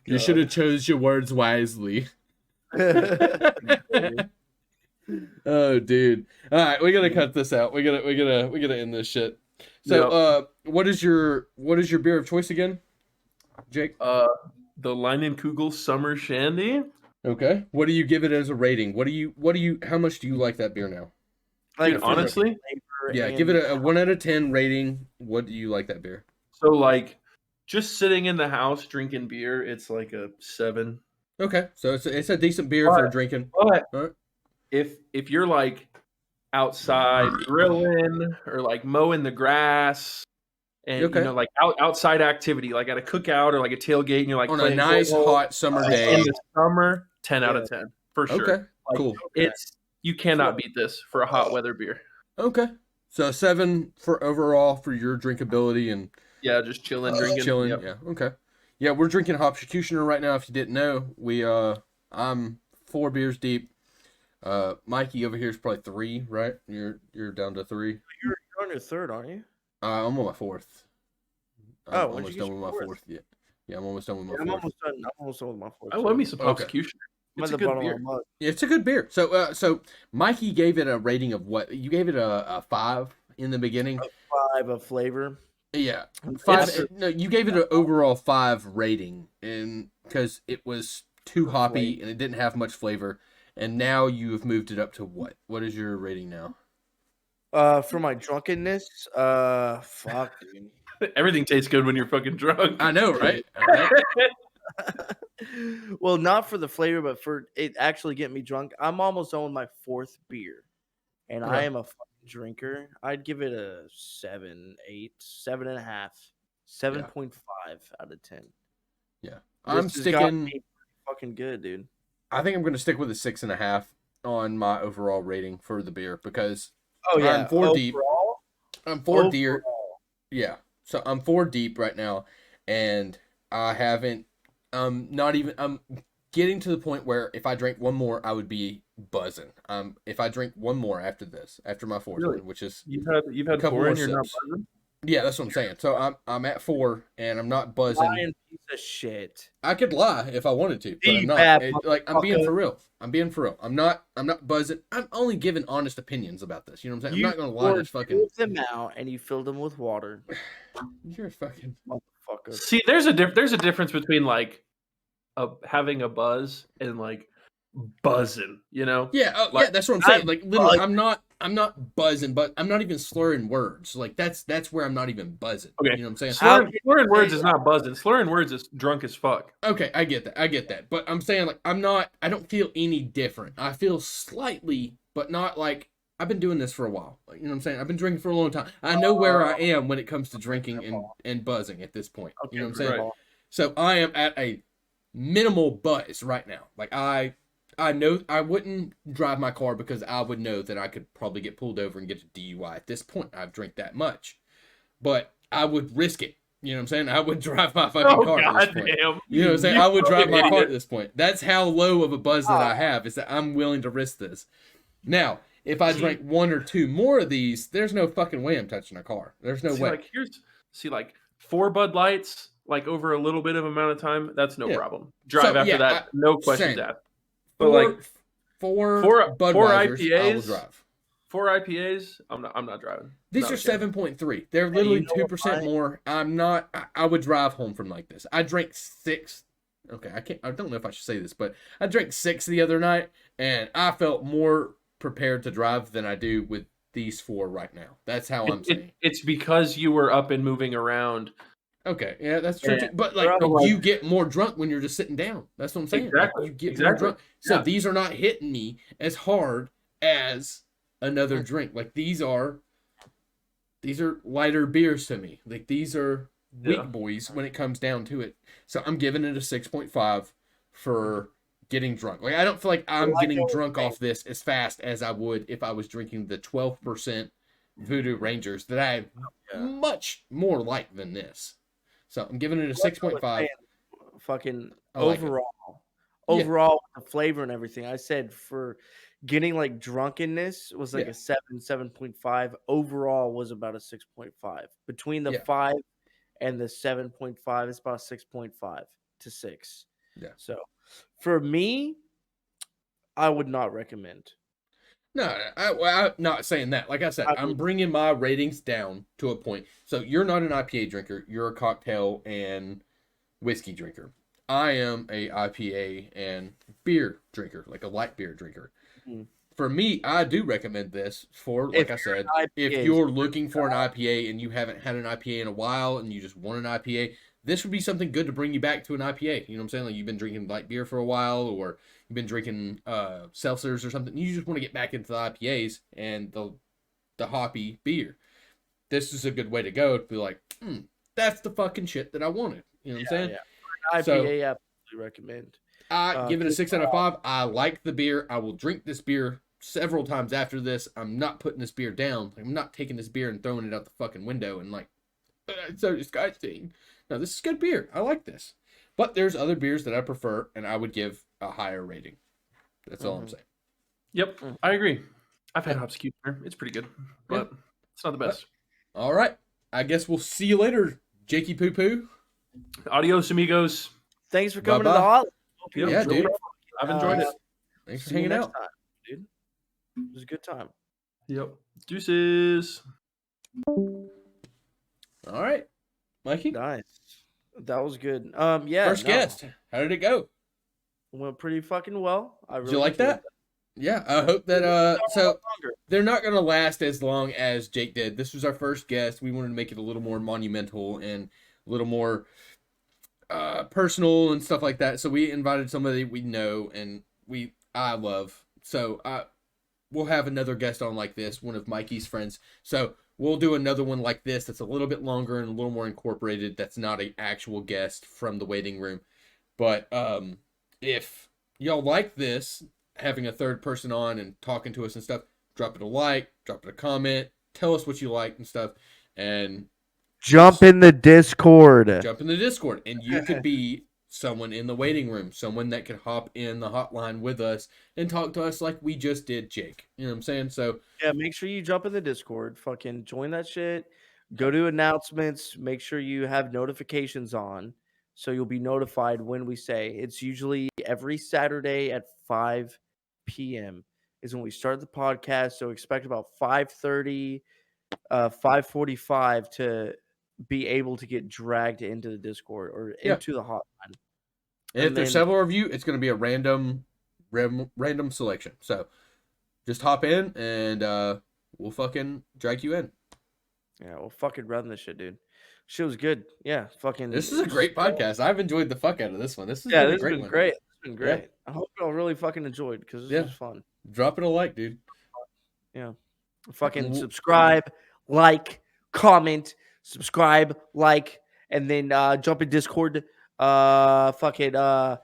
You should have chose your words wisely. Oh, dude. All right, we gotta cut this out. We gotta end this shit. So, what is your beer of choice again, Jake? The Leinenkugel Summer Shandy. Okay. What do you give it as a rating? How much do you like that beer now? Like Dude, honestly, Yeah, give it a 1 out of 10 rating. What do you like that beer? so like just sitting in the house drinking beer, it's like a 7. Okay, so it's a decent beer for drinking. But Alright. if you're like outside grilling or like mowing the grass and Okay. like outside activity, like at a cookout or like a tailgate, and you're like On a playing nice cornhole hot summer in day. the summer, 10 out of 10 for sure. Okay, Like, cool. It's you cannot beat this for a hot weather beer. Okay, so 7 for overall for your drinkability and Yeah, just chilling, drinking. chilling. Yep. Yeah, okay. Yeah, we're drinking Hopsecutioner right now. If you didn't know, I'm 4 beers deep. Mikey over here is probably 3, right? You're down to 3. You're on your third, aren't you? I'm on my 4th. I'm Oh, when'd you almost get done with your my fourth? 4th. Yeah, yeah, I'm almost done with my I'm 4th. almost done. I'm almost done with my fourth. I love me some Okay. Hopsecutioner. I'm It's at a the good bottom beer. of my mug. Yeah, it's a good beer. So Mikey gave it a rating of what? You gave it a 5 in the beginning. 5 of flavor. Yeah, 5. It's- No, you gave it an overall 5 rating, and because it was too hoppy and it didn't have much flavor. And now you have moved it up to what? What is your rating now? For my drunkenness, fuck, dude. Everything tastes good when you're fucking drunk. I know, right? All right. Well, not for the flavor, but for it actually getting me drunk. I'm almost on my 4th beer, and I Okay. am a fucking drinker. I'd give it a 7, 8, 7.5, 7.5 out of 10. Yeah. This has got me pretty fucking good, dude. I think I'm going to stick with a 6.5 on my overall rating for the beer because Oh yeah, I'm 4 deep. overall, I'm 4 deep. overall. Yeah. So I'm 4 deep right now, and I haven't. Not even. I'm getting to the point where if I drank one more, I would be buzzing. If I drink one more after this, after my 4th Really? one, which is You've a had couple 4 more and you're not sips. buzzing? Yeah, that's what I'm saying. So I'm at 4, and I'm not buzzing. Lying piece of shit. I could lie if I wanted to, but I'm You not. bad I'm being motherfucker. for real. I'm being for real. I'm not buzzing. I'm only giving honest opinions about this. You know what I'm saying? I'm not gonna lie. poured Just fucking. 2 of them out, and you filled them with water, You're a fucking. motherfucker. See, there's a difference between like having a buzz and like buzzing, you know? Yeah. Oh, Like, yeah. That's what I'm saying. I'm Like literally, buzzing. I'm not buzzing, but I'm not even slurring words. Like that's where I'm not even buzzing. Okay. You know what I'm saying? Slurring words is not buzzing. Slurring words is drunk as fuck. Okay, I get that. I get that. But I'm saying like I'm not. I don't feel any different. I feel slightly, but not like. I've been doing this for a while. You know what I'm saying? I've been drinking for a long time. I know where I am when it comes to drinking and buzzing at this point. You know what I'm saying? Right. So I am at a minimal buzz right now. Like I know I wouldn't drive my car because I would know that I could probably get pulled over and get a DUI. At this point, I've drank that much. But I would risk it. You know what I'm saying? I would drive my fucking car at this point. Goddamn. You know what I'm saying? I would drive my fucking car at idiot. this point. That's how low of a buzz that I have, is that I'm willing to risk this. Now, if I drank 1 or 2 more of these, there's no fucking way I'm touching a car. There's no way. Like 4 Bud Lights, like over a little bit of amount of time, that's no Yeah. problem. Drive So, after yeah, that, no questions same. asked. But like four four Budweisers, I will IPAs, drive. 4 IPAs, I'm not driving. These Not are a chance. 7.3. They're Hey, literally you know 2% what? more. I'm not. I would drive home from like this. I drank 6. Okay, I don't know if I should say this, but I drank 6 the other night, and I felt more prepared to drive than I do with these 4 right now. That's how I'm saying. It's because you were up and moving around. Okay, yeah, that's true Yeah. too. But like, Bro, you get more drunk when you're just sitting down. That's what I'm saying. Exactly, Like, you get more exactly. drunk. So Yeah. these are not hitting me as hard as another drink. Like these are lighter beers to me. Like these are weak Yeah. boys when it comes down to it. So I'm giving it a 6.5 for getting drunk. Like I don't feel like I'm Like getting I was drunk saying. off this as fast as I would if I was drinking the 12% Voodoo Rangers that I Yeah. much more like than this. So I'm giving it a Like I was 6.5. saying, fucking I like it. overall, Yeah. overall with the flavor and everything. I said for getting like drunkenness was like Yeah. a 7.5. Overall was about a 6.5. Between the Yeah. 5 and the 7.5, it's about 6.5 to 6. Yeah. So for me, I would not recommend. No, I'm not saying that. Like I said, I'm bringing my ratings down to a point. So you're not an IPA drinker. You're a cocktail and whiskey drinker. I am a IPA and beer drinker, like a light beer drinker. Mhm. For me, I do recommend this for, like If I you're said, an if IPA, you're looking for an IPA and you haven't had an IPA in a while and you just want an IPA, this would be something good to bring you back to an IPA. You know what I'm saying? Like you've been drinking light beer for a while, or you've been drinking seltzers or something. You just want to get back into the IPAs and the hoppy beer. This is a good way to go to be like, that's the fucking shit that I wanted. You know what I'm saying? Yeah. For an IPA, absolutely recommend. I give it a good 6 out of 5. I like the beer. I will drink this beer several times after this. I'm not putting this beer down. I'm not taking this beer and throwing it out the fucking window and like, it's so disgusting. No, this is good beer. I like this. But there's other beers that I prefer, and I would give a higher rating. That's all I'm saying. Yep, I agree. I've had Hopsecutioner. It's pretty good, but it's not the best. All right. I guess we'll see you later, Jakey Poo Poo. Adios, amigos. Thanks for coming Bye-bye. to the hot. Hope you Yeah, enjoyed dude. it. I've enjoyed it. Thanks for See you hanging next out. time, dude. It was a good time. Yep. Deuces. All right. Mikey, Nice. That was good. Yeah. first guest. How did it go? Went pretty fucking well. I Did really you like enjoyed that? Yeah, I hope that so they're not going to last as long as Jake did. This was our first guest. We wanted to make it a little more monumental and a little more personal and stuff like that. So we invited somebody we know and I love. So we'll have another guest on like this, one of Mikey's friends. So we'll do another one like this that's a little bit longer and a little more incorporated. That's not an actual guest from the waiting room. But if y'all like this, having a third person on and talking to us and stuff, drop it a like, drop it a comment, tell us what you like and stuff, and Jump in the Discord. jump in the Discord. And you could be someone in the waiting room, someone that could hop in the hotline with us and talk to us like we just did Jake. You know what I'm saying? So Yeah, make sure you jump in the Discord. Fucking join that shit. Go to announcements. Make sure you have notifications on so you'll be notified when we say. It's usually every Saturday at 5 p.m. is when we start the podcast. So expect about 5:30, 5:45 to be able to get dragged into the Discord or yeah. into the hotline. And if there's several of you, it's going to be a random selection. So just hop in and we'll fucking drag you in. Yeah, we'll fucking run this shit, dude. Shit was good. Yeah, fucking. This is a great podcast. I've enjoyed the fuck out of this one. This has Yeah, been a this has great been one. great. It's been great. Yeah. I hope y'all really fucking enjoyed because this was fun. Drop it a like, dude. Yeah. Fucking subscribe, like, comment, subscribe, like, and then jump in Discord. Facebook.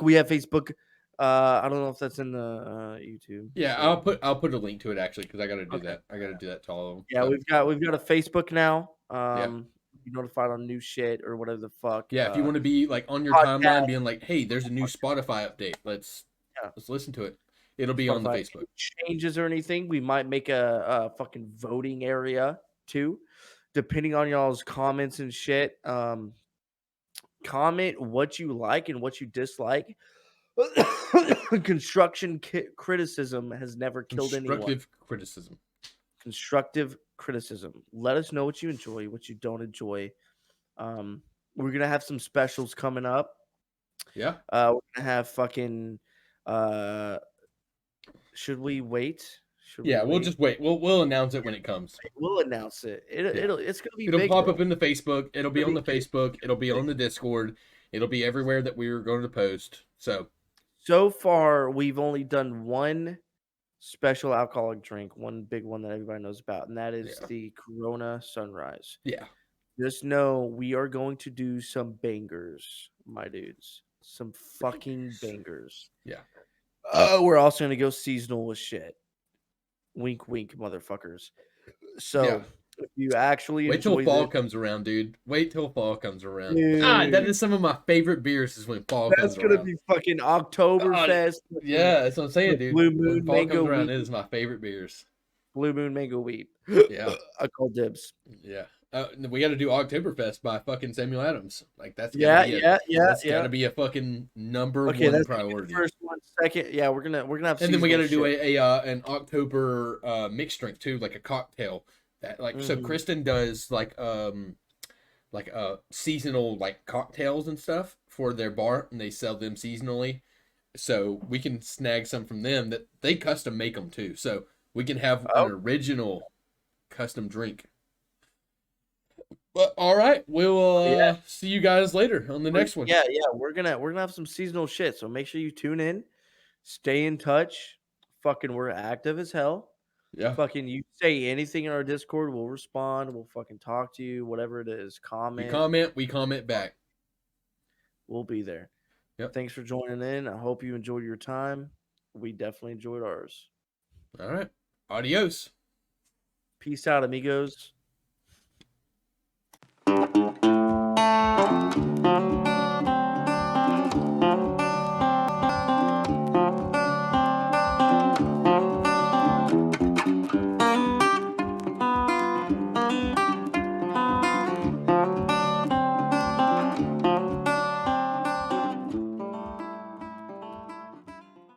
We have Facebook. I don't know if that's in the YouTube. Yeah, so. I'll put a link to it actually because I got to do that. I got to do that to all of them. Yeah, so. we've got a Facebook now. Yeah. Be notified on new shit or whatever the fuck. Yeah, if you want to be like on your podcast. timeline, being like, "Hey, there's a new Spotify update. Let's listen to it." It'll be on the Facebook. Changes or anything, we might make a fucking voting area too, depending on y'all's comments and shit. Comment what you like and what you dislike. Construction criticism has never killed anyone. Constructive criticism. Let us know what you enjoy, what you don't enjoy. We're gonna have some specials coming up. Yeah. We're gonna have fucking. Should we wait? We'll just wait. We'll announce it when it comes. We'll announce it. It's gonna be. It'll big, pop bro. up in the Facebook. It'll be on the Facebook. It'll be on the Discord. It'll be everywhere that we were going to post. So far, we've only done one special alcoholic drink, one big one that everybody knows about, and that is the Corona Sunrise. Yeah. Just know we are going to do some bangers, my dudes. Some fucking bangers. Yeah. We're also going to go seasonal with shit. Wink, wink, motherfuckers. So, if you actually wait till fall comes around, dude. Wait till fall comes around. Dude. That is some of my favorite beers is when fall comes around. That's going to be fucking Oktoberfest. Yeah, that's what I'm saying, dude. Blue Moon when fall Mango comes around, Wheat. it is my favorite beers. Blue Moon Mango Wheat. Yeah. I call dibs. Yeah. We got to do Oktoberfest by fucking Samuel Adams. Like that's that's gotta be a fucking number one priority. First one, second, yeah, we're gonna have. And then we got to do an October mixed drink too, like a cocktail. That so Kristen does like seasonal like cocktails and stuff for their bar, and they sell them seasonally. So we can snag some from them that they custom make them too. So we can have an original custom drink. But all right, we'll see you guys later on the next one. Yeah, we're gonna have some seasonal shit. So make sure you tune in, stay in touch. Fucking, we're active as hell. Yeah. Fucking, you say anything in our Discord, we'll respond. We'll fucking talk to you. Whatever it is, comment. We comment back. We'll be there. Yep. Thanks for joining in. I hope you enjoyed your time. We definitely enjoyed ours. All right. Adios. Peace out, amigos.